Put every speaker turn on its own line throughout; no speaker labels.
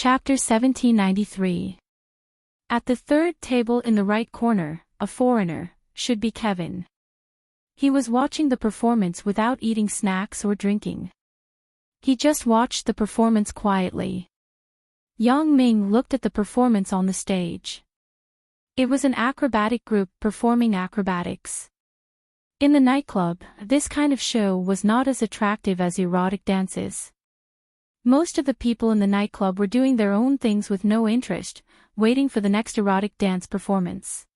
Chapter 1793. At the third table in the right corner, a foreigner, should be Kevin. He was watching the performance without eating snacks or drinking. He just watched the performance quietly. Yang Ming looked at the performance on the stage. It was an acrobatic group performing acrobatics. In the nightclub, this kind of show was not as attractive as erotic dances. Most of the people in the nightclub were doing their own things with no interest, waiting for the next erotic dance performance.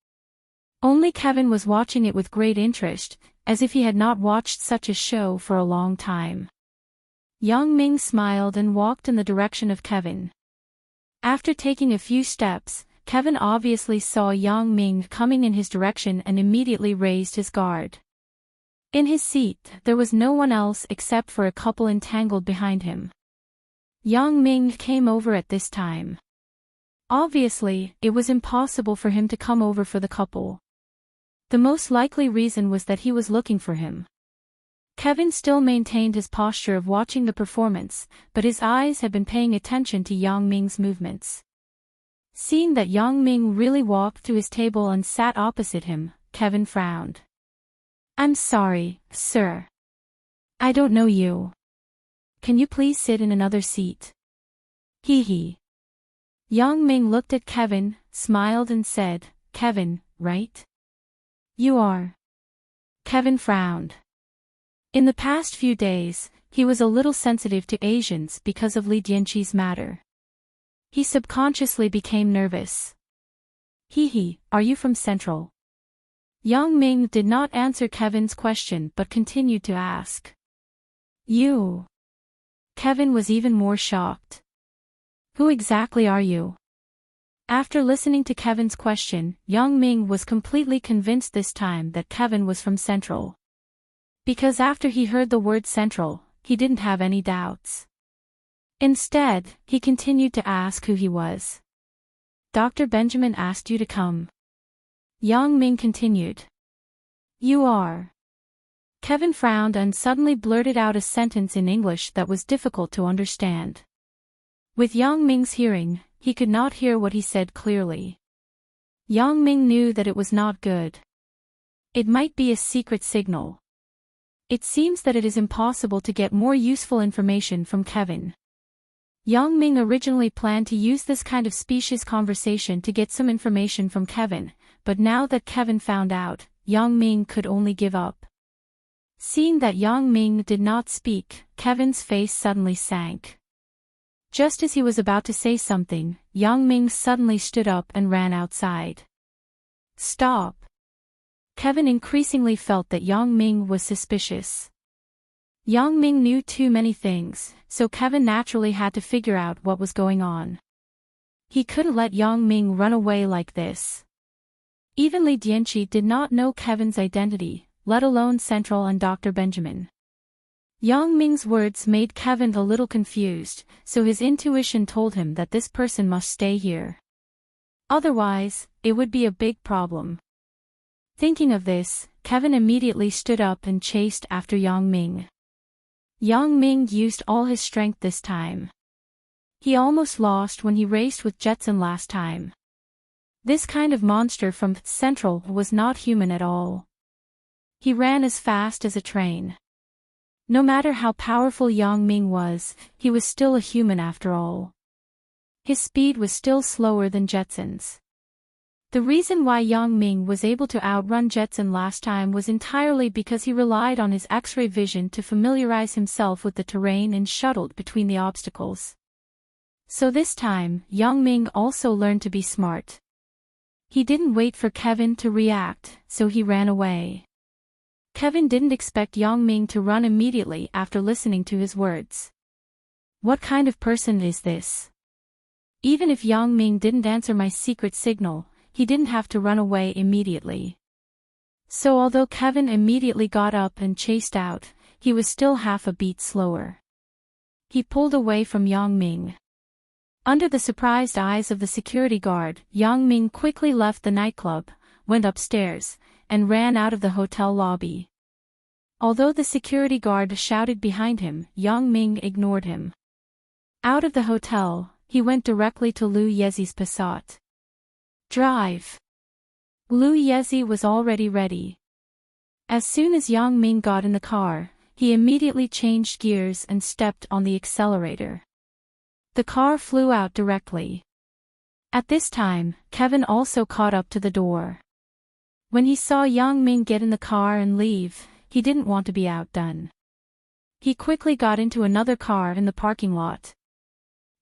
Only Kevin was watching it with great interest, as if he had not watched such a show for a long time. Yang Ming smiled and walked in the direction of Kevin. After taking a few steps, Kevin obviously saw Yang Ming coming in his direction and immediately raised his guard. In his seat, there was no one else except for a couple entangled behind him. Yang Ming came over at this time. Obviously, it was impossible for him to come over for the couple. The most likely reason was that he was looking for him. Kevin still maintained his posture of watching the performance, but his eyes had been paying attention to Yang Ming's movements. Seeing that Yang Ming really walked to his table and sat opposite him, Kevin frowned. "I'm sorry, sir. I don't know you. Can you please sit in another seat?" Hee hee. Yang Ming looked at Kevin, smiled and said, "Kevin, right? You are." Kevin frowned. In the past few days, he was a little sensitive to Asians because of Li Dianqi's matter. He subconsciously became nervous. "Hee hee, are you from Central?" Yang Ming did not answer Kevin's question but continued to ask. "You?" Kevin was even more shocked. "Who exactly are you?" After listening to Kevin's question, Yang Ming was completely convinced this time that Kevin was from Central. Because after he heard the word Central, he didn't have any doubts. Instead, he continued to ask who he was. "Dr. Benjamin asked you to come." Yang Ming continued. "You are." Kevin frowned and suddenly blurted out a sentence in English that was difficult to understand. With Yang Ming's hearing, he could not hear what he said clearly. Yang Ming knew that it was not good. It might be a secret signal. It seems that it is impossible to get more useful information from Kevin. Yang Ming originally planned to use this kind of specious conversation to get some information from Kevin, but now that Kevin found out, Yang Ming could only give up. Seeing that Yang Ming did not speak, Kevin's face suddenly sank. Just as he was about to say something, Yang Ming suddenly stood up and ran outside. "Stop!" Kevin increasingly felt that Yang Ming was suspicious. Yang Ming knew too many things, so Kevin naturally had to figure out what was going on. He couldn't let Yang Ming run away like this. Even Li Dianqi did not know Kevin's identity, let alone Central and Dr. Benjamin. Yang Ming's words made Kevin a little confused, so his intuition told him that this person must stay here. Otherwise, it would be a big problem. Thinking of this, Kevin immediately stood up and chased after Yang Ming. Yang Ming used all his strength this time. He almost lost when he raced with Jetson last time. This kind of monster from Central was not human at all. He ran as fast as a train. No matter how powerful Yang Ming was, he was still a human after all. His speed was still slower than Jetson's. The reason why Yang Ming was able to outrun Jetson last time was entirely because he relied on his X-ray vision to familiarize himself with the terrain and shuttled between the obstacles. So this time, Yang Ming also learned to be smart. He didn't wait for Kevin to react, so he ran away. Kevin didn't expect Yang Ming to run immediately after listening to his words. What kind of person is this? Even if Yang Ming didn't answer my secret signal, he didn't have to run away immediately. So although Kevin immediately got up and chased out, he was still half a beat slower. He pulled away from Yang Ming. Under the surprised eyes of the security guard, Yang Ming quickly left the nightclub, went upstairs, and ran out of the hotel lobby. Although the security guard shouted behind him, Yang Ming ignored him. Out of the hotel, he went directly to Lu Yezi's Passat. Drive. Lu Yezi was already ready. As soon as Yang Ming got in the car, he immediately changed gears and stepped on the accelerator. The car flew out directly. At this time, Kevin also caught up to the door. When he saw Yang Ming get in the car and leave, he didn't want to be outdone. He quickly got into another car in the parking lot.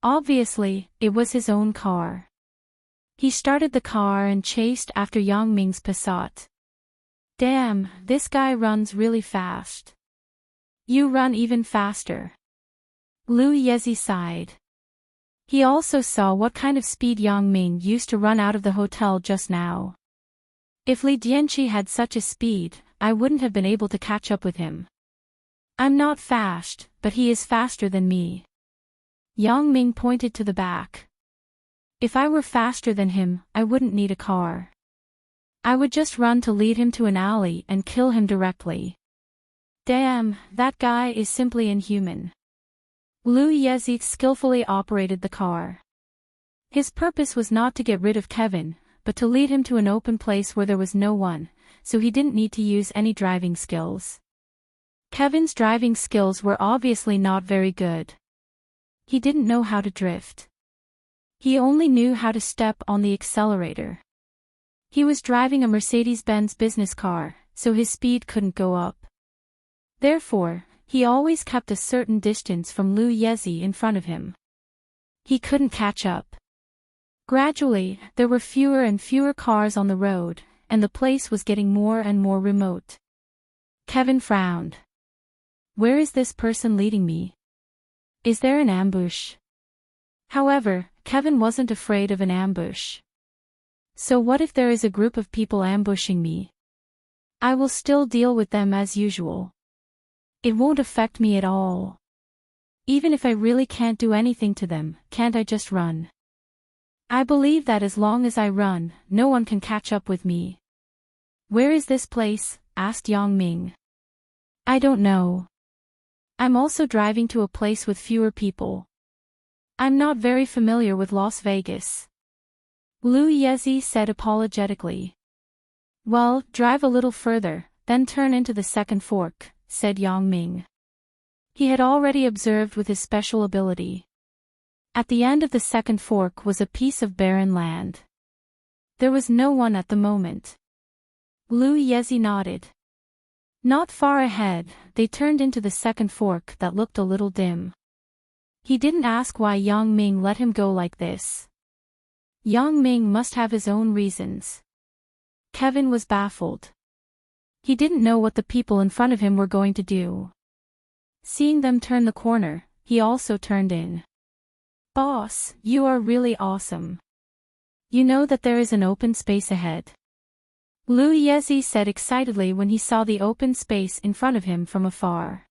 Obviously, it was his own car. He started the car and chased after Yang Ming's Passat. Damn, this guy runs really fast. You run even faster. Lu Yezi sighed. He also saw what kind of speed Yang Ming used to run out of the hotel just now. If Li Dianqi had such a speed, I wouldn't have been able to catch up with him. I'm not fast, but he is faster than me. Yang Ming pointed to the back. If I were faster than him, I wouldn't need a car. I would just run to lead him to an alley and kill him directly. Damn, that guy is simply inhuman. Lu Yezi skillfully operated the car. His purpose was not to get rid of Kevin, but to lead him to an open place where there was no one, so he didn't need to use any driving skills. Kevin's driving skills were obviously not very good. He didn't know how to drift. He only knew how to step on the accelerator. He was driving a Mercedes-Benz business car, so his speed couldn't go up. Therefore, he always kept a certain distance from Lu Yezi in front of him. He couldn't catch up. Gradually, there were fewer and fewer cars on the road, and the place was getting more and more remote. Kevin frowned. Where is this person leading me? Is there an ambush? However, Kevin wasn't afraid of an ambush. So what if there is a group of people ambushing me? I will still deal with them as usual. It won't affect me at all. Even if I really can't do anything to them, can't I just run? I believe that as long as I run, no one can catch up with me. Where is this place? Asked Yang Ming. I don't know. I'm also driving to a place with fewer people. I'm not very familiar with Las Vegas. Lu Yezi said apologetically. Well, drive a little further, then turn into the second fork, said Yang Ming. He had already observed with his special ability. At the end of the second fork was a piece of barren land. There was no one at the moment. Lu Yezi nodded. Not far ahead, they turned into the second fork that looked a little dim. He didn't ask why Yang Ming let him go like this. Yang Ming must have his own reasons. Kevin was baffled. He didn't know what the people in front of him were going to do. Seeing them turn the corner, he also turned in. Boss, you are really awesome. You know that there is an open space ahead. Lu Yezi said excitedly when he saw the open space in front of him from afar.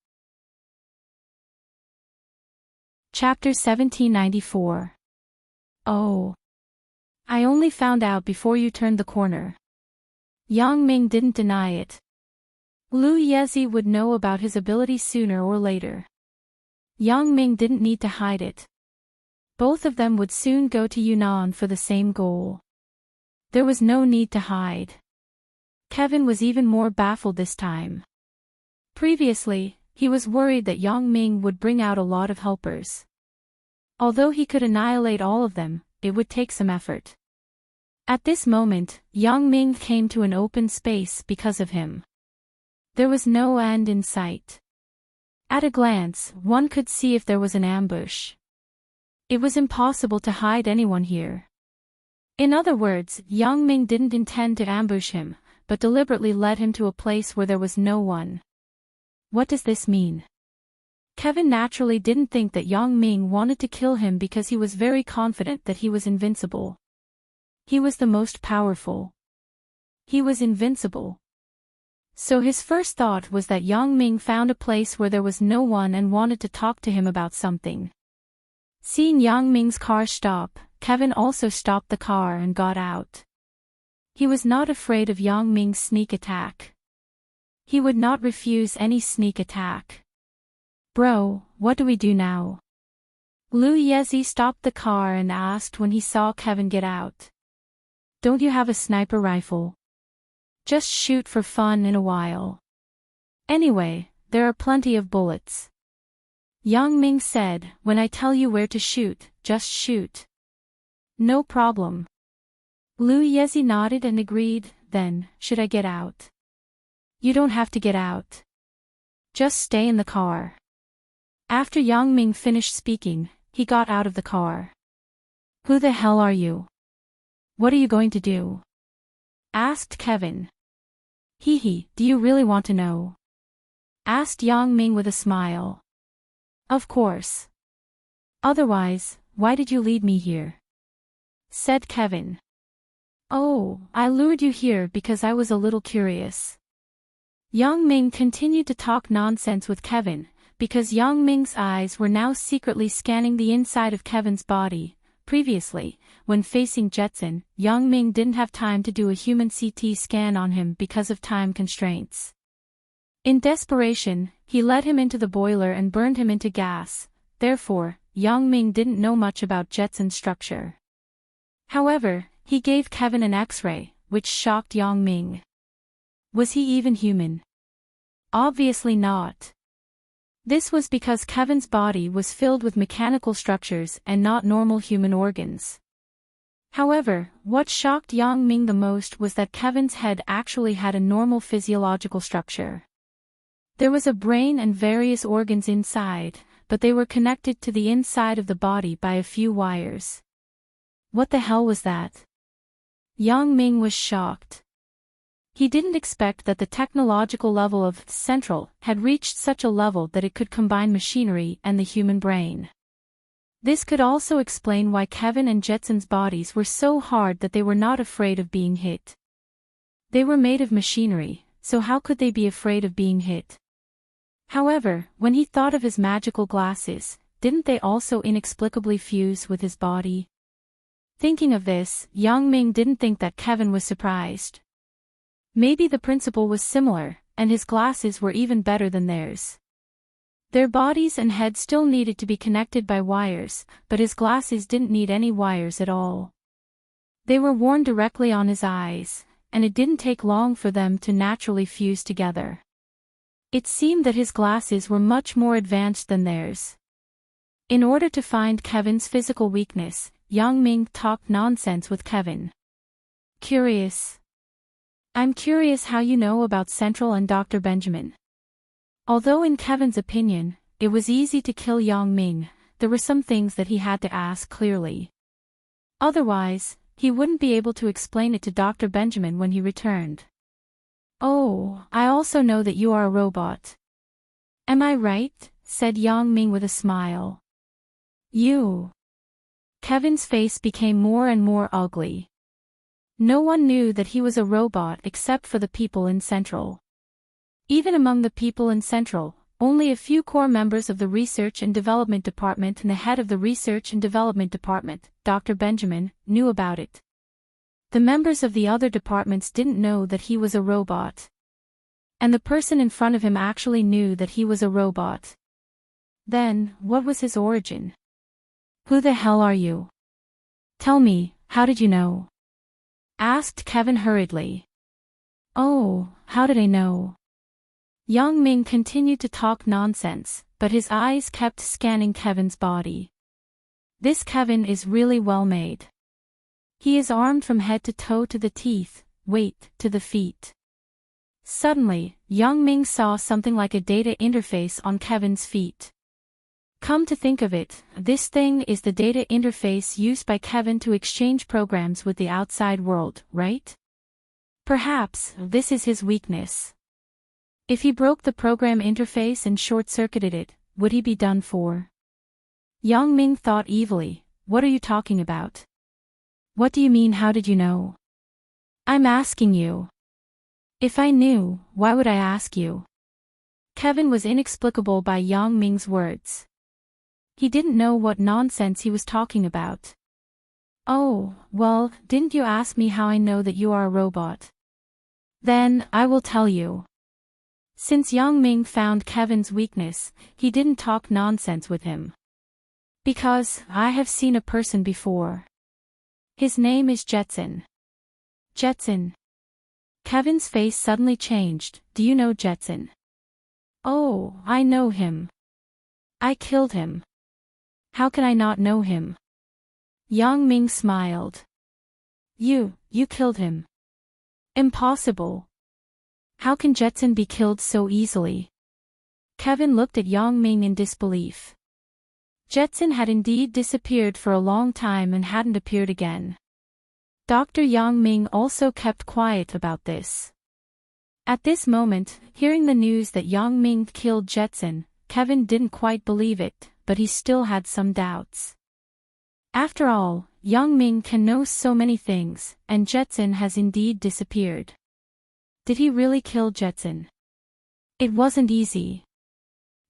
Chapter 1794. Oh. I only found out before you turned the corner. Yang Ming didn't deny it. Lu Yezi would know about his ability sooner or later. Yang Ming didn't need to hide it. Both of them would soon go to Yunnan for the same goal. There was no need to hide. Kevin was even more baffled this time. Previously, he was worried that Yang Ming would bring out a lot of helpers. Although he could annihilate all of them, it would take some effort. At this moment, Yang Ming came to an open space because of him. There was no end in sight. At a glance, one could see if there was an ambush. It was impossible to hide anyone here. In other words, Yang Ming didn't intend to ambush him, but deliberately led him to a place where there was no one. What does this mean? Kevin naturally didn't think that Yang Ming wanted to kill him because he was very confident that he was invincible. He was the most powerful. He was invincible. So his first thought was that Yang Ming found a place where there was no one and wanted to talk to him about something. Seeing Yang Ming's car stop, Kevin also stopped the car and got out. He was not afraid of Yang Ming's sneak attack. He would not refuse any sneak attack. Bro, what do we do now? Liu Yezi stopped the car and asked when he saw Kevin get out. Don't you have a sniper rifle? Just shoot for fun in a while. Anyway, there are plenty of bullets. Yang Ming said, when I tell you where to shoot, just shoot. No problem. Liu Yezi nodded and agreed. Then, should I get out? You don't have to get out. Just stay in the car. After Yang Ming finished speaking, he got out of the car. Who the hell are you? What are you going to do? Asked Kevin. Hee, do you really want to know? Asked Yang Ming with a smile. Of course. Otherwise, why did you lead me here? Said Kevin. Oh, I lured you here because I was a little curious. Yang Ming continued to talk nonsense with Kevin, because Yang Ming's eyes were now secretly scanning the inside of Kevin's body. Previously, when facing Jetson, Yang Ming didn't have time to do a human CT scan on him because of time constraints. In desperation, he led him into the boiler and burned him into gas. Therefore, Yang Ming didn't know much about Jetson's structure. However, he gave Kevin an X-ray, which shocked Yang Ming. Was he even human? Obviously not. This was because Kevin's body was filled with mechanical structures and not normal human organs. However, what shocked Yang Ming the most was that Kevin's head actually had a normal physiological structure. There was a brain and various organs inside, but they were connected to the inside of the body by a few wires. What the hell was that? Yang Ming was shocked. He didn't expect that the technological level of Central had reached such a level that it could combine machinery and the human brain. This could also explain why Kevin and Jetson's bodies were so hard that they were not afraid of being hit. They were made of machinery, so how could they be afraid of being hit? However, when he thought of his magical glasses, didn't they also inexplicably fuse with his body? Thinking of this, Yang Ming didn't think that Kevin was surprised. Maybe the principle was similar, and his glasses were even better than theirs. Their bodies and head still needed to be connected by wires, but his glasses didn't need any wires at all. They were worn directly on his eyes, and it didn't take long for them to naturally fuse together. It seemed that his glasses were much more advanced than theirs. In order to find Kevin's physical weakness, Yang Ming talked nonsense with Kevin. Curious. I'm curious how you know about Central and Dr. Benjamin. Although in Kevin's opinion, it was easy to kill Yang Ming, there were some things that he had to ask clearly. Otherwise, he wouldn't be able to explain it to Dr. Benjamin when he returned. Oh, I also know that you are a robot. Am I right? Said Yang Ming with a smile. You. Kevin's face became more and more ugly. No one knew that he was a robot except for the people in Central. Even among the people in Central, only a few core members of the Research and Development Department and the head of the Research and Development Department, Dr. Benjamin, knew about it. The members of the other departments didn't know that he was a robot. And the person in front of him actually knew that he was a robot. Then, what was his origin? Who the hell are you? Tell me, how did you know? Asked Kevin hurriedly. Oh, how did I know? Yang Ming continued to talk nonsense, but his eyes kept scanning Kevin's body. This Kevin is really well made. He is armed from head to toe to the teeth, wait, to the feet. Suddenly, Yang Ming saw something like a data interface on Kevin's feet. Come to think of it, this thing is the data interface used by Kevin to exchange programs with the outside world, right? Perhaps, this is his weakness. If he broke the program interface and short-circuited it, would he be done for? Yang Ming thought evilly, what are you talking about? What do you mean, how did you know? I'm asking you. If I knew, why would I ask you? Kevin was inexplicable by Yang Ming's words. He didn't know what nonsense he was talking about. Oh, well, didn't you ask me how I know that you are a robot? Then, I will tell you. Since Yang Ming found Kevin's weakness, he didn't talk nonsense with him. Because I have seen a person before. His name is Jetson. Jetson. Kevin's face suddenly changed. Do you know Jetson? Oh, I know him. I killed him. How can I not know him? Yang Ming smiled. You killed him. Impossible. How can Jetson be killed so easily? Kevin looked at Yang Ming in disbelief. Jetson had indeed disappeared for a long time and hadn't appeared again. Dr. Yang Ming also kept quiet about this. At this moment, hearing the news that Yang Ming killed Jetson, Kevin didn't quite believe it, but he still had some doubts. After all, Yang Ming can know so many things, and Jetson has indeed disappeared. Did he really kill Jetson? It wasn't easy.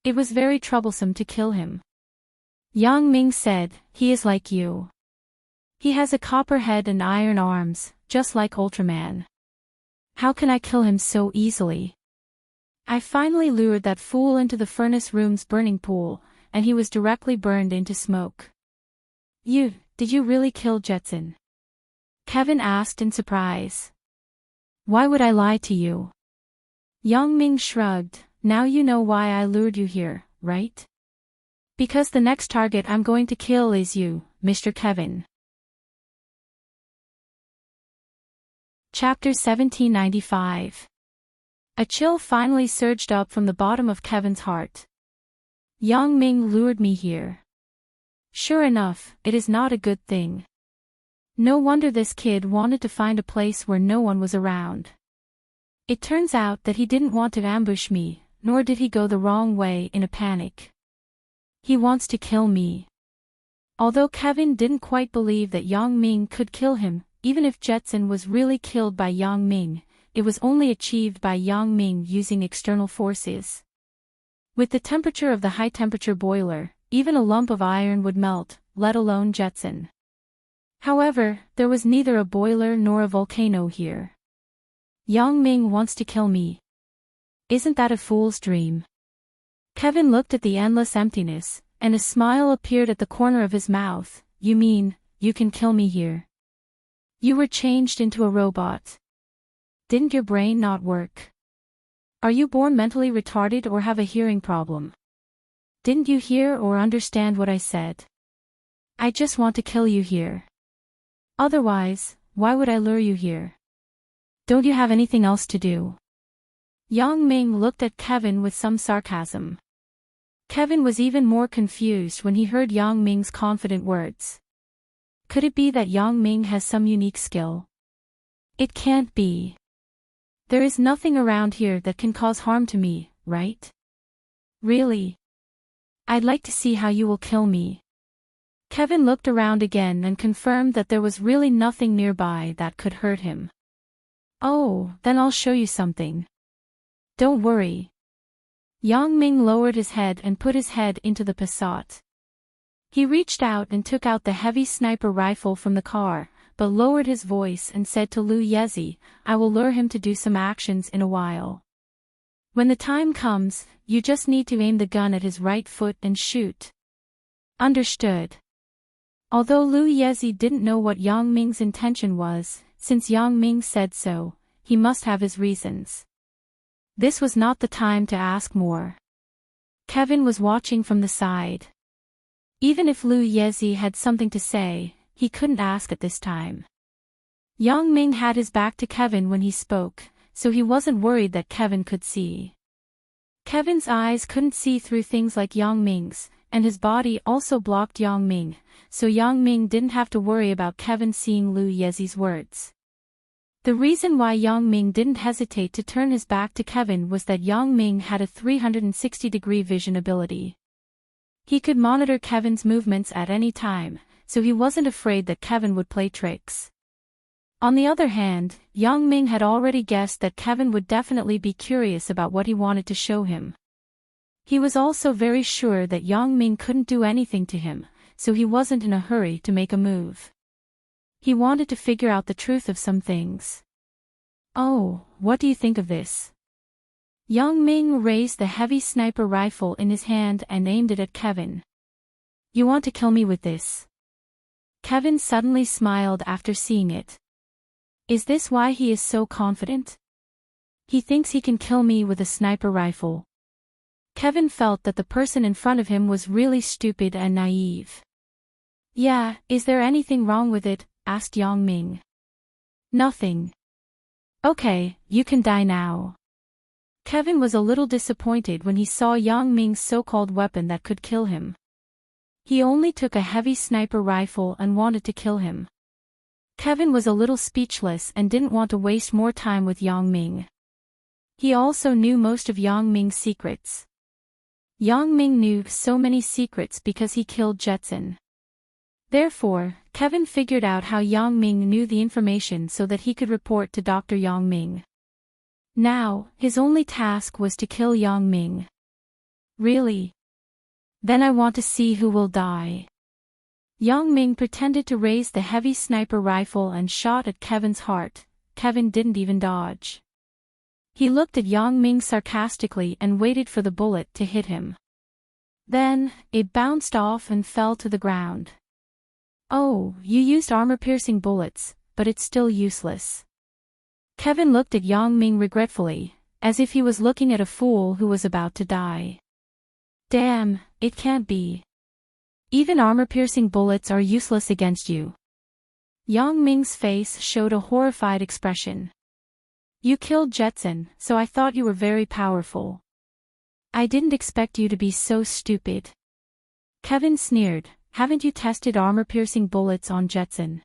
It was very troublesome to kill him. Yang Ming said, he is like you. He has a copper head and iron arms, just like Ultraman. How can I kill him so easily? I finally lured that fool into the furnace room's burning pool, and he was directly burned into smoke. Did you really kill Jetson? Kevin asked in surprise. Why would I lie to you? Yang Ming shrugged. Now you know why I lured you here, right? Because the next target I'm going to kill is you, Mr. Kevin. Chapter 1795. A chill finally surged up from the bottom of Kevin's heart. Yang Ming lured me here. Sure enough, it is not a good thing. No wonder this kid wanted to find a place where no one was around. It turns out that he didn't want to ambush me, nor did he go the wrong way in a panic. He wants to kill me. Although Kevin didn't quite believe that Yang Ming could kill him, even if Jetson was really killed by Yang Ming, it was only achieved by Yang Ming using external forces. With the temperature of the high-temperature boiler, even a lump of iron would melt, let alone Jetson. However, there was neither a boiler nor a volcano here. Yang Ming wants to kill me. Isn't that a fool's dream? Kevin looked at the endless emptiness, and a smile appeared at the corner of his mouth. You mean, you can kill me here? You were changed into a robot. Didn't your brain not work? Are you born mentally retarded or have a hearing problem? Didn't you hear or understand what I said? I just want to kill you here. Otherwise, why would I lure you here? Don't you have anything else to do? Yang Ming looked at Kevin with some sarcasm. Kevin was even more confused when he heard Yang Ming's confident words. Could it be that Yang Ming has some unique skill? It can't be. There is nothing around here that can cause harm to me, right? Really? I'd like to see how you will kill me. Kevin looked around again and confirmed that there was really nothing nearby that could hurt him. Oh, then I'll show you something. Don't worry. Yang Ming lowered his head and put his head into the Passat. He reached out and took out the heavy sniper rifle from the car, but lowered his voice and said to Lu Yezi, I will lure him to do some actions in a while. When the time comes, you just need to aim the gun at his right foot and shoot. Understood. Although Lu Yezi didn't know what Yang Ming's intention was, since Yang Ming said so, he must have his reasons. This was not the time to ask more. Kevin was watching from the side. Even if Lu Yezi had something to say, he couldn't ask at this time. Yang Ming had his back to Kevin when he spoke, so he wasn't worried that Kevin could see. Kevin's eyes couldn't see through things like Yang Ming's, and his body also blocked Yang Ming, so Yang Ming didn't have to worry about Kevin seeing Lu Yezi's words. The reason why Yang Ming didn't hesitate to turn his back to Kevin was that Yang Ming had a 360-degree vision ability. He could monitor Kevin's movements at any time, so he wasn't afraid that Kevin would play tricks. On the other hand, Yang Ming had already guessed that Kevin would definitely be curious about what he wanted to show him. He was also very sure that Yang Ming couldn't do anything to him, so he wasn't in a hurry to make a move. He wanted to figure out the truth of some things. Oh, what do you think of this? Yang Ming raised the heavy sniper rifle in his hand and aimed it at Kevin. You want to kill me with this? Kevin suddenly smiled after seeing it. Is this why he is so confident? He thinks he can kill me with a sniper rifle. Kevin felt that the person in front of him was really stupid and naive. Yeah, is there anything wrong with it? Asked Yang Ming. Nothing. Okay, you can die now. Kevin was a little disappointed when he saw Yang Ming's so-called weapon that could kill him. He only took a heavy sniper rifle and wanted to kill him. Kevin was a little speechless and didn't want to waste more time with Yang Ming. He also knew most of Yang Ming's secrets. Yang Ming knew so many secrets because he killed Jetson. Therefore, Kevin figured out how Yang Ming knew the information so that he could report to Dr. Yang Ming. Now, his only task was to kill Yang Ming. Really? Then I want to see who will die. Yang Ming pretended to raise the heavy sniper rifle and shot at Kevin's heart. Kevin didn't even dodge. He looked at Yang Ming sarcastically and waited for the bullet to hit him. Then, it bounced off and fell to the ground. Oh, you used armor-piercing bullets, but it's still useless. Kevin looked at Yang Ming regretfully, as if he was looking at a fool who was about to die. Damn, it can't be. Even armor-piercing bullets are useless against you. Yang Ming's face showed a horrified expression. You killed Jetson, so I thought you were very powerful. I didn't expect you to be so stupid. Kevin sneered, haven't you tested armor-piercing bullets on Jetson?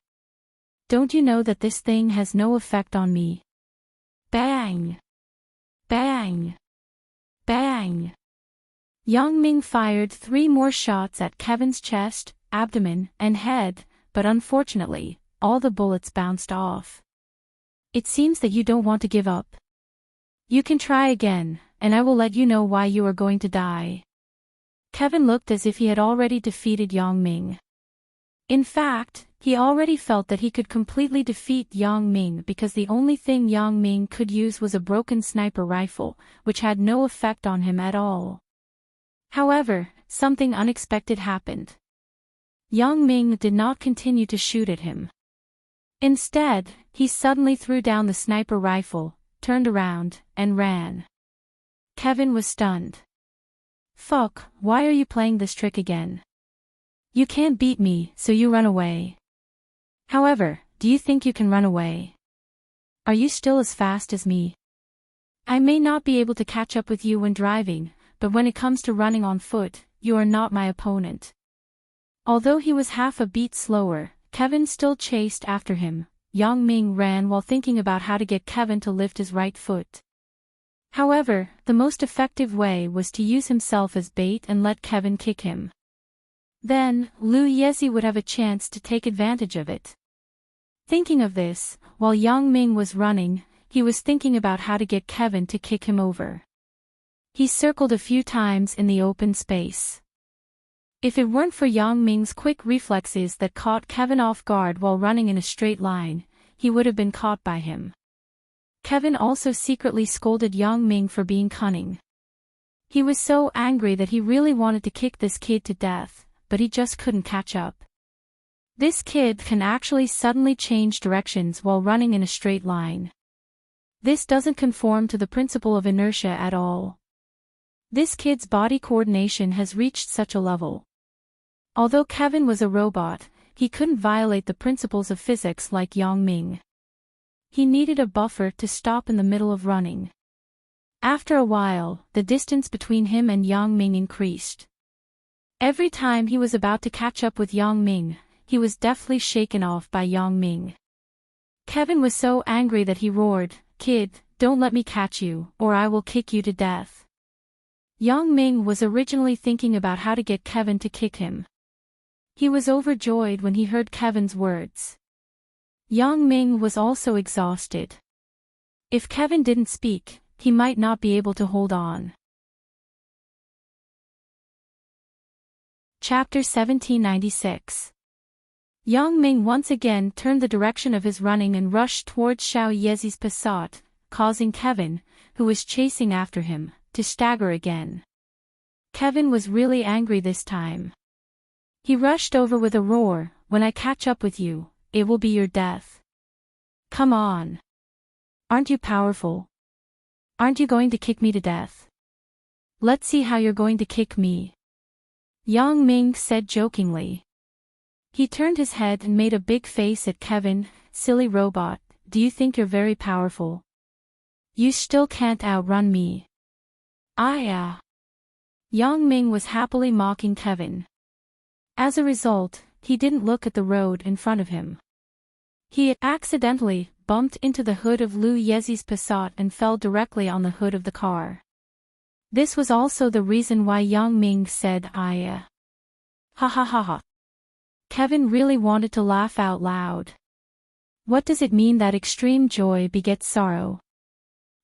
Don't you know that this thing has no effect on me? Bang! Bang! Bang! Yang Ming fired 3 more shots at Kevin's chest, abdomen, and head, but unfortunately, all the bullets bounced off. It seems that you don't want to give up. You can try again, and I will let you know why you are going to die. Kevin looked as if he had already defeated Yang Ming. In fact, he already felt that he could completely defeat Yang Ming because the only thing Yang Ming could use was a broken sniper rifle, which had no effect on him at all. However, something unexpected happened. Yang Ming did not continue to shoot at him. Instead, he suddenly threw down the sniper rifle, turned around, and ran. Kevin was stunned. Fuck, why are you playing this trick again? You can't beat me, so you run away. However, do you think you can run away? Are you still as fast as me? I may not be able to catch up with you when driving, but when it comes to running on foot, you are not my opponent. Although he was half a beat slower, Kevin still chased after him. Yang Ming ran while thinking about how to get Kevin to lift his right foot. However, the most effective way was to use himself as bait and let Kevin kick him. Then, Lu Yezi would have a chance to take advantage of it. Thinking of this, while Yang Ming was running, he was thinking about how to get Kevin to kick him over. He circled a few times in the open space. If it weren't for Yang Ming's quick reflexes that caught Kevin off guard while running in a straight line, he would have been caught by him. Kevin also secretly scolded Yang Ming for being cunning. He was so angry that he really wanted to kick this kid to death, but he just couldn't catch up. This kid can actually suddenly change directions while running in a straight line. This doesn't conform to the principle of inertia at all. This kid's body coordination has reached such a level. Although Kevin was a robot, he couldn't violate the principles of physics like Yang Ming. He needed a buffer to stop in the middle of running. After a while, the distance between him and Yang Ming increased. Every time he was about to catch up with Yang Ming, he was deftly shaken off by Yang Ming. Kevin was so angry that he roared, "Kid, don't let me catch you, or I will kick you to death." Yang Ming was originally thinking about how to get Kevin to kick him. He was overjoyed when he heard Kevin's words. Yang Ming was also exhausted. If Kevin didn't speak, he might not be able to hold on. Chapter 1796. Yang Ming once again turned the direction of his running and rushed towards Xiao Yezi's Passat, causing Kevin, who was chasing after him, to stagger again. Kevin was really angry this time. He rushed over with a roar, "When I catch up with you, it will be your death. Come on. Aren't you powerful? Aren't you going to kick me to death? Let's see how you're going to kick me," Yang Ming said jokingly. He turned his head and made a big face at Kevin. "Silly robot, do you think you're very powerful? You still can't outrun me." Yang Ming was happily mocking Kevin. As a result, he didn't look at the road in front of him. He accidentally bumped into the hood of Lu Yezi's Passat and fell directly on the hood of the car. This was also the reason why Yang Ming said, Ha ha ha ha. Kevin really wanted to laugh out loud. What does it mean that extreme joy begets sorrow?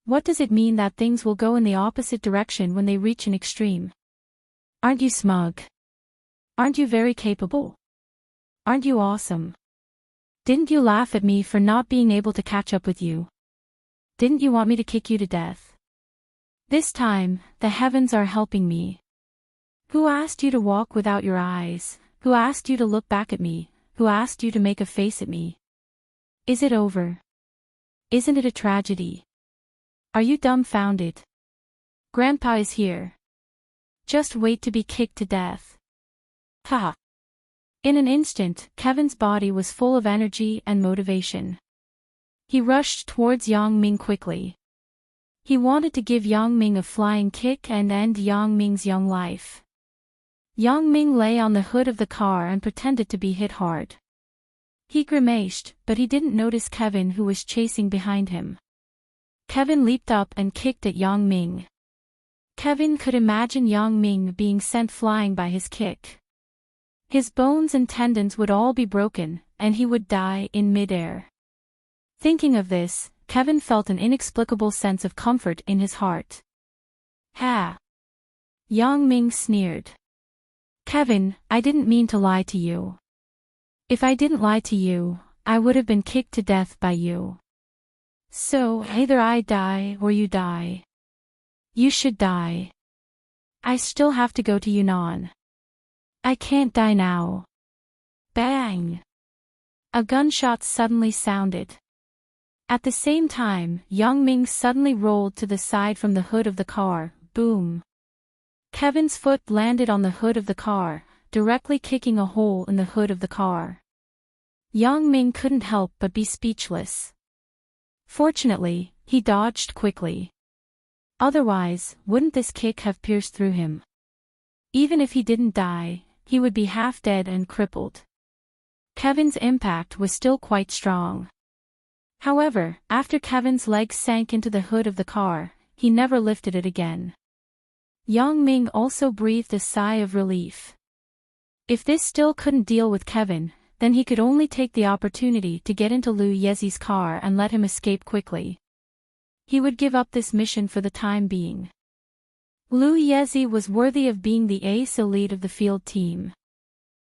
What does it mean that things will go in the opposite direction when they reach an extreme? Aren't you smug? Aren't you very capable? Aren't you awesome? Didn't you laugh at me for not being able to catch up with you? Didn't you want me to kick you to death? This time, the heavens are helping me. Who asked you to walk without your eyes? Who asked you to look back at me? Who asked you to make a face at me? Is it over? Isn't it a tragedy? Are you dumbfounded? Grandpa is here. Just wait to be kicked to death. Ha! In an instant, Kevin's body was full of energy and motivation. He rushed towards Yang Ming quickly. He wanted to give Yang Ming a flying kick and end Yang Ming's young life. Yang Ming lay on the hood of the car and pretended to be hit hard. He grimaced, but he didn't notice Kevin, who was chasing behind him. Kevin leaped up and kicked at Yang Ming. Kevin could imagine Yang Ming being sent flying by his kick. His bones and tendons would all be broken, and he would die in midair. Thinking of this, Kevin felt an inexplicable sense of comfort in his heart. Ha! Yang Ming sneered. Kevin, I didn't mean to lie to you. If I didn't lie to you, I would have been kicked to death by you. So, either I die or you die. You should die. I still have to go to Yunnan. I can't die now. Bang! A gunshot suddenly sounded. At the same time, Yang Ming suddenly rolled to the side from the hood of the car. Boom! Kevin's foot landed on the hood of the car, directly kicking a hole in the hood of the car. Yang Ming couldn't help but be speechless. Fortunately, he dodged quickly. Otherwise, wouldn't this kick have pierced through him? Even if he didn't die, he would be half dead and crippled. Kevin's impact was still quite strong. However, after Kevin's legs sank into the hood of the car, he never lifted it again. Yang Ming also breathed a sigh of relief. If this still couldn't deal with Kevin, then he could only take the opportunity to get into Lu Yezi's car and let him escape quickly. He would give up this mission for the time being. Lu Yezi was worthy of being the ace elite of the field team.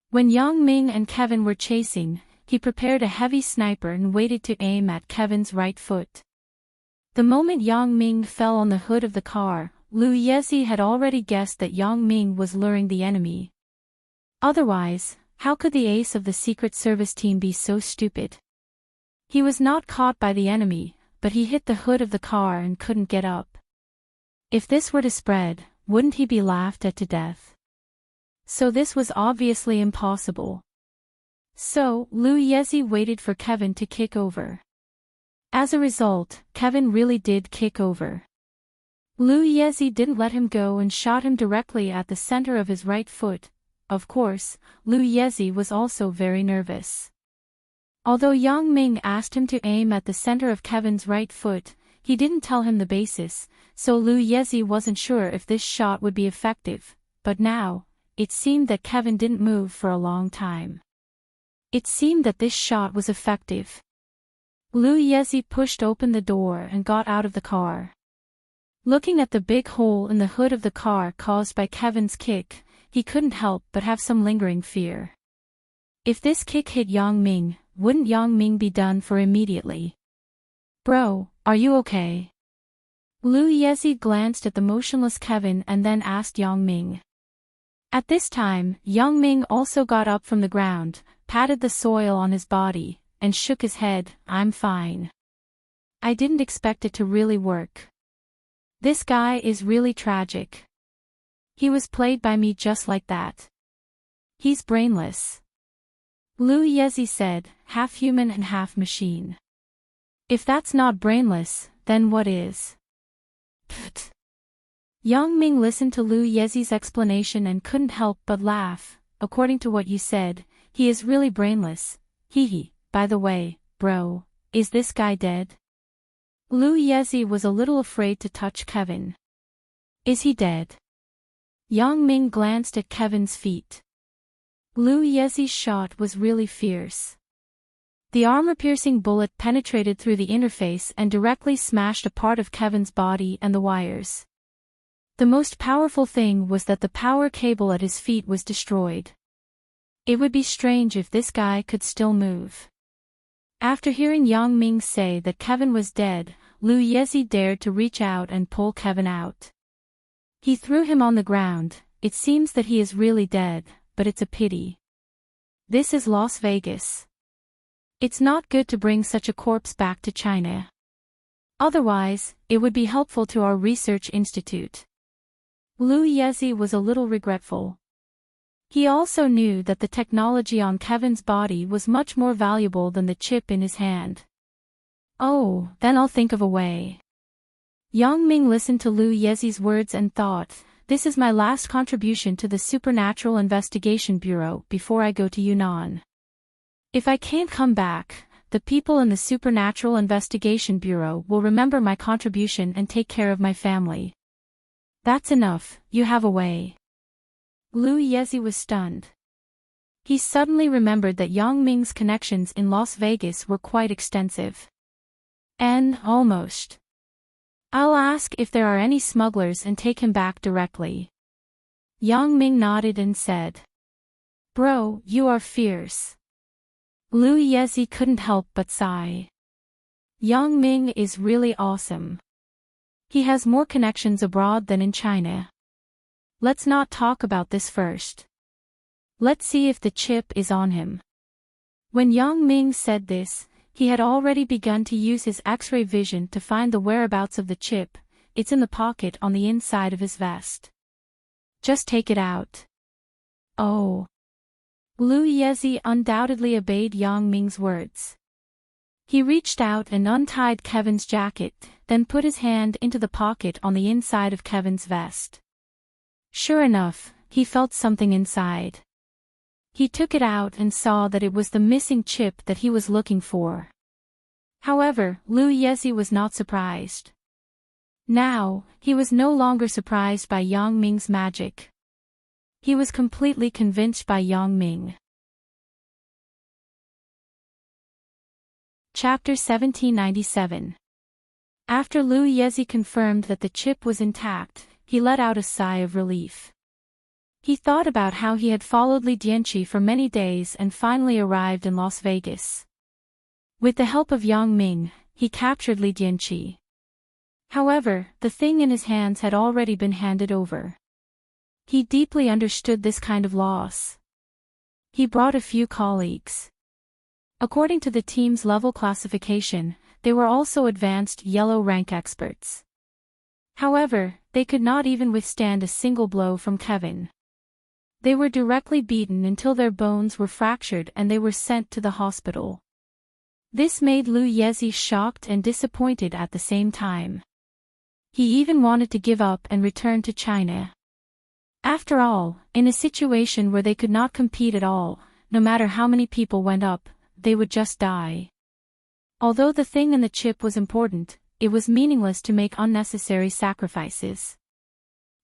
When Yang Ming and Kevin were chasing, he prepared a heavy sniper and waited to aim at Kevin's right foot. The moment Yang Ming fell on the hood of the car, Lu Yezi had already guessed that Yang Ming was luring the enemy. Otherwise, how could the ace of the Secret Service team be so stupid? He was not caught by the enemy, but he hit the hood of the car and couldn't get up. If this were to spread, wouldn't he be laughed at to death? So this was obviously impossible. So, Lu Yezi waited for Kevin to kick over. As a result, Kevin really did kick over. Lu Yezi didn't let him go and shot him directly at the center of his right foot. Of course, Lu Yezi was also very nervous. Although Yang Ming asked him to aim at the center of Kevin's right foot, he didn't tell him the basis, so Lu Yezi wasn't sure if this shot would be effective, but now, it seemed that Kevin didn't move for a long time. It seemed that this shot was effective. Lu Yezi pushed open the door and got out of the car. Looking at the big hole in the hood of the car caused by Kevin's kick, he couldn't help but have some lingering fear. If this kick hit Yang Ming, wouldn't Yang Ming be done for immediately? Bro, are you okay? Lu Yezi glanced at the motionless Kevin and then asked Yang Ming. At this time, Yang Ming also got up from the ground, patted the soil on his body, and shook his head. I'm fine. I didn't expect it to really work. This guy is really tragic. He was played by me just like that. He's brainless. Lu Yezi said, half human and half machine. If that's not brainless, then what is? Pfft. Yang Ming listened to Lu Yezi's explanation and couldn't help but laugh. According to what you said, he is really brainless. Hee. By the way, bro, is this guy dead? Lu Yezi was a little afraid to touch Kevin. Is he dead? Yang Ming glanced at Kevin's feet. Lu Yezi's shot was really fierce. The armor-piercing bullet penetrated through the interface and directly smashed a part of Kevin's body and the wires. The most powerful thing was that the power cable at his feet was destroyed. It would be strange if this guy could still move. After hearing Yang Ming say that Kevin was dead, Lu Yezi dared to reach out and pull Kevin out. He threw him on the ground. It seems that he is really dead, but it's a pity. This is Las Vegas. It's not good to bring such a corpse back to China. Otherwise, it would be helpful to our research institute. Lu Yezi was a little regretful. He also knew that the technology on Kevin's body was much more valuable than the chip in his hand. Oh, then I'll think of a way. Yang Ming listened to Lu Yezi's words and thought, this is my last contribution to the Supernatural Investigation Bureau before I go to Yunnan. If I can't come back, the people in the Supernatural Investigation Bureau will remember my contribution and take care of my family. That's enough, you have a way. Lu Yezi was stunned. He suddenly remembered that Yang Ming's connections in Las Vegas were quite extensive. And, almost. I'll ask if there are any smugglers and take him back directly. Yang Ming nodded and said. Bro, you are fierce. Lu Yezi couldn't help but sigh. Yang Ming is really awesome. He has more connections abroad than in China. Let's not talk about this first. Let's see if the chip is on him. When Yang Ming said this, he had already begun to use his X-ray vision to find the whereabouts of the chip. It's in the pocket on the inside of his vest. Just take it out. Oh. Lu Yezi undoubtedly obeyed Yang Ming's words. He reached out and untied Kevin's jacket, then put his hand into the pocket on the inside of Kevin's vest. Sure enough, he felt something inside. He took it out and saw that it was the missing chip that he was looking for. However, Lu Yezi was not surprised. Now, he was no longer surprised by Yang Ming's magic. He was completely convinced by Yang Ming. Chapter 1797. After Lu Yezi confirmed that the chip was intact, he let out a sigh of relief. He thought about how he had followed Li Dianqi for many days and finally arrived in Las Vegas. With the help of Yang Ming, he captured Li Dianqi. However, the thing in his hands had already been handed over. He deeply understood this kind of loss. He brought a few colleagues. According to the team's level classification, they were also advanced yellow rank experts. However, they could not even withstand a single blow from Kevin. They were directly beaten until their bones were fractured and they were sent to the hospital. This made Lu Yezi shocked and disappointed at the same time. He even wanted to give up and return to China. After all, in a situation where they could not compete at all, no matter how many people went up, they would just die. Although the thing in the chip was important, it was meaningless to make unnecessary sacrifices.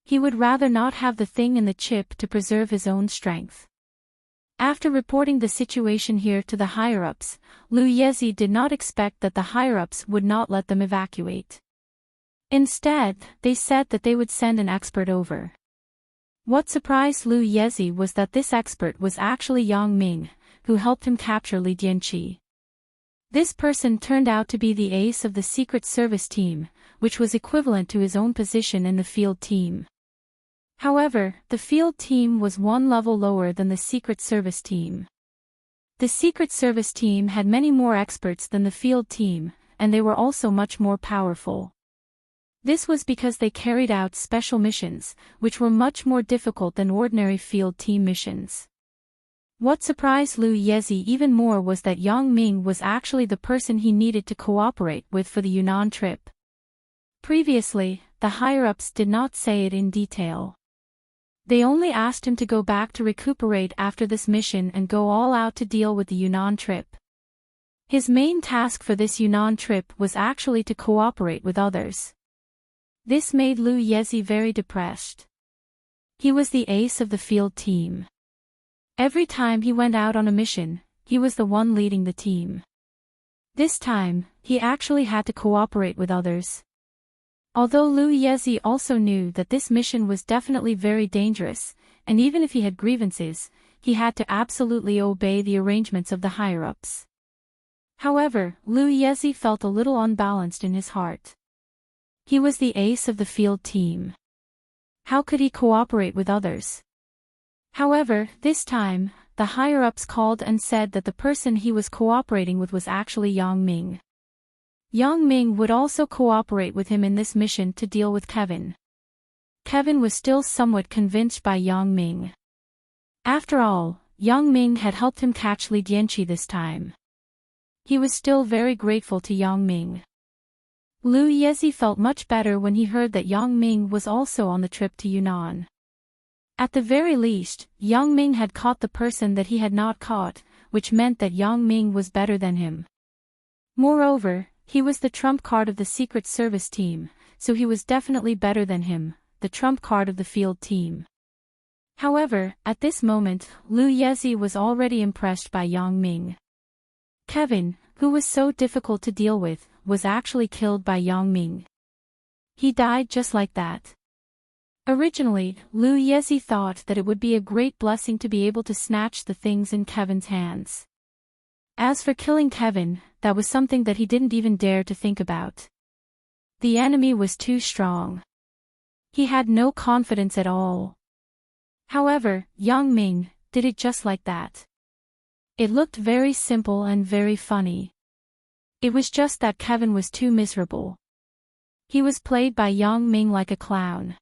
He would rather not have the thing in the chip to preserve his own strength. After reporting the situation here to the higher-ups, Lu Yezi did not expect that the higher-ups would not let them evacuate. Instead, they said that they would send an expert over. What surprised Lu Yezi was that this expert was actually Yang Ming, who helped him capture Li Dianqi. This person turned out to be the ace of the Secret Service team, which was equivalent to his own position in the field team. However, the field team was one level lower than the Secret Service team. The Secret Service team had many more experts than the field team, and they were also much more powerful. This was because they carried out special missions, which were much more difficult than ordinary field team missions. What surprised Liu Yezi even more was that Yang Ming was actually the person he needed to cooperate with for the Yunnan trip. Previously, the higher-ups did not say it in detail. They only asked him to go back to recuperate after this mission and go all out to deal with the Yunnan trip. His main task for this Yunnan trip was actually to cooperate with others. This made Liu Yezi very depressed. He was the ace of the field team. Every time he went out on a mission, he was the one leading the team. This time, he actually had to cooperate with others. Although Liu Yezi also knew that this mission was definitely very dangerous, and even if he had grievances, he had to absolutely obey the arrangements of the higher-ups. However, Liu Yezi felt a little unbalanced in his heart. He was the ace of the field team. How could he cooperate with others? However, this time, the higher-ups called and said that the person he was cooperating with was actually Yang Ming. Yang Ming would also cooperate with him in this mission to deal with Kevin. Kevin was still somewhat convinced by Yang Ming. After all, Yang Ming had helped him catch Li Dianqi this time. He was still very grateful to Yang Ming. Liu Yezi felt much better when he heard that Yang Ming was also on the trip to Yunnan. At the very least, Yang Ming had caught the person that he had not caught, which meant that Yang Ming was better than him. Moreover, he was the trump card of the Secret Service team, so he was definitely better than him, the trump card of the field team. However, at this moment, Liu Yezi was already impressed by Yang Ming. Kevin, who was so difficult to deal with, was actually killed by Yang Ming. He died just like that. Originally, Liu Yezi thought that it would be a great blessing to be able to snatch the things in Kevin's hands. As for killing Kevin, that was something that he didn't even dare to think about. The enemy was too strong. He had no confidence at all. However, Yang Ming did it just like that. It looked very simple and very funny. It was just that Kevin was too miserable. He was played by Yang Ming like a clown.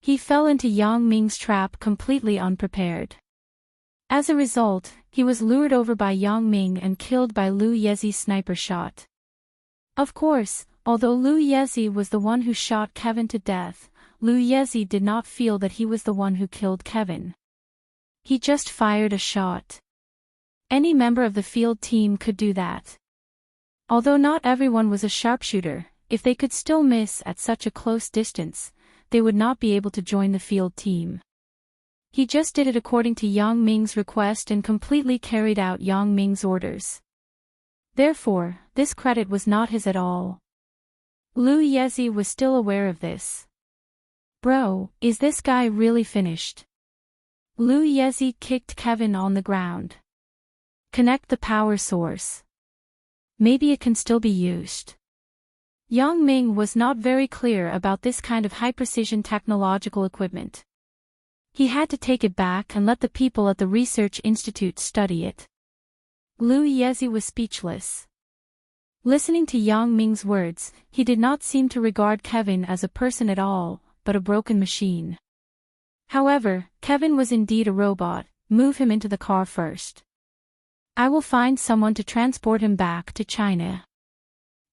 He fell into Yang Ming's trap completely unprepared. As a result, he was lured over by Yang Ming and killed by Liu Yezi's sniper shot. Of course, although Liu Yezi was the one who shot Kevin to death, Liu Yezi did not feel that he was the one who killed Kevin. He just fired a shot. Any member of the field team could do that. Although not everyone was a sharpshooter, if they could still miss at such a close distance, they would not be able to join the field team. He just did it according to Yang Ming's request and completely carried out Yang Ming's orders. Therefore, this credit was not his at all. Liu Yezi was still aware of this. Bro, is this guy really finished? Liu Yezi kicked Kevin on the ground. Connect the power source. Maybe it can still be used. Yang Ming was not very clear about this kind of high-precision technological equipment. He had to take it back and let the people at the research institute study it. Liu Yezi was speechless. Listening to Yang Ming's words, he did not seem to regard Kevin as a person at all, but a broken machine. However, Kevin was indeed a robot. Move him into the car first. I will find someone to transport him back to China.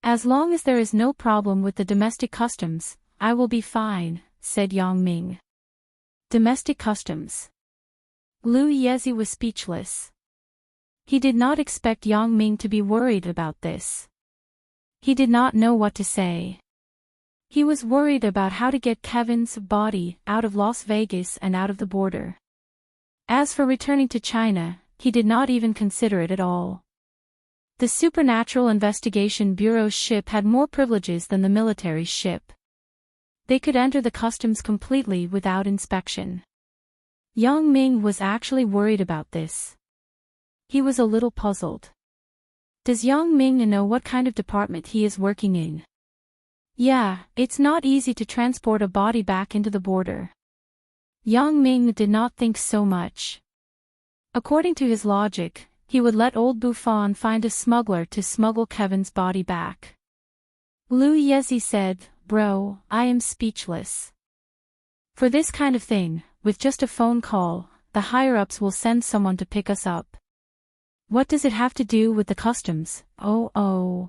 As long as there is no problem with the domestic customs, I will be fine, said Yang Ming. Domestic customs. Liu Yezi was speechless. He did not expect Yang Ming to be worried about this. He did not know what to say. He was worried about how to get Kevin's body out of Las Vegas and out of the border. As for returning to China, he did not even consider it at all. The Supernatural Investigation Bureau's ship had more privileges than the military's ship. They could enter the customs completely without inspection. Yang Ming was actually worried about this. He was a little puzzled. Does Yang Ming know what kind of department he is working in? Yeah, it's not easy to transport a body back into the border. Yang Ming did not think so much. According to his logic, he would let old Buffon find a smuggler to smuggle Kevin's body back. Lu Yezi said, "Bro, I am speechless. For this kind of thing, with just a phone call, the higher-ups will send someone to pick us up. What does it have to do with the customs? Oh.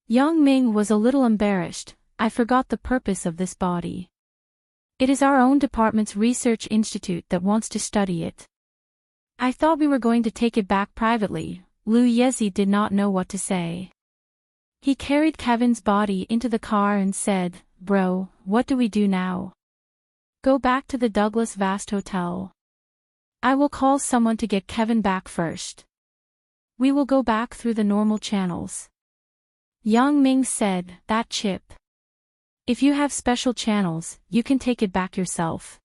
Yang Ming was a little embarrassed. I forgot the purpose of this body. It is our own department's research institute that wants to study it. I thought we were going to take it back privately." Lu Yezi did not know what to say. He carried Kevin's body into the car and said, "Bro, what do we do now? Go back to the Douglas Vast Hotel. I will call someone to get Kevin back first. We will go back through the normal channels." Yang Ming said, "That chip. If you have special channels, you can take it back yourself.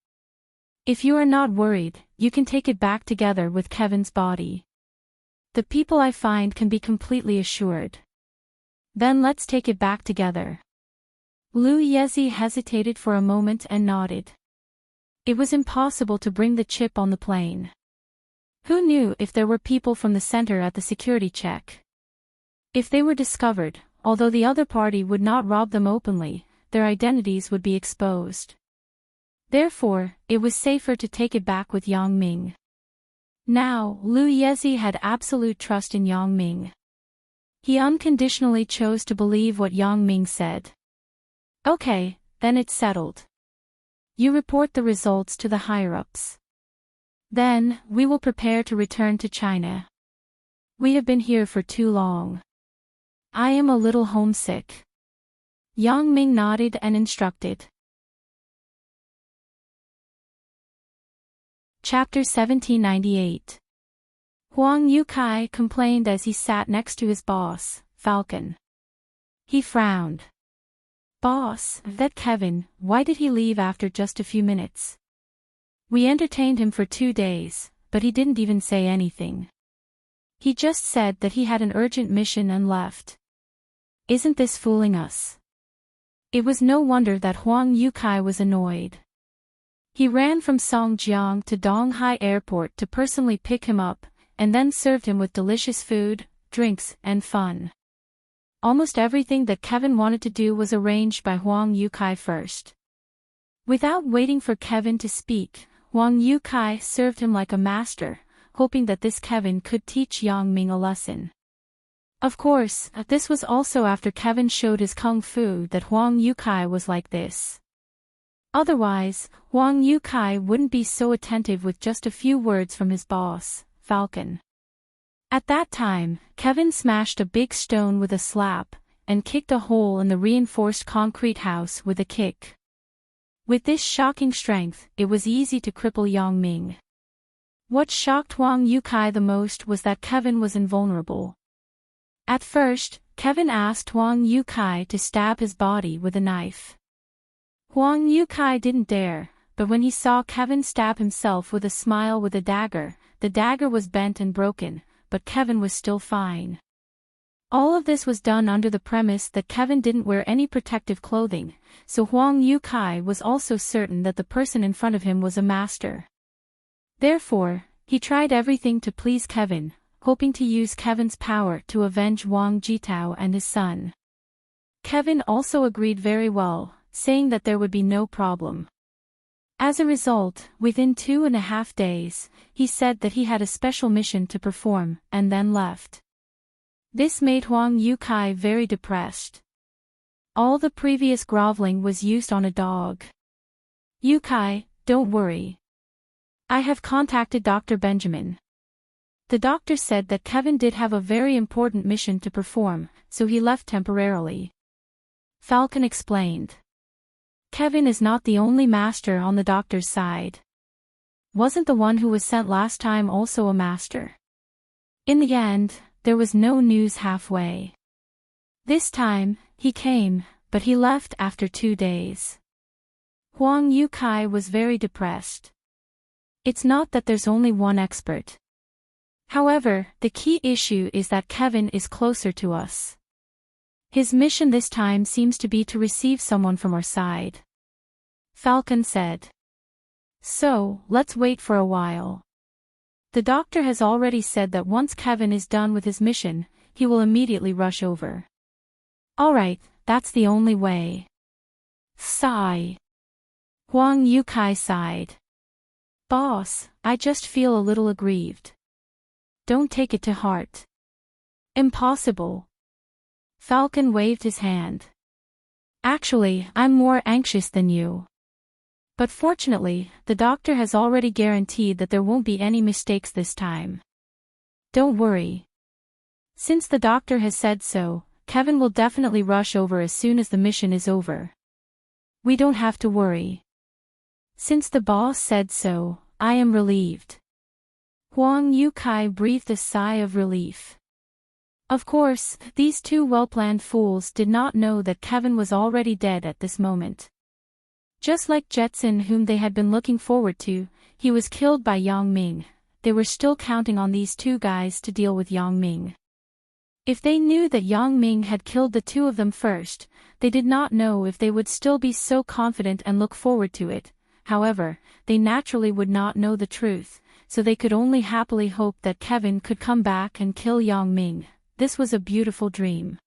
If you are not worried, you can take it back together with Kevin's body. The people I find can be completely assured. Then let's take it back together." Lu Yezi hesitated for a moment and nodded. It was impossible to bring the chip on the plane. Who knew if there were people from the center at the security check? If they were discovered, although the other party would not rob them openly, their identities would be exposed. Therefore, it was safer to take it back with Yang Ming. Now, Lu Yezi had absolute trust in Yang Ming. He unconditionally chose to believe what Yang Ming said. "Okay, then it's settled. You report the results to the higher-ups. Then, we will prepare to return to China. We have been here for too long. I am a little homesick." Yang Ming nodded and instructed. Chapter 1798. Huang Yukai complained as he sat next to his boss, Falcon. He frowned. "Boss, that Kevin, why did he leave after just a few minutes? We entertained him for 2 days, but he didn't even say anything. He just said that he had an urgent mission and left. Isn't this fooling us?" It was no wonder that Huang Yukai was annoyed. He ran from Songjiang to Donghai Airport to personally pick him up, and then served him with delicious food, drinks, and fun. Almost everything that Kevin wanted to do was arranged by Huang Yukai first. Without waiting for Kevin to speak, Huang Yukai served him like a master, hoping that this Kevin could teach Yang Ming a lesson. Of course, this was also after Kevin showed his kung fu that Huang Yukai was like this. Otherwise, Huang Yukai wouldn't be so attentive with just a few words from his boss, Falcon. At that time, Kevin smashed a big stone with a slap, and kicked a hole in the reinforced concrete house with a kick. With this shocking strength, it was easy to cripple Yang Ming. What shocked Huang Yukai the most was that Kevin was invulnerable. At first, Kevin asked Huang Yukai to stab his body with a knife. Huang Yukai didn't dare, but when he saw Kevin stab himself with a smile with a dagger, the dagger was bent and broken, but Kevin was still fine. All of this was done under the premise that Kevin didn't wear any protective clothing, so Huang Yukai was also certain that the person in front of him was a master. Therefore, he tried everything to please Kevin, hoping to use Kevin's power to avenge Wang Jitao and his son. Kevin also agreed very well, saying that there would be no problem. As a result, within 2.5 days, he said that he had a special mission to perform, and then left. This made Huang Yukai very depressed. All the previous groveling was used on a dog. "Yukai, don't worry. I have contacted Dr. Benjamin. The doctor said that Kevin did have a very important mission to perform, so he left temporarily." Falcon explained. Kevin is not the only master on the doctor's side. Wasn't the one who was sent last time also a master? In the end, there was no news halfway. This time, he came, but he left after 2 days. Huang Yukai was very depressed. It's not that there's only one expert. However, the key issue is that Kevin is closer to us. His mission this time seems to be to receive someone from our side. Falcon said. So, let's wait for a while. The doctor has already said that once Kevin is done with his mission, he will immediately rush over. Alright, that's the only way. Sigh. Huang Yukai sighed. Boss, I just feel a little aggrieved. Don't take it to heart. Impossible. Falcon waved his hand. Actually, I'm more anxious than you. But fortunately, the doctor has already guaranteed that there won't be any mistakes this time. Don't worry. Since the doctor has said so, Kevin will definitely rush over as soon as the mission is over. We don't have to worry. Since the boss said so, I am relieved. Huang Yukai breathed a sigh of relief. Of course, these two well-planned fools did not know that Kevin was already dead at this moment. Just like Jetson, whom they had been looking forward to, he was killed by Yang Ming. They were still counting on these two guys to deal with Yang Ming. If they knew that Yang Ming had killed the two of them first, they did not know if they would still be so confident and look forward to it. However, they naturally would not know the truth, so they could only happily hope that Kevin could come back and kill Yang Ming. This was a beautiful dream.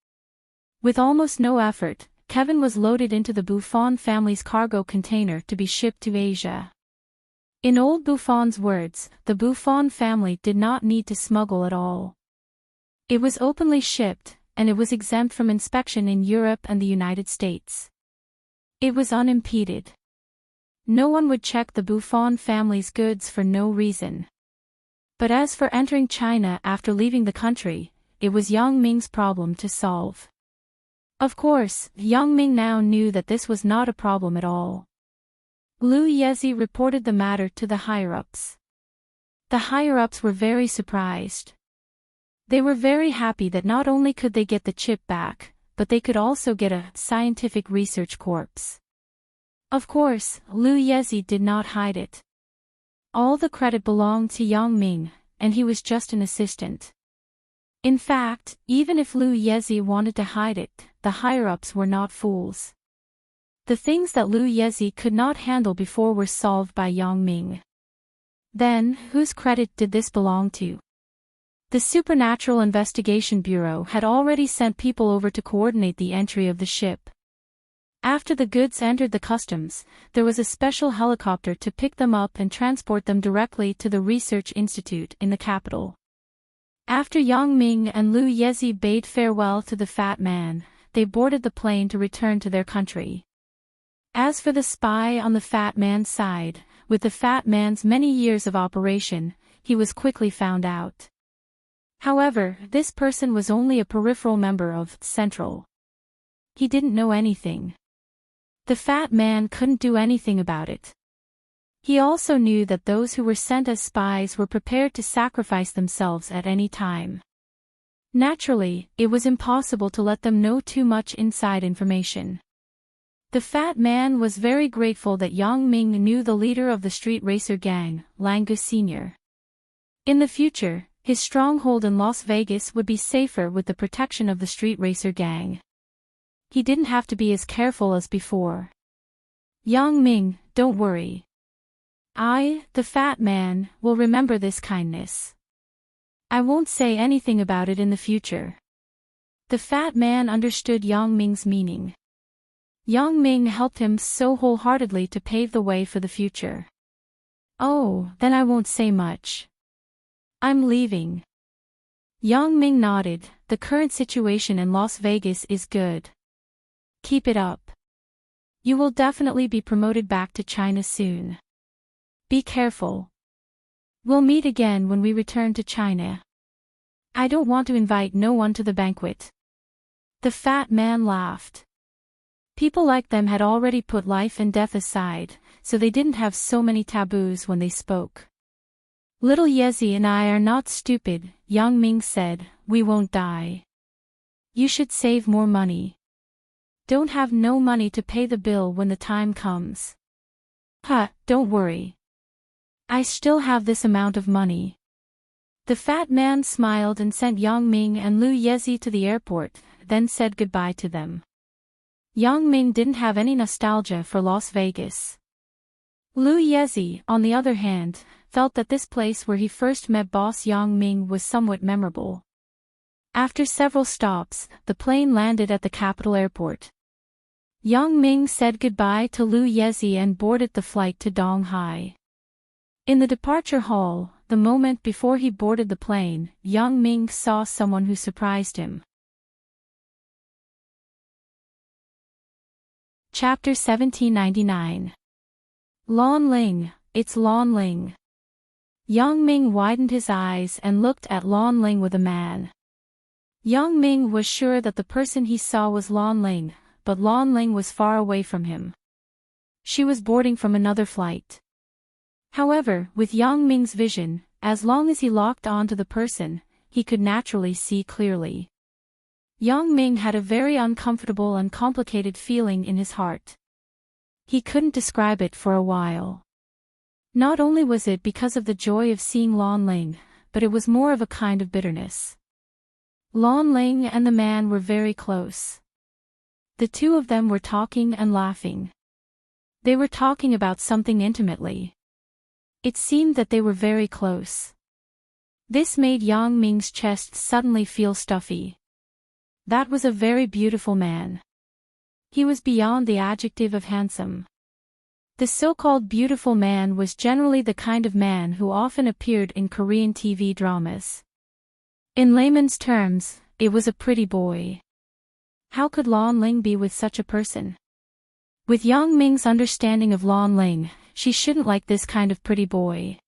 With almost no effort, Kevin was loaded into the Buffon family's cargo container to be shipped to Asia. In old Buffon's words, the Buffon family did not need to smuggle at all. It was openly shipped, and it was exempt from inspection in Europe and the United States. It was unimpeded. No one would check the Buffon family's goods for no reason. But as for entering China after leaving the country, it was Yang Ming's problem to solve. Of course, Yang Ming now knew that this was not a problem at all. Liu Yezi reported the matter to the higher-ups. The higher-ups were very surprised. They were very happy that not only could they get the chip back, but they could also get a scientific research corps. Of course, Liu Yezi did not hide it. All the credit belonged to Yang Ming, and he was just an assistant. In fact, even if Liu Yezi wanted to hide it, the higher-ups were not fools. The things that Liu Yezi could not handle before were solved by Yang Ming. Then, whose credit did this belong to? The Supernatural Investigation Bureau had already sent people over to coordinate the entry of the ship. After the goods entered the customs, there was a special helicopter to pick them up and transport them directly to the research institute in the capital. After Yang Ming and Liu Yezi bade farewell to the fat man, they boarded the plane to return to their country. As for the spy on the fat man's side, with the fat man's many years of operation, he was quickly found out. However, this person was only a peripheral member of Central. He didn't know anything. The fat man couldn't do anything about it. He also knew that those who were sent as spies were prepared to sacrifice themselves at any time. Naturally, it was impossible to let them know too much inside information. The fat man was very grateful that Yang Ming knew the leader of the street racer gang, Langus Sr. In the future, his stronghold in Las Vegas would be safer with the protection of the street racer gang. He didn't have to be as careful as before. Yang Ming, don't worry. I, the fat man, will remember this kindness. I won't say anything about it in the future. The fat man understood Yang Ming's meaning. Yang Ming helped him so wholeheartedly to pave the way for the future. Oh, then I won't say much. I'm leaving. Yang Ming nodded. The current situation in Las Vegas is good. Keep it up. You will definitely be promoted back to China soon. Be careful. We'll meet again when we return to China. I don't want to invite no one to the banquet. The fat man laughed. People like them had already put life and death aside, so they didn't have so many taboos when they spoke. Little Yezi and I are not stupid, Yang Ming said, we won't die. You should save more money. Don't have no money to pay the bill when the time comes. Don't worry. I still have this amount of money. The fat man smiled and sent Yang Ming and Liu Yezi to the airport, then said goodbye to them. Yang Ming didn't have any nostalgia for Las Vegas. Liu Yezi, on the other hand, felt that this place where he first met boss Yang Ming was somewhat memorable. After several stops, the plane landed at the capital airport. Yang Ming said goodbye to Liu Yezi and boarded the flight to Donghai. In the departure hall, the moment before he boarded the plane, Yang Ming saw someone who surprised him. Chapter 1799. Lan Ling, it's Lan Ling. Yang Ming widened his eyes and looked at Lan Ling with a man. Yang Ming was sure that the person he saw was Lan Ling, but Lan Ling was far away from him. She was boarding from another flight. However, with Yang Ming's vision, as long as he locked onto the person, he could naturally see clearly. Yang Ming had a very uncomfortable and complicated feeling in his heart. He couldn't describe it for a while. Not only was it because of the joy of seeing Lan Ling, but it was more of a kind of bitterness. Lan Ling and the man were very close. The two of them were talking and laughing. They were talking about something intimately. It seemed that they were very close. This made Yang Ming's chest suddenly feel stuffy. That was a very beautiful man. He was beyond the adjective of handsome. The so-called beautiful man was generally the kind of man who often appeared in Korean TV dramas. In layman's terms, it was a pretty boy. How could Lan Ling be with such a person? With Yang Ming's understanding of Lan Ling, she shouldn't like this kind of pretty boy.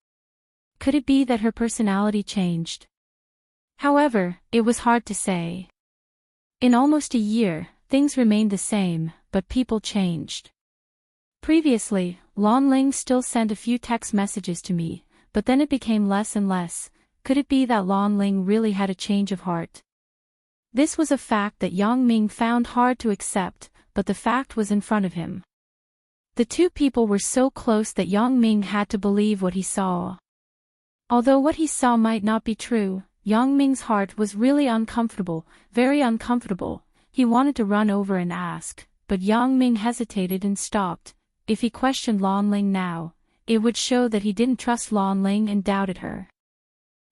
Could it be that her personality changed? However, it was hard to say. In almost a year, things remained the same, but people changed. Previously, Lan Ling still sent a few text messages to me, but then it became less and less. Could it be that Lan Ling really had a change of heart? This was a fact that Yang Ming found hard to accept, but the fact was in front of him. The two people were so close that Yang Ming had to believe what he saw. Although what he saw might not be true, Yang Ming's heart was really uncomfortable, very uncomfortable. He wanted to run over and ask, but Yang Ming hesitated and stopped. If he questioned Lan Ling now, it would show that he didn't trust Lan Ling and doubted her.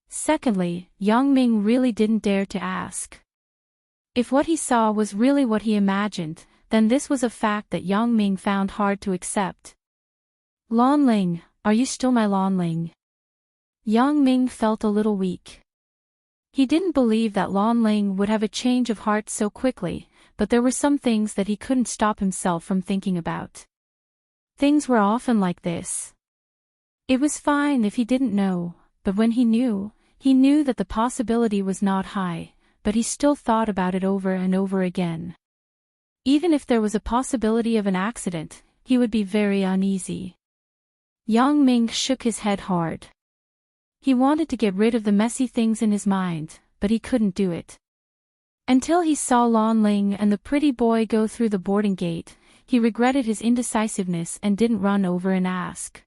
Secondly, Yang Ming really didn't dare to ask. If what he saw was really what he imagined, then this was a fact that Yang Ming found hard to accept. Lan Ling, are you still my Lan Ling? Yang Ming felt a little weak. He didn't believe that Lan Ling would have a change of heart so quickly, but there were some things that he couldn't stop himself from thinking about. Things were often like this. It was fine if he didn't know, but when he knew that the possibility was not high, but he still thought about it over and over again. Even if there was a possibility of an accident, he would be very uneasy. Yang Ming shook his head hard. He wanted to get rid of the messy things in his mind, but he couldn't do it. Until he saw Lan Ling and the pretty boy go through the boarding gate, he regretted his indecisiveness and didn't run over and ask.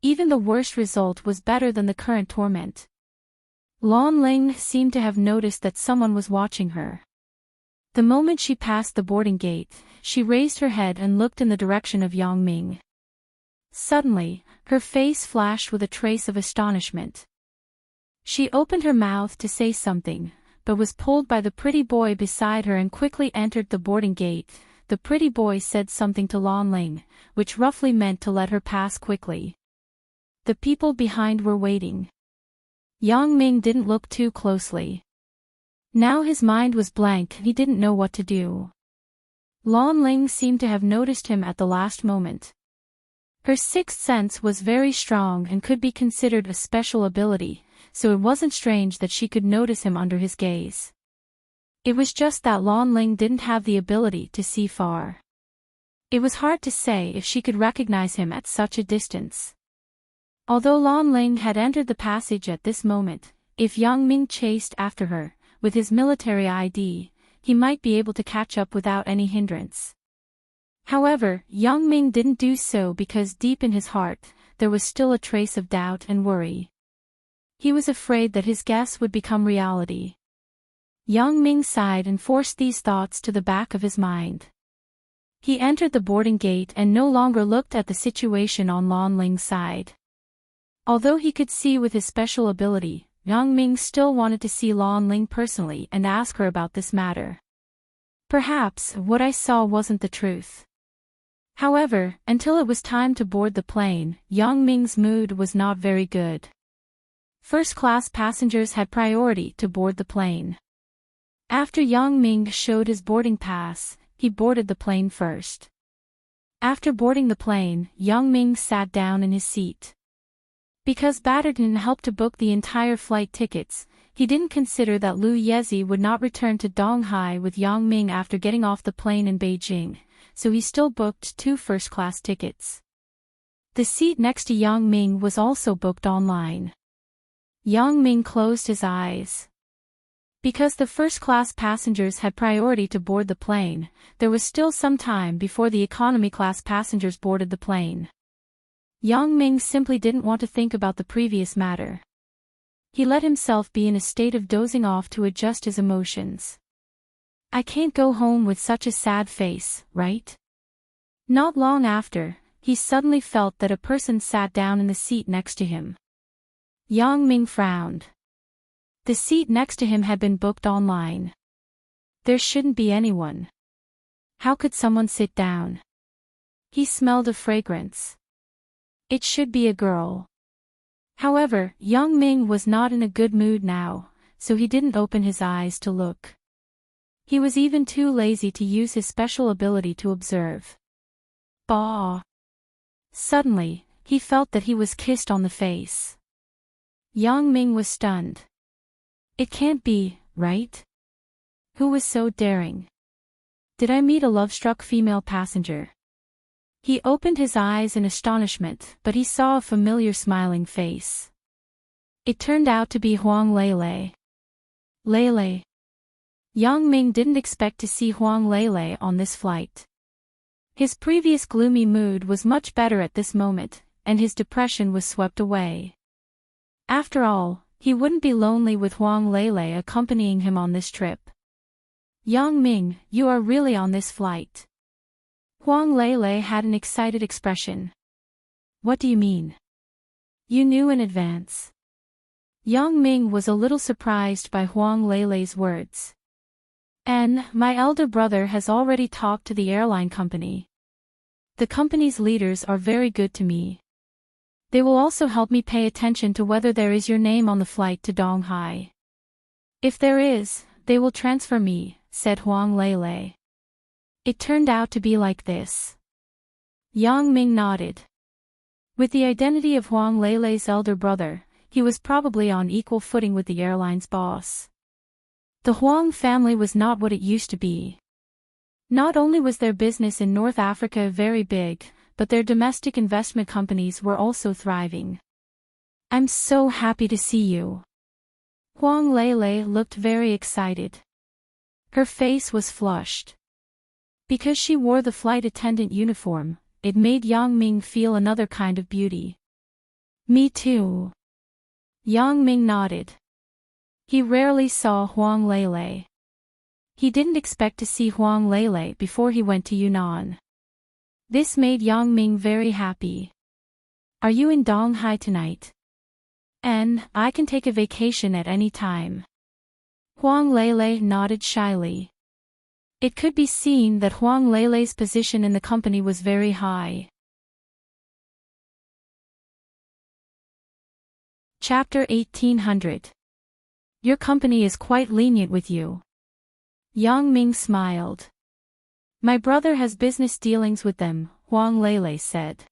Even the worst result was better than the current torment. Lan Ling seemed to have noticed that someone was watching her. The moment she passed the boarding gate, she raised her head and looked in the direction of Yang Ming. Suddenly, her face flashed with a trace of astonishment. She opened her mouth to say something, but was pulled by the pretty boy beside her and quickly entered the boarding gate. The pretty boy said something to Lan Ling, which roughly meant to let her pass quickly. The people behind were waiting. Yang Ming didn't look too closely. Now his mind was blank and he didn't know what to do. Lan Ling seemed to have noticed him at the last moment. Her sixth sense was very strong and could be considered a special ability, so it wasn't strange that she could notice him under his gaze. It was just that Lan Ling didn't have the ability to see far. It was hard to say if she could recognize him at such a distance. Although Lan Ling had entered the passage at this moment, if Yang Ming chased after her, with his military ID, he might be able to catch up without any hindrance. However, Yang Ming didn't do so because deep in his heart, there was still a trace of doubt and worry. He was afraid that his guess would become reality. Yang Ming sighed and forced these thoughts to the back of his mind. He entered the boarding gate and no longer looked at the situation on Lan Ling's side. Although he could see with his special ability, Yang Ming still wanted to see Lan Ling personally and ask her about this matter. Perhaps what I saw wasn't the truth. However, until it was time to board the plane, Yang Ming's mood was not very good. First-class passengers had priority to board the plane. After Yang Ming showed his boarding pass, he boarded the plane first. After boarding the plane, Yang Ming sat down in his seat. Because Batterton helped to book the entire flight tickets, he didn't consider that Lu Yezi would not return to Donghai with Yang Ming after getting off the plane in Beijing, so he still booked 2 first-class tickets. The seat next to Yang Ming was also booked online. Yang Ming closed his eyes. Because the first-class passengers had priority to board the plane, there was still some time before the economy-class passengers boarded the plane. Yang Ming simply didn't want to think about the previous matter. He let himself be in a state of dozing off to adjust his emotions. I can't go home with such a sad face, right? Not long after, he suddenly felt that a person sat down in the seat next to him. Yang Ming frowned. The seat next to him had been booked online. There shouldn't be anyone. How could someone sit down? He smelled a fragrance. It should be a girl. However, Yang Ming was not in a good mood now, so he didn't open his eyes to look. He was even too lazy to use his special ability to observe. Bah! Suddenly, he felt that he was kissed on the face. Yang Ming was stunned. It can't be, right? Who was so daring? Did I meet a love-struck female passenger? He opened his eyes in astonishment, but he saw a familiar smiling face. It turned out to be Huang Lele. Lele. Yang Ming didn't expect to see Huang Lele on this flight. His previous gloomy mood was much better at this moment, and his depression was swept away. After all, he wouldn't be lonely with Huang Lele accompanying him on this trip. Yang Ming, you are really on this flight. Huang Lele had an excited expression. What do you mean? You knew in advance. Yang Ming was a little surprised by Huang Lele's words. And my elder brother has already talked to the airline company. The company's leaders are very good to me. They will also help me pay attention to whether there is your name on the flight to Donghai. If there is, they will transfer me, said Huang Lele. It turned out to be like this. Yang Ming nodded. With the identity of Huang Lele's elder brother, he was probably on equal footing with the airline's boss. The Huang family was not what it used to be. Not only was their business in North Africa very big, but their domestic investment companies were also thriving. I'm so happy to see you. Huang Lele looked very excited. Her face was flushed. Because she wore the flight attendant uniform, it made Yang Ming feel another kind of beauty. Me too. Yang Ming nodded. He rarely saw Huang Lele. He didn't expect to see Huang Lele before he went to Yunnan. This made Yang Ming very happy. Are you in Donghai tonight? And I can take a vacation at any time. Huang Lele nodded shyly. It could be seen that Huang Lele's position in the company was very high. Chapter 1800. Your company is quite lenient with you. Yang Ming smiled. My brother has business dealings with them, Huang Lele said.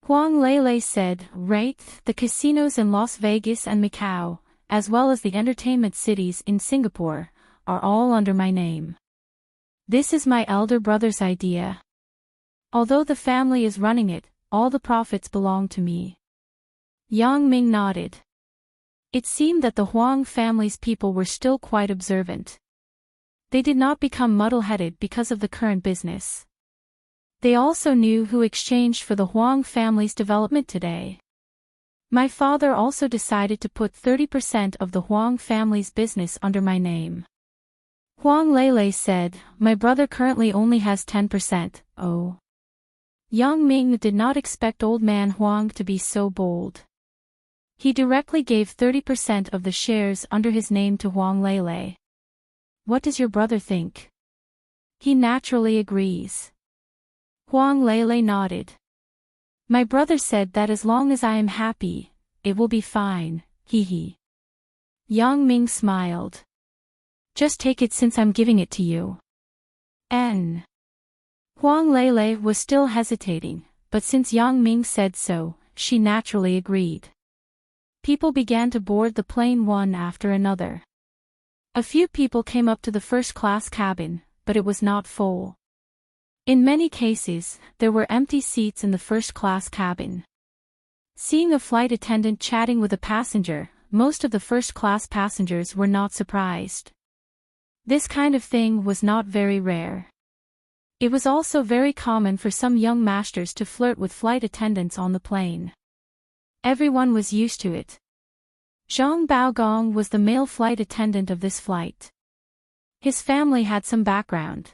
Huang Lele said, right, the casinos in Las Vegas and Macau, as well as the entertainment cities in Singapore, are all under my name. This is my elder brother's idea. Although the family is running it, all the profits belong to me. Yang Ming nodded. It seemed that the Huang family's people were still quite observant. They did not become muddle-headed because of the current business. They also knew who exchanged for the Huang family's development today. My father also decided to put 30% of the Huang family's business under my name. Huang Lele said, "My brother currently only has 10%, oh." Yang Ming did not expect old man Huang to be so bold. He directly gave 30% of the shares under his name to Huang Lele. "What does your brother think?" "He naturally agrees." Huang Lele nodded. "My brother said that as long as I am happy, it will be fine, hee. Yang Ming smiled. "Just take it since I'm giving it to you." Huang Lele was still hesitating, but since Yang Ming said so, she naturally agreed. People began to board the plane one after another. A few people came up to the first-class cabin, but it was not full. In many cases, there were empty seats in the first-class cabin. Seeing a flight attendant chatting with a passenger, most of the first-class passengers were not surprised. This kind of thing was not very rare. It was also very common for some young masters to flirt with flight attendants on the plane. Everyone was used to it. Zhang Baogong was the male flight attendant of this flight. His family had some background.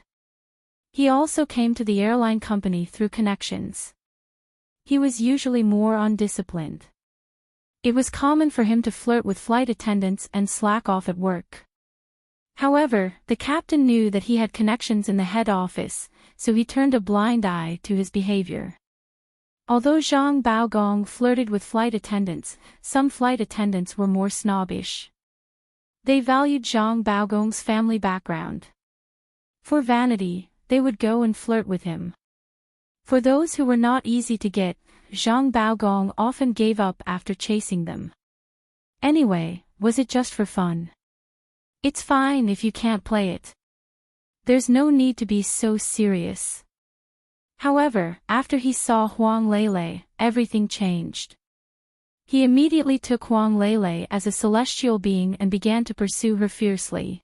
He also came to the airline company through connections. He was usually more undisciplined. It was common for him to flirt with flight attendants and slack off at work. However, the captain knew that he had connections in the head office, so he turned a blind eye to his behavior. Although Zhang Baogong flirted with flight attendants, some flight attendants were more snobbish. They valued Zhang Baogong's family background. For vanity, they would go and flirt with him. For those who were not easy to get, Zhang Baogong often gave up after chasing them. Anyway, was it just for fun? It's fine if you can't play it. There's no need to be so serious. However, after he saw Huang Lele, everything changed. He immediately took Huang Lele as a celestial being and began to pursue her fiercely.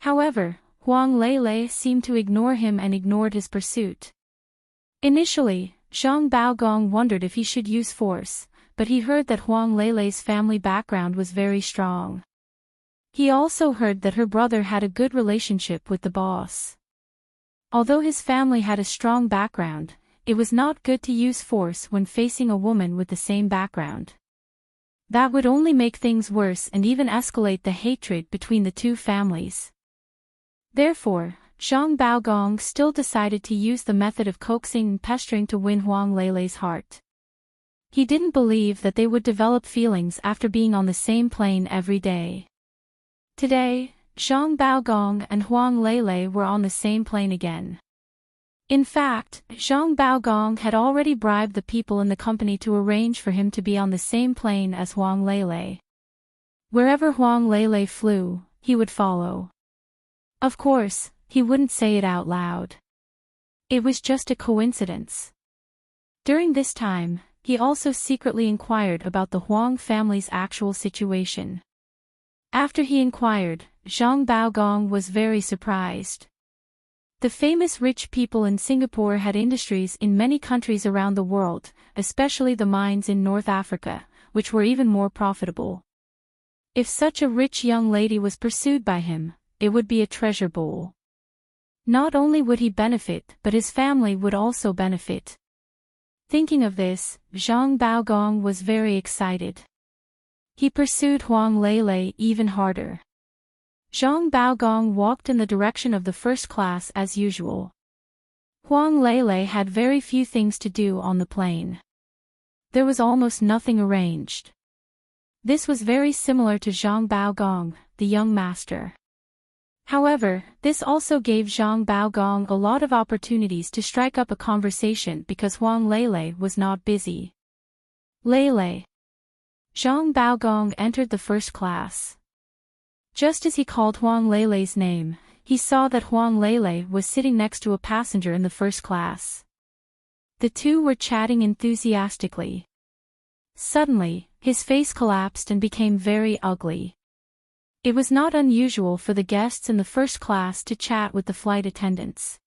However, Huang Lele seemed to ignore him and ignored his pursuit. Initially, Zhang Baogong wondered if he should use force, but he heard that Huang Lele's family background was very strong. He also heard that her brother had a good relationship with the boss. Although his family had a strong background, it was not good to use force when facing a woman with the same background. That would only make things worse and even escalate the hatred between the two families. Therefore, Zhang Baogong still decided to use the method of coaxing and pestering to win Huang Lele's heart. He didn't believe that they would develop feelings after being on the same plane every day. Today, Zhang Baogong and Huang Lele were on the same plane again. In fact, Zhang Baogong had already bribed the people in the company to arrange for him to be on the same plane as Huang Lele. Wherever Huang Lele flew, he would follow. Of course, he wouldn't say it out loud. It was just a coincidence. During this time, he also secretly inquired about the Huang family's actual situation. After he inquired, Zhang Baogong was very surprised. The famous rich people in Singapore had industries in many countries around the world, especially the mines in North Africa, which were even more profitable. If such a rich young lady was pursued by him, it would be a treasure bowl. Not only would he benefit, but his family would also benefit. Thinking of this, Zhang Baogong was very excited. He pursued Huang Lele even harder. Zhang Baogong walked in the direction of the first class as usual. Huang Lele had very few things to do on the plane. There was almost nothing arranged. This was very similar to Zhang Baogong, the young master. However, this also gave Zhang Baogong a lot of opportunities to strike up a conversation because Huang Lele was not busy. Lele. Zhang Baogong entered the first class. Just as he called Huang Lele's name, he saw that Huang Lele was sitting next to a passenger in the first class. The two were chatting enthusiastically. Suddenly, his face collapsed and became very ugly. It was not unusual for the guests in the first class to chat with the flight attendants.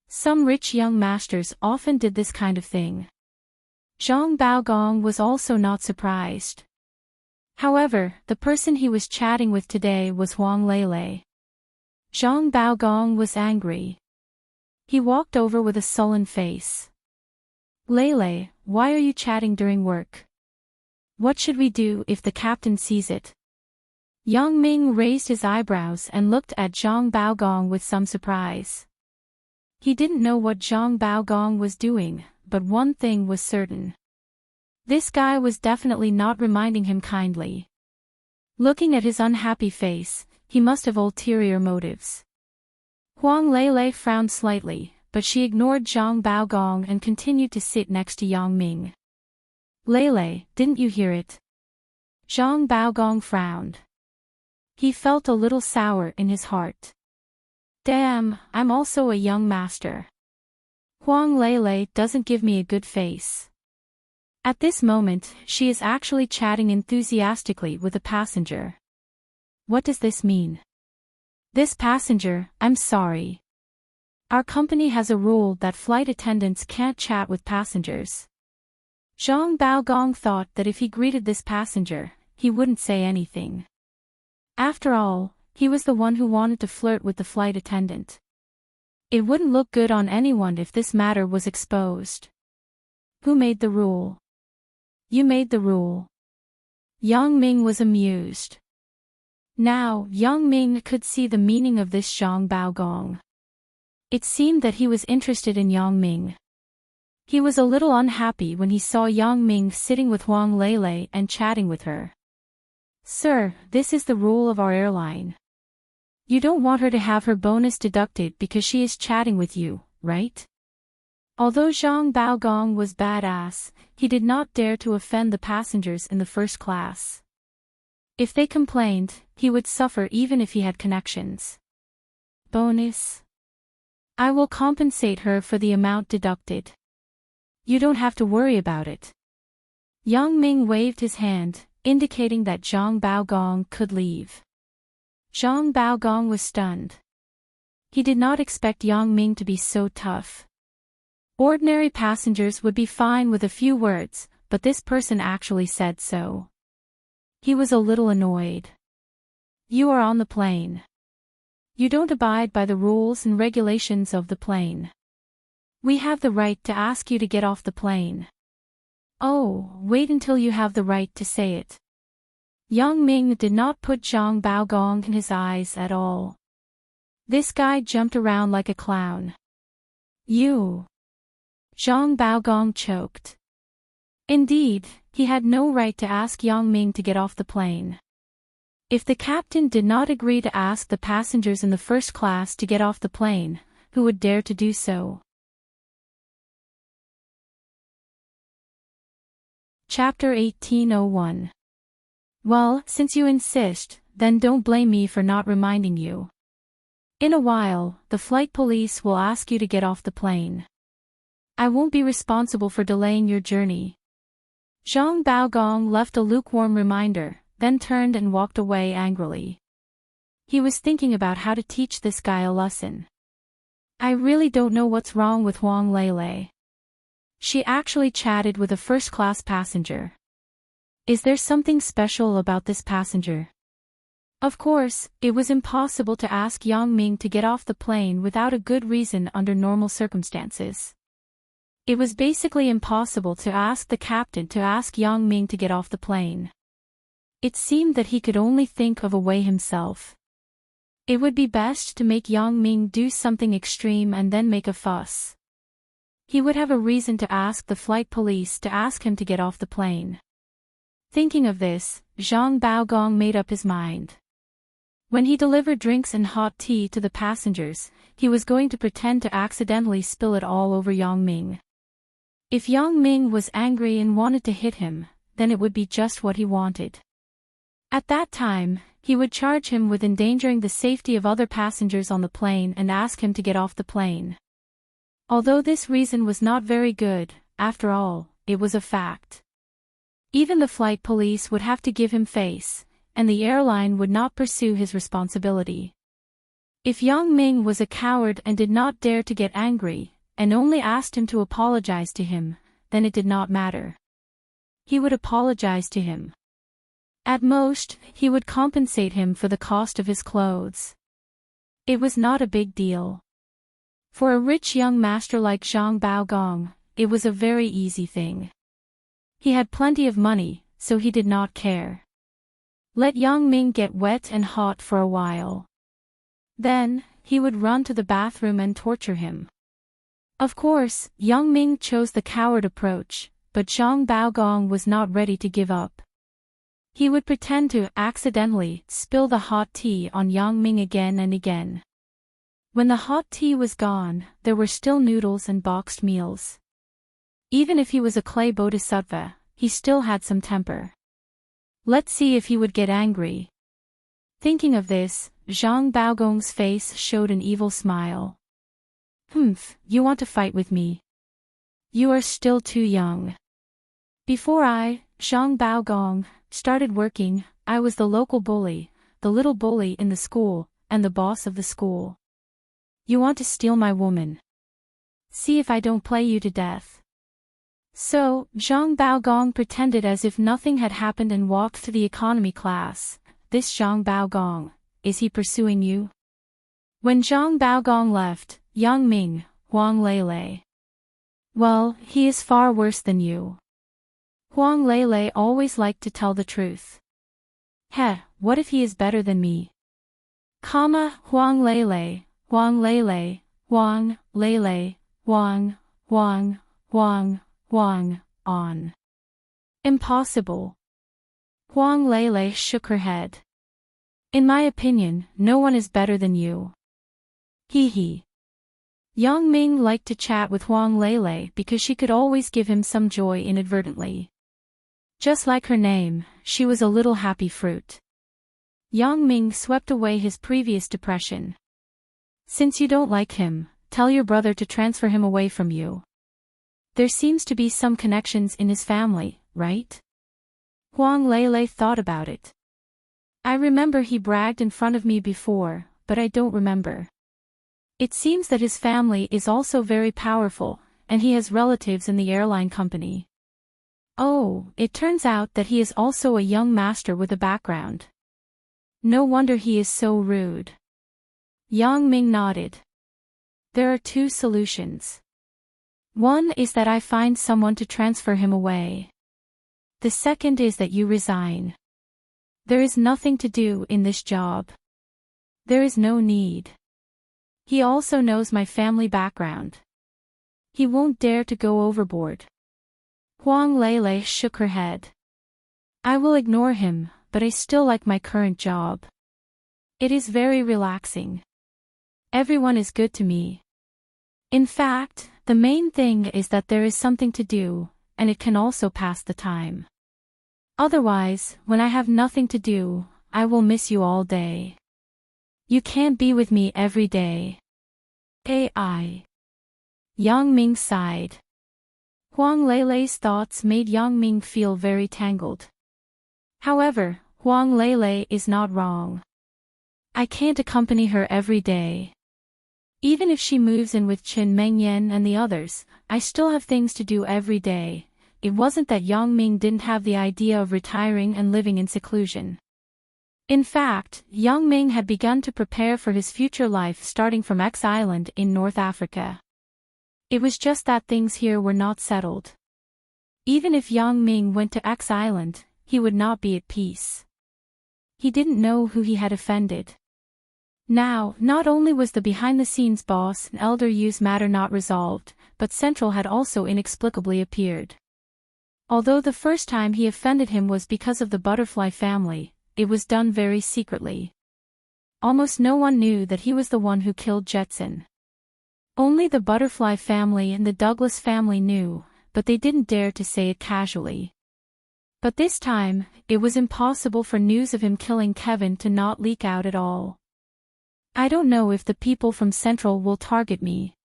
Some rich young masters often did this kind of thing. Zhang Baogong was also not surprised. However, the person he was chatting with today was Huang Lele. Zhang Baogong was angry. He walked over with a sullen face. Lele, why are you chatting during work? What should we do if the captain sees it? Yang Ming raised his eyebrows and looked at Zhang Baogong with some surprise. He didn't know what Zhang Baogong was doing, but one thing was certain. This guy was definitely not reminding him kindly. Looking at his unhappy face, he must have ulterior motives. Huang Lele frowned slightly, but she ignored Zhang Baogong and continued to sit next to Yang Ming. Lele, didn't you hear it? Zhang Baogong frowned. He felt a little sour in his heart. Damn, I'm also a young master. Huang Lele doesn't give me a good face. At this moment, she is actually chatting enthusiastically with a passenger. What does this mean? This passenger, I'm sorry. Our company has a rule that flight attendants can't chat with passengers. Zhang Baogong thought that if he greeted this passenger, he wouldn't say anything. After all, he was the one who wanted to flirt with the flight attendant. It wouldn't look good on anyone if this matter was exposed. Who made the rule? You made the rule. Yang Ming was amused. Now, Yang Ming could see the meaning of this Zhang Baogong. It seemed that he was interested in Yang Ming. He was a little unhappy when he saw Yang Ming sitting with Huang Lele and chatting with her. Sir, this is the rule of our airline. You don't want her to have her bonus deducted because she is chatting with you, right? Although Zhang Baogong was badass, he did not dare to offend the passengers in the first class. If they complained, he would suffer even if he had connections. Bonus? I will compensate her for the amount deducted. You don't have to worry about it. Yang Ming waved his hand, indicating that Zhang Baogong could leave. Zhang Baogong was stunned. He did not expect Yang Ming to be so tough. Ordinary passengers would be fine with a few words, but this person actually said so. He was a little annoyed. You are on the plane. You don't abide by the rules and regulations of the plane. We have the right to ask you to get off the plane. Oh, wait until you have the right to say it. Yang Ming did not put Zhang Baogong in his eyes at all. This guy jumped around like a clown. You. Zhang Baogong choked. Indeed, he had no right to ask Yang Ming to get off the plane. If the captain did not agree to ask the passengers in the first class to get off the plane, who would dare to do so? Chapter 1801. Well, since you insist, then don't blame me for not reminding you. In a while, the flight police will ask you to get off the plane. I won't be responsible for delaying your journey. Zhang Baogong left a lukewarm reminder, then turned and walked away angrily. He was thinking about how to teach this guy a lesson. I really don't know what's wrong with Huang Lele. She actually chatted with a first-class passenger. Is there something special about this passenger? Of course, it was impossible to ask Yang Ming to get off the plane without a good reason under normal circumstances. It was basically impossible to ask the captain to ask Yang Ming to get off the plane. It seemed that he could only think of a way himself. It would be best to make Yang Ming do something extreme and then make a fuss. He would have a reason to ask the flight police to ask him to get off the plane. Thinking of this, Zhang Baogong made up his mind. When he delivered drinks and hot tea to the passengers, he was going to pretend to accidentally spill it all over Yang Ming. If Yang Ming was angry and wanted to hit him, then it would be just what he wanted. At that time, he would charge him with endangering the safety of other passengers on the plane and ask him to get off the plane. Although this reason was not very good, after all, it was a fact. Even the flight police would have to give him face, and the airline would not pursue his responsibility. If Yang Ming was a coward and did not dare to get angry, and only asked him to apologize to him, then it did not matter. He would apologize to him. At most, he would compensate him for the cost of his clothes. It was not a big deal. For a rich young master like Zhang Baogong, it was a very easy thing. He had plenty of money, so he did not care. Let Yang Ming get wet and hot for a while. Then, he would run to the bathroom and torture him. Of course, Yang Ming chose the coward approach, but Zhang Baogong was not ready to give up. He would pretend to accidentally spill the hot tea on Yang Ming again and again. When the hot tea was gone, there were still noodles and boxed meals. Even if he was a clay bodhisattva, he still had some temper. Let's see if he would get angry. Thinking of this, Zhang Baogong's face showed an evil smile. You want to fight with me? You are still too young. Before I, Zhang Baogong, started working, I was the local bully, the little bully in the school, and the boss of the school. You want to steal my woman? See if I don't play you to death. So, Zhang Baogong pretended as if nothing had happened and walked to the economy class. This Zhang Baogong, is he pursuing you? When Zhang Baogong left, Yang Ming, Huang Lele. Well, he is far worse than you. Huang Lele always liked to tell the truth. What if he is better than me? Huang Lele, Huang Lele, Huang Lele, Huang, on. Impossible. Huang Lele shook her head. In my opinion, no one is better than you. Hee. Yang Ming liked to chat with Huang Lele because she could always give him some joy inadvertently. Just like her name, she was a little happy fruit. Yang Ming swept away his previous depression. Since you don't like him, tell your brother to transfer him away from you. There seems to be some connections in his family, right? Huang Lele thought about it. I remember he bragged in front of me before, but I don't remember. It seems that his family is also very powerful, and he has relatives in the airline company. Oh, it turns out that he is also a young master with a background. No wonder he is so rude. Yang Ming nodded. There are two solutions. One is that I find someone to transfer him away. The second is that you resign. There is nothing to do in this job. There is no need. He also knows my family background. He won't dare to go overboard. Huang Lele shook her head. I will ignore him, but I still like my current job. It is very relaxing. Everyone is good to me. In fact, the main thing is that there is something to do, and it can also pass the time. Otherwise, when I have nothing to do, I will miss you all day. You can't be with me every day. AI. Yang Ming sighed. Huang Lele's thoughts made Yang Ming feel very tangled. However, Huang Lele is not wrong. I can't accompany her every day. Even if she moves in with Qin Mengyan and the others, I still have things to do every day. It wasn't that Yang Ming didn't have the idea of retiring and living in seclusion. In fact, Yang Ming had begun to prepare for his future life starting from X Island in North Africa. It was just that things here were not settled. Even if Yang Ming went to X Island, he would not be at peace. He didn't know who he had offended. Now, not only was the behind-the-scenes boss and Elder Yu's matter not resolved, but Central had also inexplicably appeared. Although the first time he offended him was because of the Butterfly family, it was done very secretly. Almost no one knew that he was the one who killed Jetson. Only the Butterfly family and the Douglas family knew, but they didn't dare to say it casually. But this time, it was impossible for news of him killing Kevin to not leak out at all. I don't know if the people from Central will target me.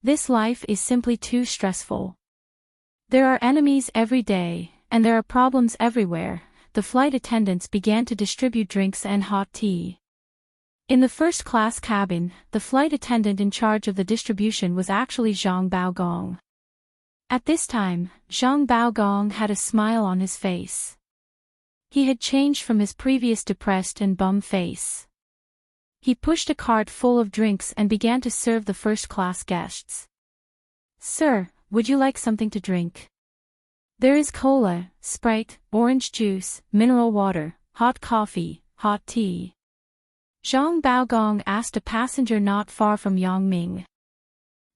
This life is simply too stressful. There are enemies every day, and there are problems everywhere. The flight attendants began to distribute drinks and hot tea. In the first-class cabin, the flight attendant in charge of the distribution was actually Zhang Baogong. At this time, Zhang Baogong had a smile on his face. He had changed from his previous depressed and bum face. He pushed a cart full of drinks and began to serve the first-class guests. "Sir, would you like something to drink? There is cola, Sprite, orange juice, mineral water, hot coffee, hot tea." Zhang Baogong asked a passenger not far from Yang Ming.